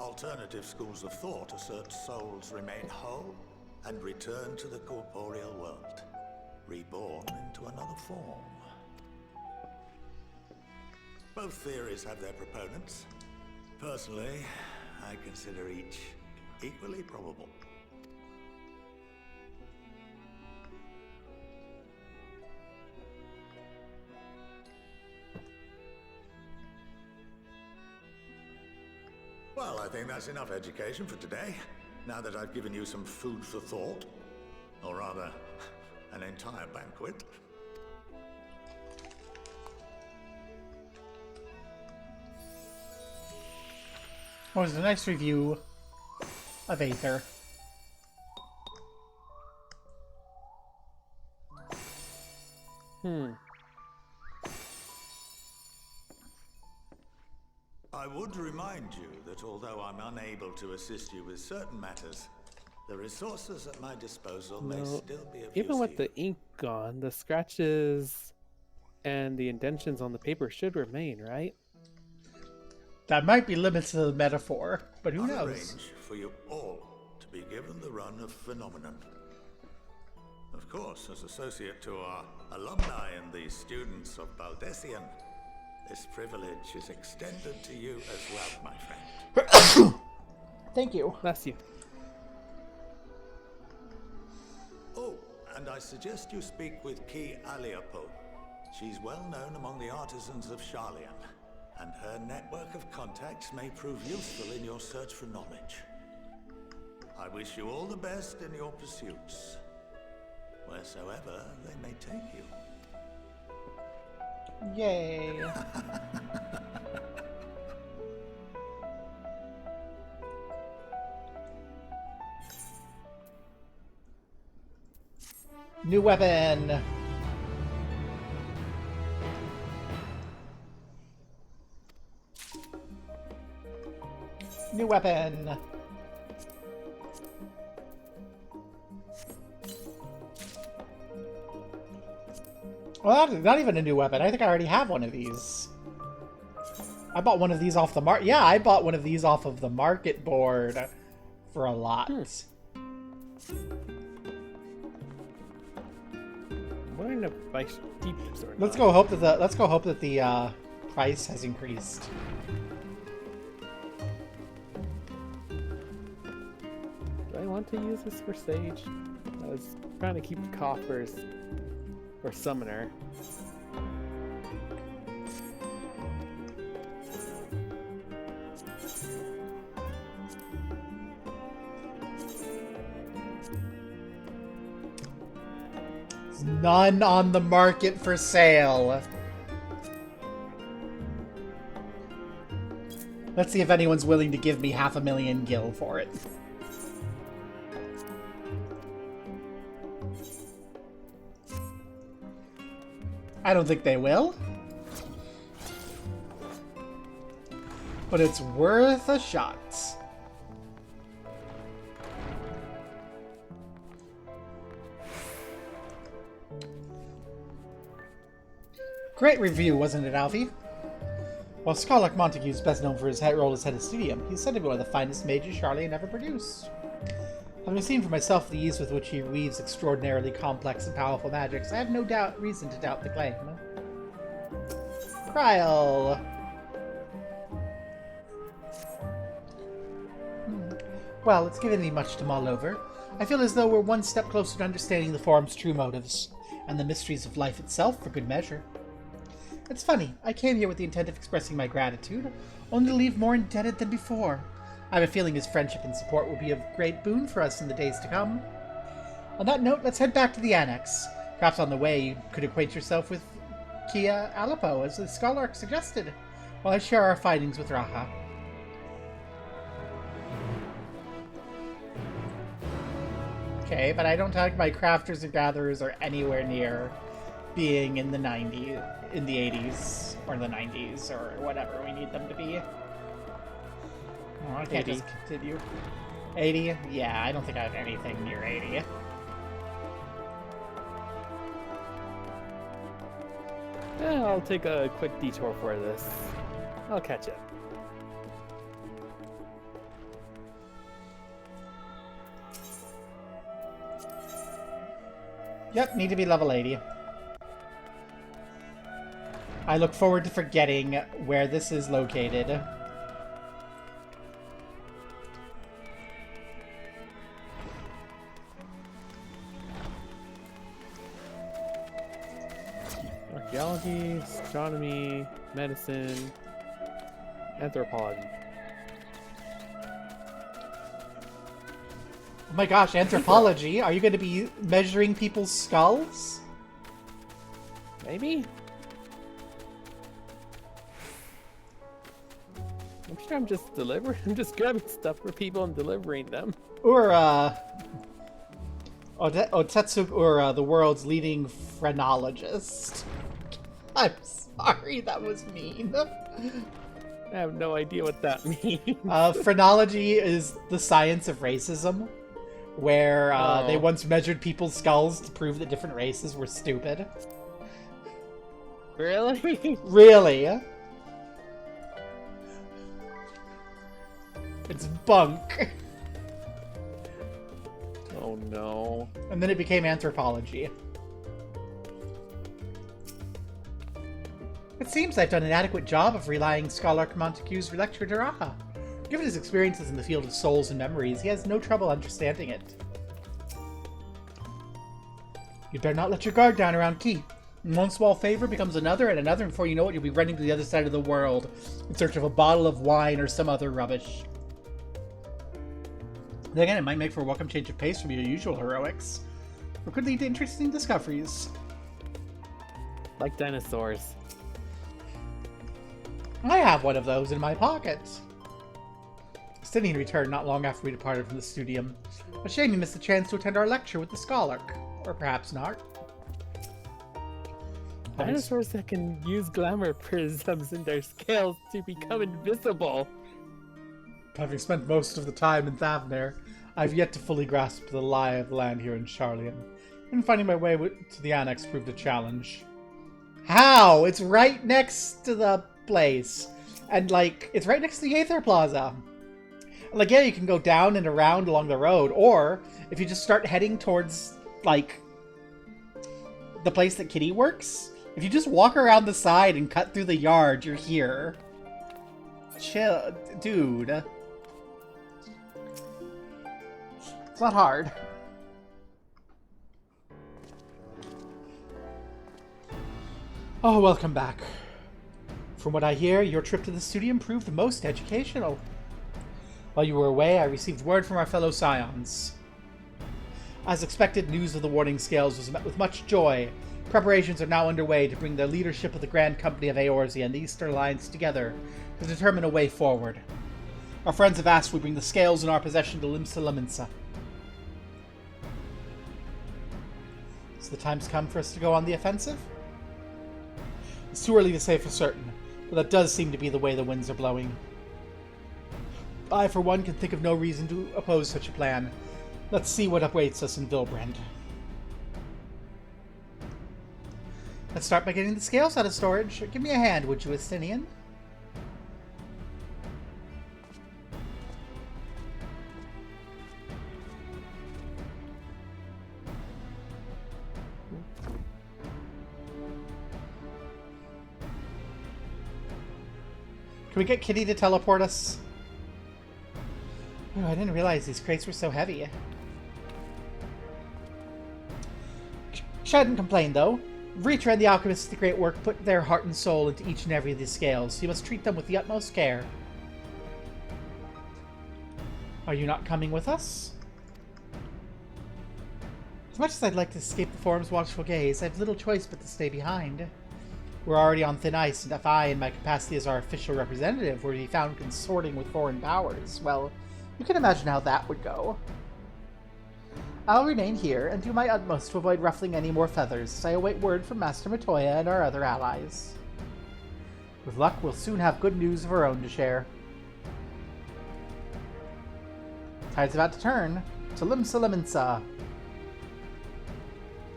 Alternative schools of thought assert souls remain whole and return to the corporeal world, reborn into another form. Both theories have their proponents. Personally, I consider each equally probable. Well, I think that's enough education for today, now that I've given you some food for thought. Or rather, an entire banquet. Well, it was a nice review of Aether. I would remind you that although I'm unable to assist you with certain matters, the resources at my disposal may still be of Even use with to you. the ink gone, the scratches and the indentions on the paper should remain, right? That might be limits to the metaphor, but who I'll knows? arrange for you all to be given the run of Phenomenon. Of course, as associate to our alumni and the students of Baldessian, this privilege is extended to you as well, my friend. Thank you. Bless you. Oh, and I suggest you speak with Ki Aliapo. She's well known among the artisans of Sharlayan, and her network of contacts may prove useful in your search for knowledge. I wish you all the best in your pursuits, wheresoever they may take you. Yay. New weapon. New weapon. Well, not even a new weapon. I think I already have one of these. I bought one of these off the market. Yeah, I bought one of these off of the market board for a lot. I'm wondering if I should keep this or Let's not. go hope that the price has increased. Do I want to use this for Sage? I was trying to keep coffers for Summoner. There's none on the market for sale. Let's see if anyone's willing to give me 500,000 gil for it. I don't think they will. But it's worth a shot. Great review, wasn't it, Alfie? While Scarlock Montague is best known for his role as head of studium, he's said to be one of the finest mages Sharlayan ever produced. Having seen for myself the ease with which he weaves extraordinarily complex and powerful magics, I have no reason to doubt the claim. Kryl! Well, it's given me much to mull over. I feel as though we're one step closer to understanding the form's true motives, and the mysteries of life itself for good measure. It's funny, I came here with the intent of expressing my gratitude, only to leave more indebted than before. I have a feeling his friendship and support will be of great boon for us in the days to come. On that note, let's head back to the Annex. Perhaps on the way you could acquaint yourself with Kia Alipo, as the Scarlark suggested, while I share our findings with Raha. Okay, but I don't think my crafters and gatherers are anywhere near being in the 90s, in the 80s, or the 90s, or whatever we need them to be. Oh, I can't 80. just continue. 80? Yeah, I don't think I have anything near 80. I'll take a quick detour for this. I'll catch up. Yep, need to be level 80. I look forward to forgetting where this is located. Archaeology, astronomy, medicine, anthropology. Oh my gosh, anthropology? Are you going to be measuring people's skulls? Maybe? I'm sure I'm just delivering. I'm just grabbing stuff for people and delivering them. Or, Otetsu, or the world's leading phrenologist. I'm sorry, that was mean. I have no idea what that means. Phrenology is the science of racism, where they once measured people's skulls to prove that different races were stupid. Really? Really? It's bunk. Oh no. And then it became anthropology. It seems I've done an adequate job of relaying Scholar Montague's lecture to Raha. Given his experiences in the field of souls and memories, he has no trouble understanding it. You'd better not let your guard down around Key. One small favor becomes another and another, and before you know it, you'll be running to the other side of the world in search of a bottle of wine or some other rubbish. Then again, it might make for a welcome change of pace from your usual heroics, or could lead to interesting discoveries. Like dinosaurs. I have one of those in my pocket. Stinian returned not long after we departed from the studium. A shame you missed the chance to attend our lecture with the scholar. Or perhaps not. Dinosaurs that can use glamour prisms in their scales to become invisible. Having spent most of the time in Thavner, I've yet to fully grasp the lie of the land here in Charlian, and finding my way to the annex proved a challenge. How? It's right next to the place. And, like, it's right next to the Aether Plaza. Like, yeah, you can go down and around along the road, or if you just start heading towards, like, the place that Kitty works, if you just walk around the side and cut through the yard, you're here. Chill, dude. It's not hard. Oh, welcome back. From what I hear, your trip to the studium proved most educational. While you were away, I received word from our fellow Scions. As expected, news of the Warning Scales was met with much joy. Preparations are now underway to bring the leadership of the Grand Company of Eorzea and the Eastern Alliance together to determine a way forward. Our friends have asked we bring the scales in our possession to Limsa Laminsa. So the time's come for us to go on the offensive? It's too early to say for certain, but that does seem to be the way the winds are blowing. I, for one, can think of no reason to oppose such a plan. Let's see what awaits us in Vilbrand. Let's start by getting the scales out of storage. Give me a hand, would you, Estinian? Can we get Kitty to teleport us? Oh, I didn't realize these crates were so heavy. Shouldn't complain, though. Reacher and the alchemists of the Great Work put their heart and soul into each and every of these scales. You must treat them with the utmost care. Are you not coming with us? As much as I'd like to escape the Forum's watchful gaze, I have little choice but to stay behind. We're already on thin ice, and if I, in my capacity as our official representative, were to be found consorting with foreign powers, well, you can imagine how that would go. I'll remain here and do my utmost to avoid ruffling any more feathers as I await word from Master Matoya and our other allies. With luck, we'll soon have good news of our own to share. Tide's about to turn to Limsa Liminsa.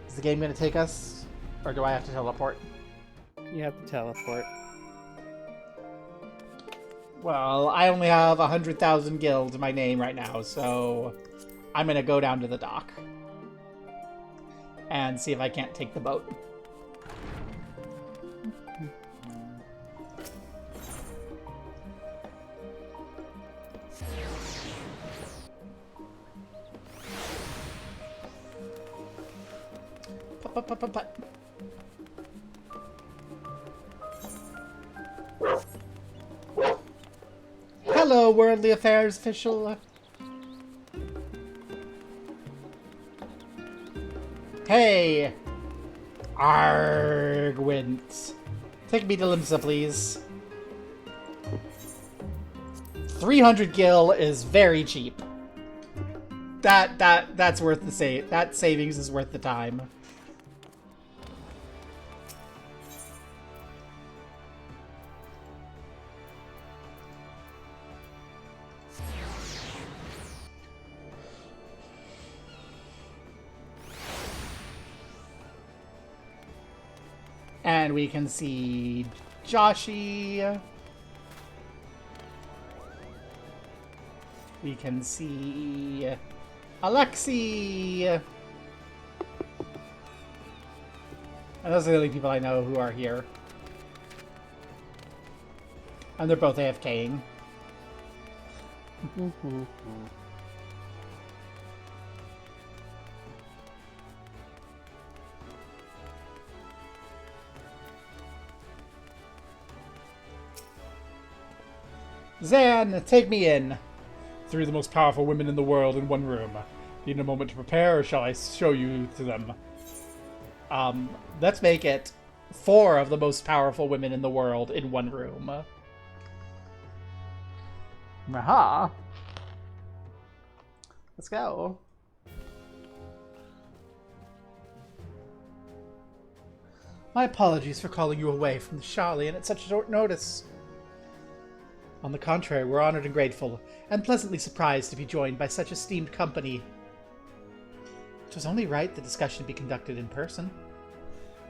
Is the game going to take us, or do I have to teleport? You have to teleport. Well, I only have 100,000 guild in my name right now, so I'm going to go down to the dock and see if I can't take the boat. Put. Hello, Worldly Affairs official. Hey! Argwint. Take me to Limsa, please. 300 gil is very cheap. That's worth the save. That savings is worth the time. And we can see Joshi. We can see Alexi. And those are the only people I know who are here. And they're both AFKing. Zan, take me in. 3 of the most powerful women in the world in one room. Need a moment to prepare, or shall I show you to them? Let's make it 4 of the most powerful women in the world in one room. Aha. Let's go. My apologies for calling you away from the Charlian at such short notice. On the contrary, we're honored and grateful, and pleasantly surprised to be joined by such esteemed company. It was only right the discussion be conducted in person.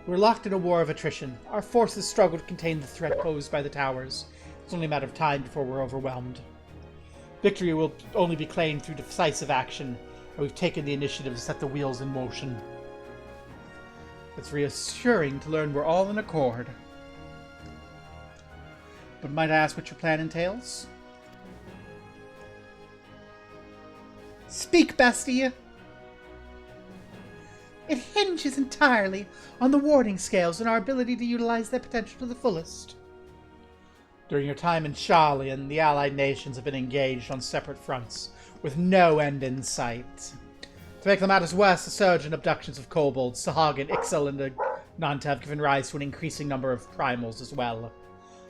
We're locked in a war of attrition. Our forces struggle to contain the threat posed by the towers. It's only a matter of time before we're overwhelmed. Victory will only be claimed through decisive action, and we've taken the initiative to set the wheels in motion. It's reassuring to learn we're all in accord. But might I ask what your plan entails? Speak, bestie! It hinges entirely on the warding scales and our ability to utilize their potential to the fullest. During your time in Charlian, the allied nations have been engaged on separate fronts, with no end in sight. To make the matters worse, the surge in abductions of kobolds, Sahagin, Ixel, and Nanta have given rise to an increasing number of primals as well.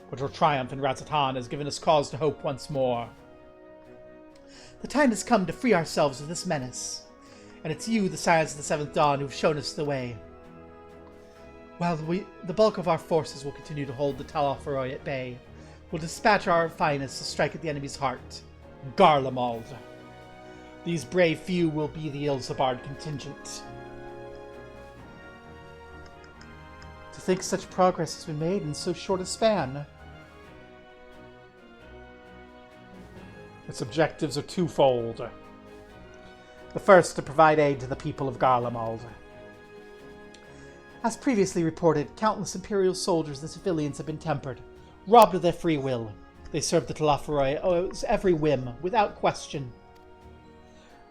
But your triumph in Razatan has given us cause to hope once more. The time has come to free ourselves of this menace, and it's you, the Scions of the Seventh Dawn, who've shown us the way. While the bulk of our forces will continue to hold the Tal Alfaroy at bay, we'll dispatch our finest to strike at the enemy's heart, Garlemald. These brave few will be the Ilsabard contingent. To think such progress has been made in so short a span. Its objectives are twofold. The first, to provide aid to the people of Garlemald. As previously reported, countless Imperial soldiers and civilians have been tempered, robbed of their free will. They serve the Talafaroy's every whim, without question.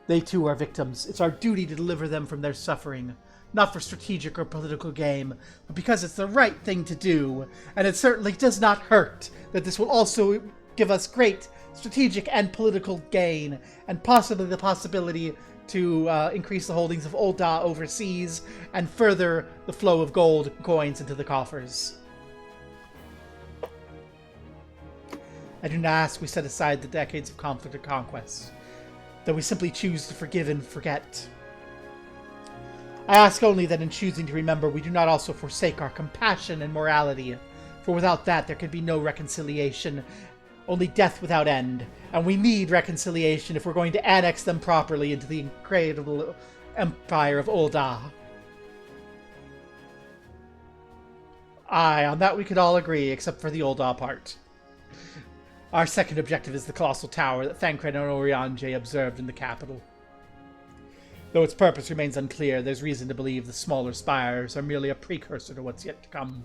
They too are victims. It's our duty to deliver them from their suffering, not for strategic or political gain, but because it's the right thing to do, and it certainly does not hurt that this will also give us great strategic and political gain, and possibly the possibility to increase the holdings of Ul'dah overseas, and further the flow of gold coins into the coffers. I do not ask we set aside the decades of conflict or conquest, that we simply choose to forgive and forget. I ask only that in choosing to remember, we do not also forsake our compassion and morality, for without that there could be no reconciliation, only death without end, and we need reconciliation if we're going to annex them properly into the incredible empire of Ul'dah. Aye, on that we could all agree, except for the Ul'dah part. Our second objective is the colossal tower that Thancred and Urianger observed in the capital. Though its purpose remains unclear, there's reason to believe the smaller spires are merely a precursor to what's yet to come.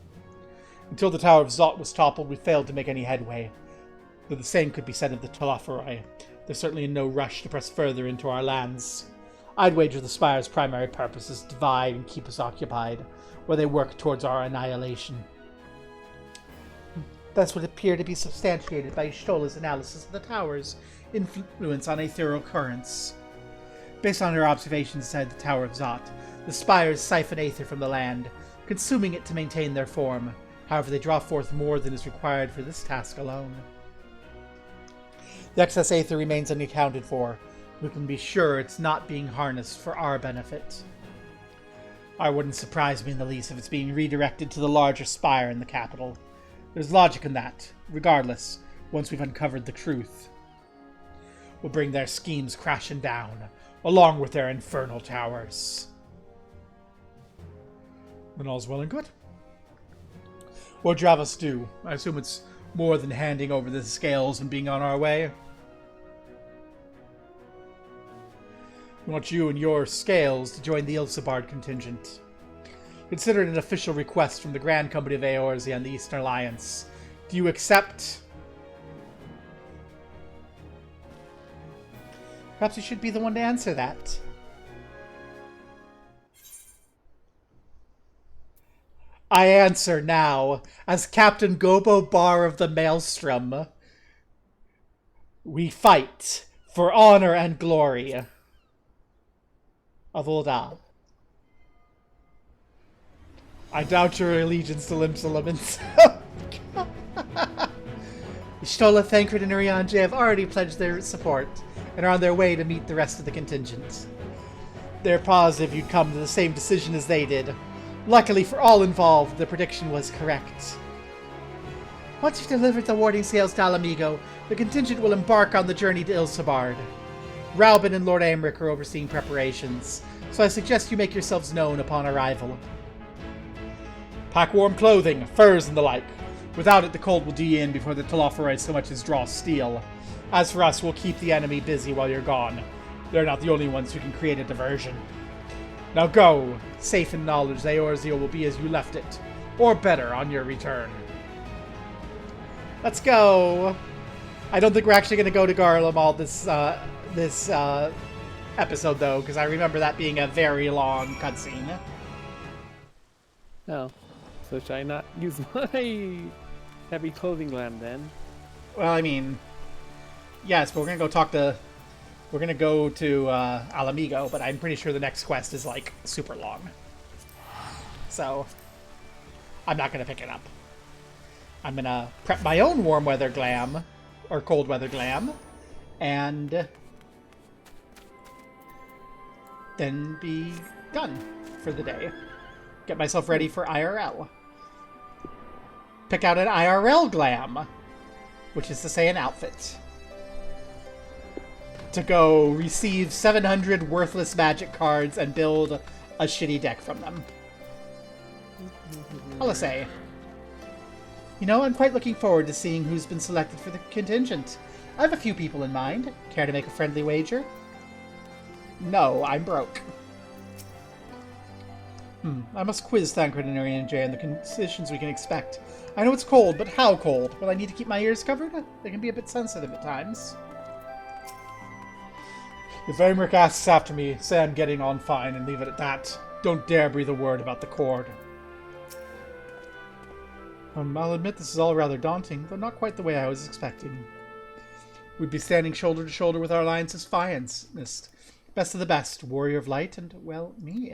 Until the Tower of Zot was toppled, we failed to make any headway. Though the same could be said of the Telophori. They're certainly in no rush to press further into our lands. I'd wager the spire's primary purpose is to divide and keep us occupied, where they work towards our annihilation. That's what appeared to be substantiated by Y'shtola's analysis of the tower's influence on ethereal currents. Based on her observations inside the Tower of Zot, the spires siphon aether from the land, consuming it to maintain their form. However, they draw forth more than is required for this task alone. The excess aether remains unaccounted for. We can be sure it's not being harnessed for our benefit. I wouldn't surprise me in the least if it's being redirected to the larger spire in the capital. There's logic in that, regardless, once we've uncovered the truth. We'll bring their schemes crashing down, along with their infernal towers. Then all's well and good. What'd you have us do? I assume it's more than handing over the scales and being on our way. We want you and your scales to join the Ilsabard contingent. Considered an official request from the Grand Company of Eorzea and the Eastern Alliance. Do you accept? Perhaps you should be the one to answer that. I answer now, as Captain Gobo Bar of the Maelstrom. We fight for honor and glory of Ul'dah. I doubt your allegiance to Limsalam himself. Y'shtola, Thancred, and Urianger have already pledged their support and are on their way to meet the rest of the contingent. They're positive you'd come to the same decision as they did. Luckily for all involved, the prediction was correct. Once you've delivered the warding scales to Alamigo, the contingent will embark on the journey to Ilsabard. Raubin and Lord Aymeric are overseeing preparations, so I suggest you make yourselves known upon arrival. Pack warm clothing, furs and the like. Without it, the cold will do you in before the Telophori so much as draw steel. As for us, we'll keep the enemy busy while you're gone. They're not the only ones who can create a diversion. Now go, safe in knowledge that Eorzea will be as you left it, or better on your return. Let's go! I don't think we're actually going to go to Garlemald this episode, though, because I remember that being a very long cutscene. Oh, so should I not use my heavy clothing gland then? Well, I mean, yes, but we're going to go talk to... We're going to go to Alamigo, but I'm pretty sure the next quest is, like, super long. So, I'm not going to pick it up. I'm going to prep my own warm weather glam, or cold weather glam, and then be done for the day. Get myself ready for IRL. Pick out an IRL glam, which is to say an outfit. To go receive 700 worthless magic cards and build a shitty deck from them. I'll say. You know, I'm quite looking forward to seeing who's been selected for the contingent. I have a few people in mind. Care to make a friendly wager? No, I'm broke. I must quiz Thancred and Urianger on the conditions we can expect. I know it's cold, but how cold? Will I need to keep my ears covered? They can be a bit sensitive at times. If Aymeric asks after me, say I'm getting on fine and leave it at that. Don't dare breathe a word about the cord. I'll admit this is all rather daunting, though not quite the way I was expecting. We'd be standing shoulder to shoulder with our alliance's finest. Best of the best, warrior of light, and, well, me.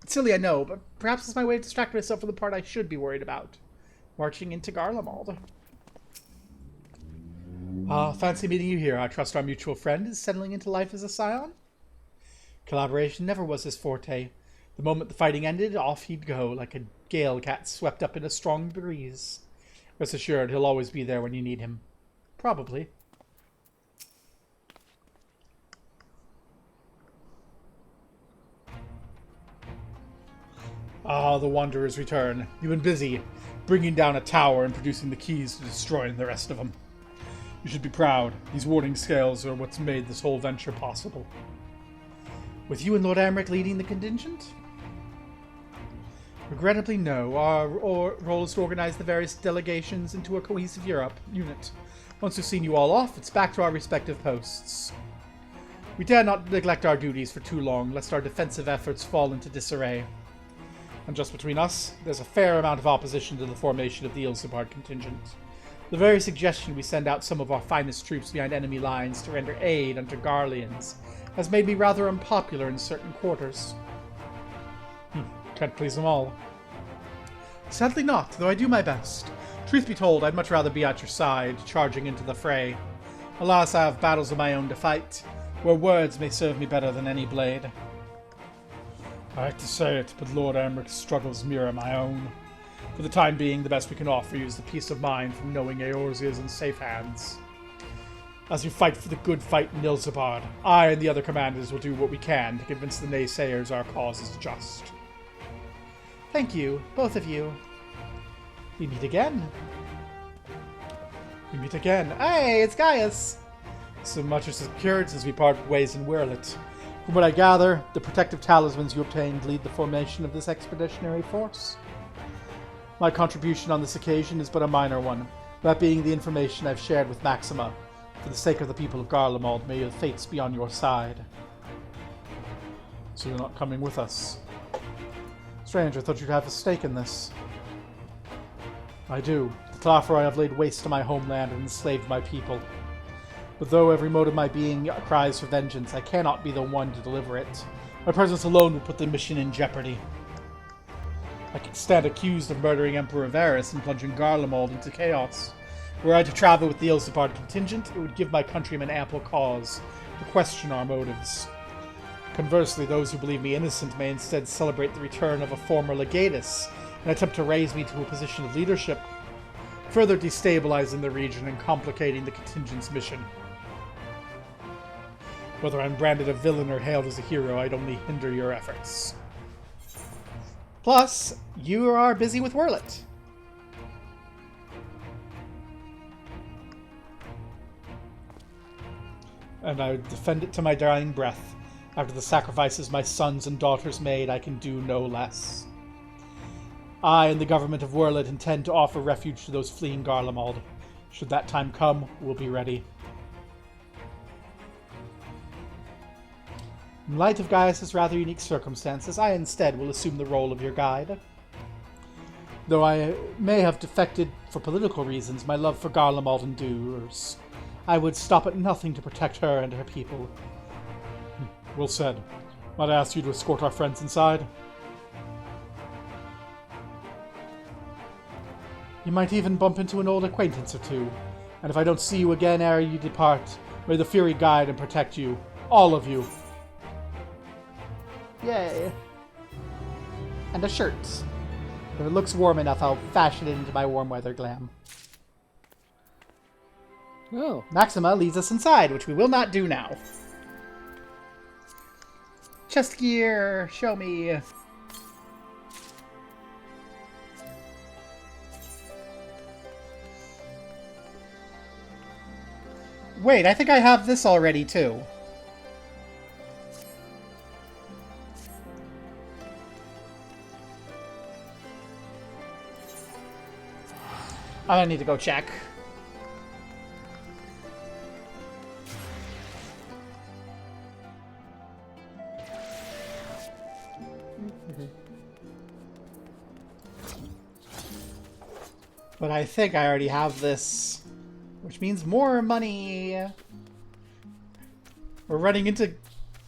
It's silly, I know, but perhaps it's my way to distract myself from the part I should be worried about. Marching into Garlemald. Fancy meeting you here. I trust our mutual friend is settling into life as a scion? Collaboration never was his forte, The moment the fighting ended, off he'd go, like a gale cat swept up in a strong breeze. Rest assured, he'll always be there when you need him. Probably. Ah, the Wanderers return. You've been busy, bringing down a tower and producing the keys to destroying the rest of them. You should be proud. These warding scales are what's made this whole venture possible. With you and Lord Amric leading the contingent? Regrettably, no. Our role is to organize the various delegations into a cohesive unit. Once we've seen you all off, it's back to our respective posts. We dare not neglect our duties for too long, lest our defensive efforts fall into disarray. And just between us, there's a fair amount of opposition to the formation of the Ilsebard contingent. The very suggestion we send out some of our finest troops behind enemy lines to render aid unto Garleans has made me rather unpopular in certain quarters. Can't please them all. Sadly not, though I do my best. Truth be told, I'd much rather be at your side, charging into the fray. Alas, I have battles of my own to fight, where words may serve me better than any blade. I hate to say it, but Lord Amric's struggles mirror my own. For the time being, the best we can offer you is the peace of mind from knowing Eorzea is in safe hands. As you fight for the good fight in Ilsebard, I and the other commanders will do what we can to convince the naysayers our cause is just. Thank you, both of you. We meet again. We meet again. Hey, it's Gaius! So much is secured since we parted ways in Werlet. From what I gather, the protective talismans you obtained lead the formation of this expeditionary force. My contribution on this occasion is but a minor one, that being the information I've shared with Maxima. For the sake of the people of Garlemald, may your fates be on your side. So you're not coming with us? Strange, I thought you'd have a stake in this. I do. The Tlafari have laid waste to my homeland and enslaved my people. But though every mote of my being cries for vengeance, I cannot be the one to deliver it. My presence alone would put the mission in jeopardy. I could stand accused of murdering Emperor Varys and plunging Garlemald into chaos. Were I to travel with the Ilsebard contingent, it would give my countrymen ample cause to question our motives. Conversely, those who believe me innocent may instead celebrate the return of a former legatus and attempt to raise me to a position of leadership, further destabilizing the region and complicating the contingent's mission. Whether I'm branded a villain or hailed as a hero, I'd only hinder your efforts. Plus, you are busy with Werlet. And I would defend it to my dying breath. After the sacrifices my sons and daughters made, I can do no less. I and the government of Werlet intend to offer refuge to those fleeing Garlemald. Should that time come, we'll be ready. In light of Gaius' rather unique circumstances, I instead will assume the role of your guide. Though I may have defected for political reasons, my love for Garlemald endures. I would stop at nothing to protect her and her people. Well said. Might I ask you to escort our friends inside? You might even bump into an old acquaintance or two, and if I don't see you again ere you depart, may the Fury guide and protect you. All of you. Yay. And a shirt. If it looks warm enough, I'll fashion it into my warm weather glam. Oh. Maxima leads us inside, which we will not do now. Chest gear, show me. Wait, I think I have this already too. I need to go check. But I think I already have this, which means more money. We're running into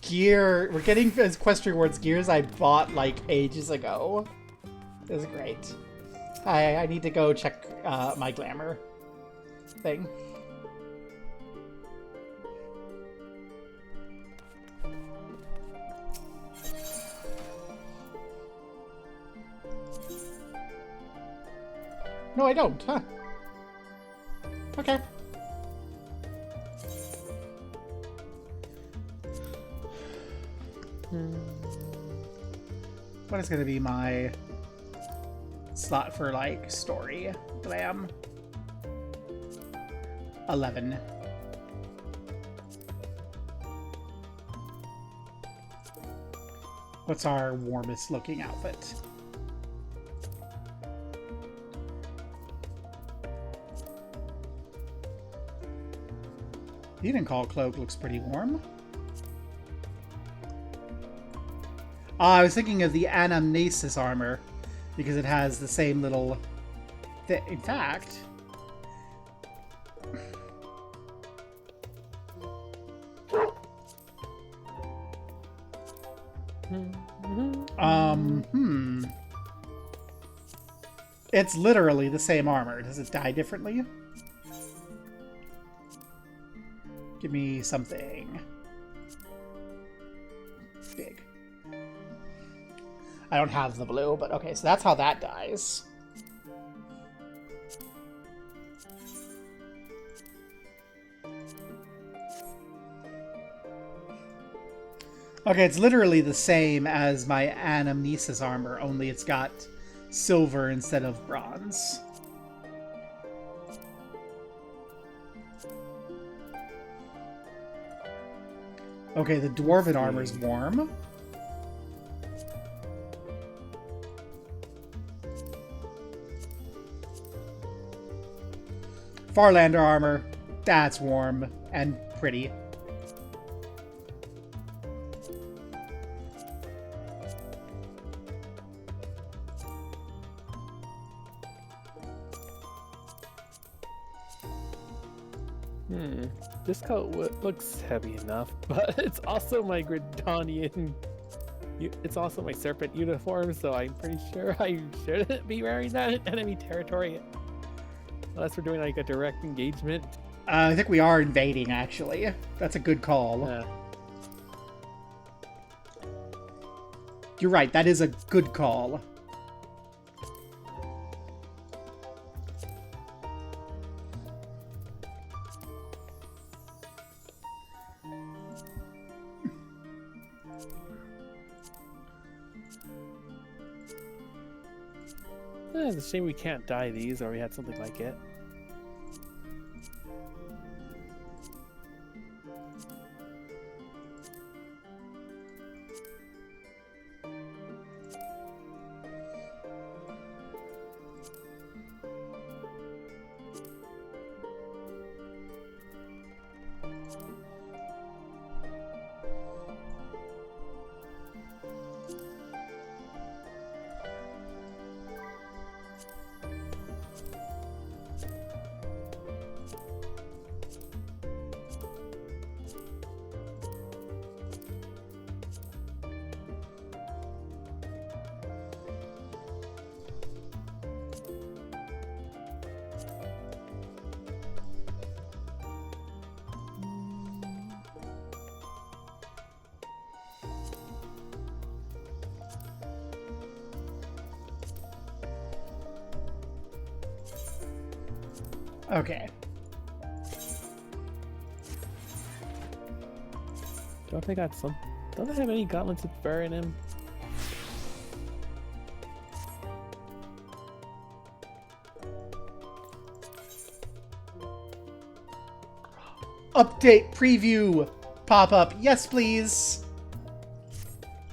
gear. We're getting as quest rewards gears I bought like ages ago. This is great. I need to go check my glamour thing. No, I don't, huh? Okay. What is gonna be my slot for, like, story? Glam. 11. What's our warmest looking outfit? The Eden-Call cloak looks pretty warm. I was thinking of the Anamnesis armor because it has the same little... In fact... It's literally the same armor. Does it die differently? Give me something big. I don't have the blue, but okay, so that's how that dies. Okay, it's literally the same as my Anamnesis armor, only it's got silver instead of bronze. Okay, the Dwarven armor's warm. Farlander armor, that's warm and pretty. This coat looks heavy enough, but it's also my Gridanian. It's also my Serpent uniform, so I'm pretty sure I shouldn't be wearing that in enemy territory. Unless we're doing like a direct engagement. I think we are invading, actually. That's a good call. You're right, that is a good call. It's a shame we can't dye these, or we had something like it. Okay. Don't they got some? Don't they have any gauntlets with fur in him? Update preview pop-up. Yes, please.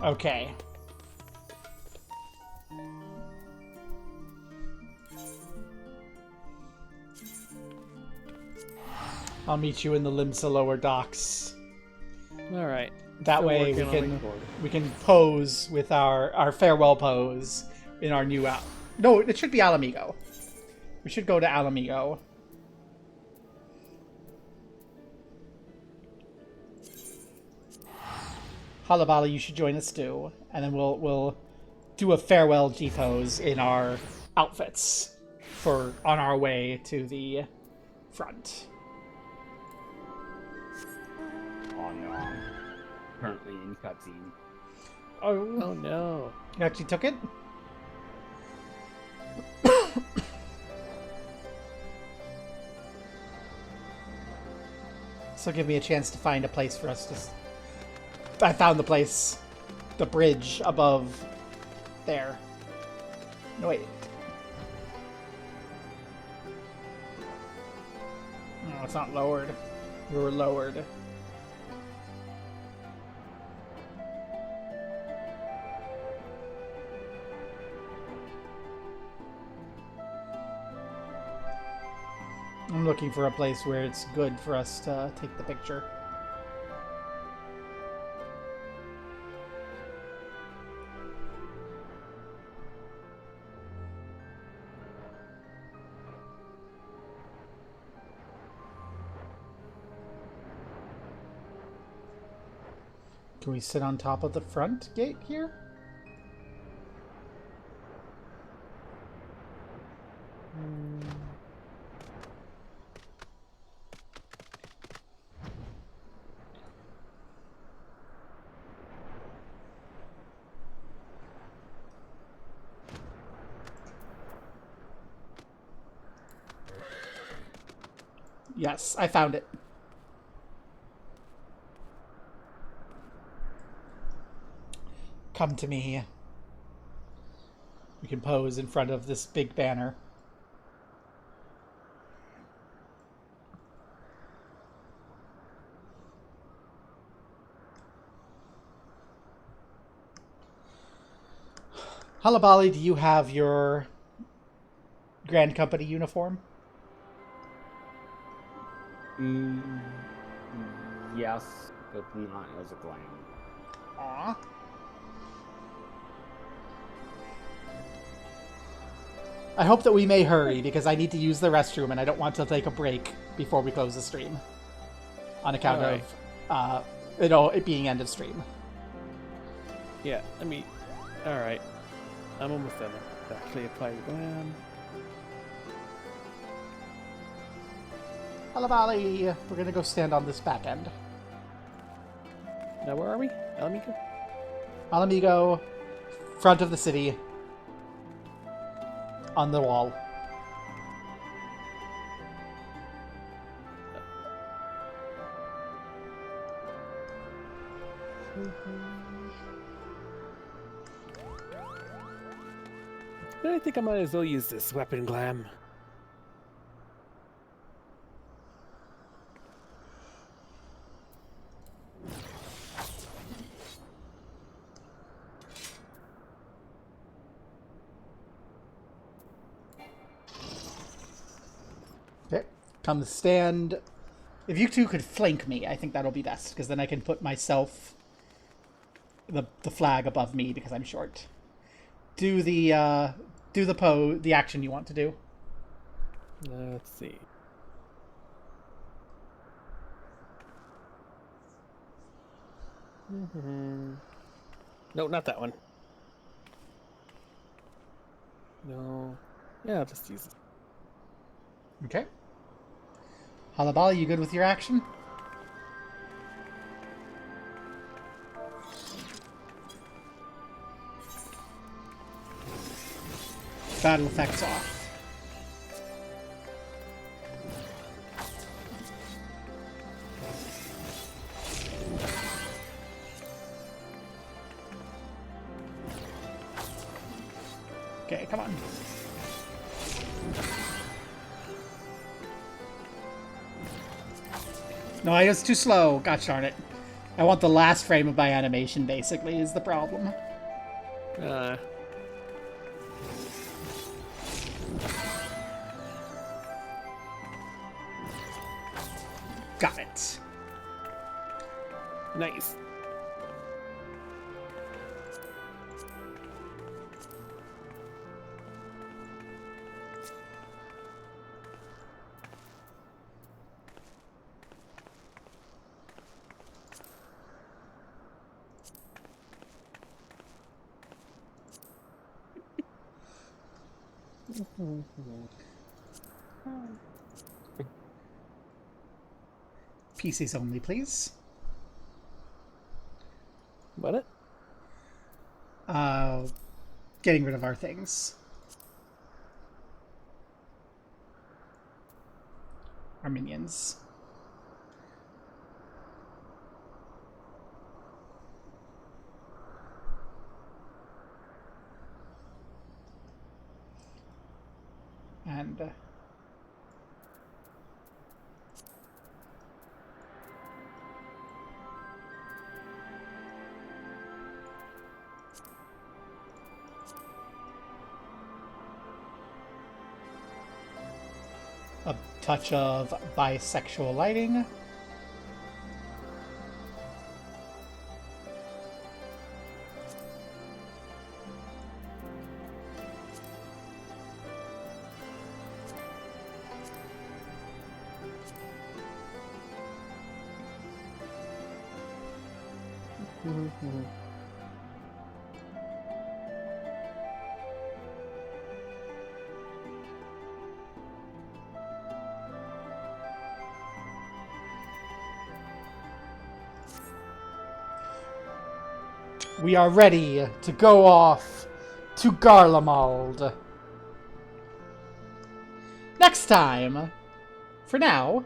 Okay. I'll meet you in the Limsa Lower Docks. All right. That way we can pose with our farewell pose in our new No, it should be Alamigo. We should go to Alamigo. Halabali, you should join us too, and then we'll do a farewell G pose in our outfits on our way to the front. Oh no. Currently in cutscene. Oh no. You actually took it? So give me a chance to find a place for us to... I found the place. The bridge above there. No, wait. No, it's not lowered. We were lowered. I'm looking for a place where it's good for us to take the picture. Can we sit on top of the front gate here? Yes, I found it. Come to me. We can pose in front of this big banner. Halabali, do you have your Grand Company uniform? Yes, but not as a glam. Aww. I hope that we may hurry, because I need to use the restroom and I don't want to take a break before we close the stream. On account of, it being end of stream. Yeah, alright. I'm almost done. Actually apply the glam. Halabali, we're gonna go stand on this back end. Now where are we? Alamigo? Alamigo, front of the city. On the wall. I think I might as well use this weapon glam. Okay, come stand. If you two could flank me, I think that'll be best, because then I can put myself, the flag above me, because I'm short. Do the action you want to do. Let's see. No, not that one. No. Yeah, I'll just use it. Okay. Halabali, you good with your action? Battle effects off. Okay, come on. No, I was too slow. Gosh darn it. I want the last frame of my animation, basically, is the problem. Got it. Nice. PCs only, please. What? Getting rid of our things. Our minions. land. A touch of bisexual lighting. We are ready to go off to Garlemald. Next time, for now,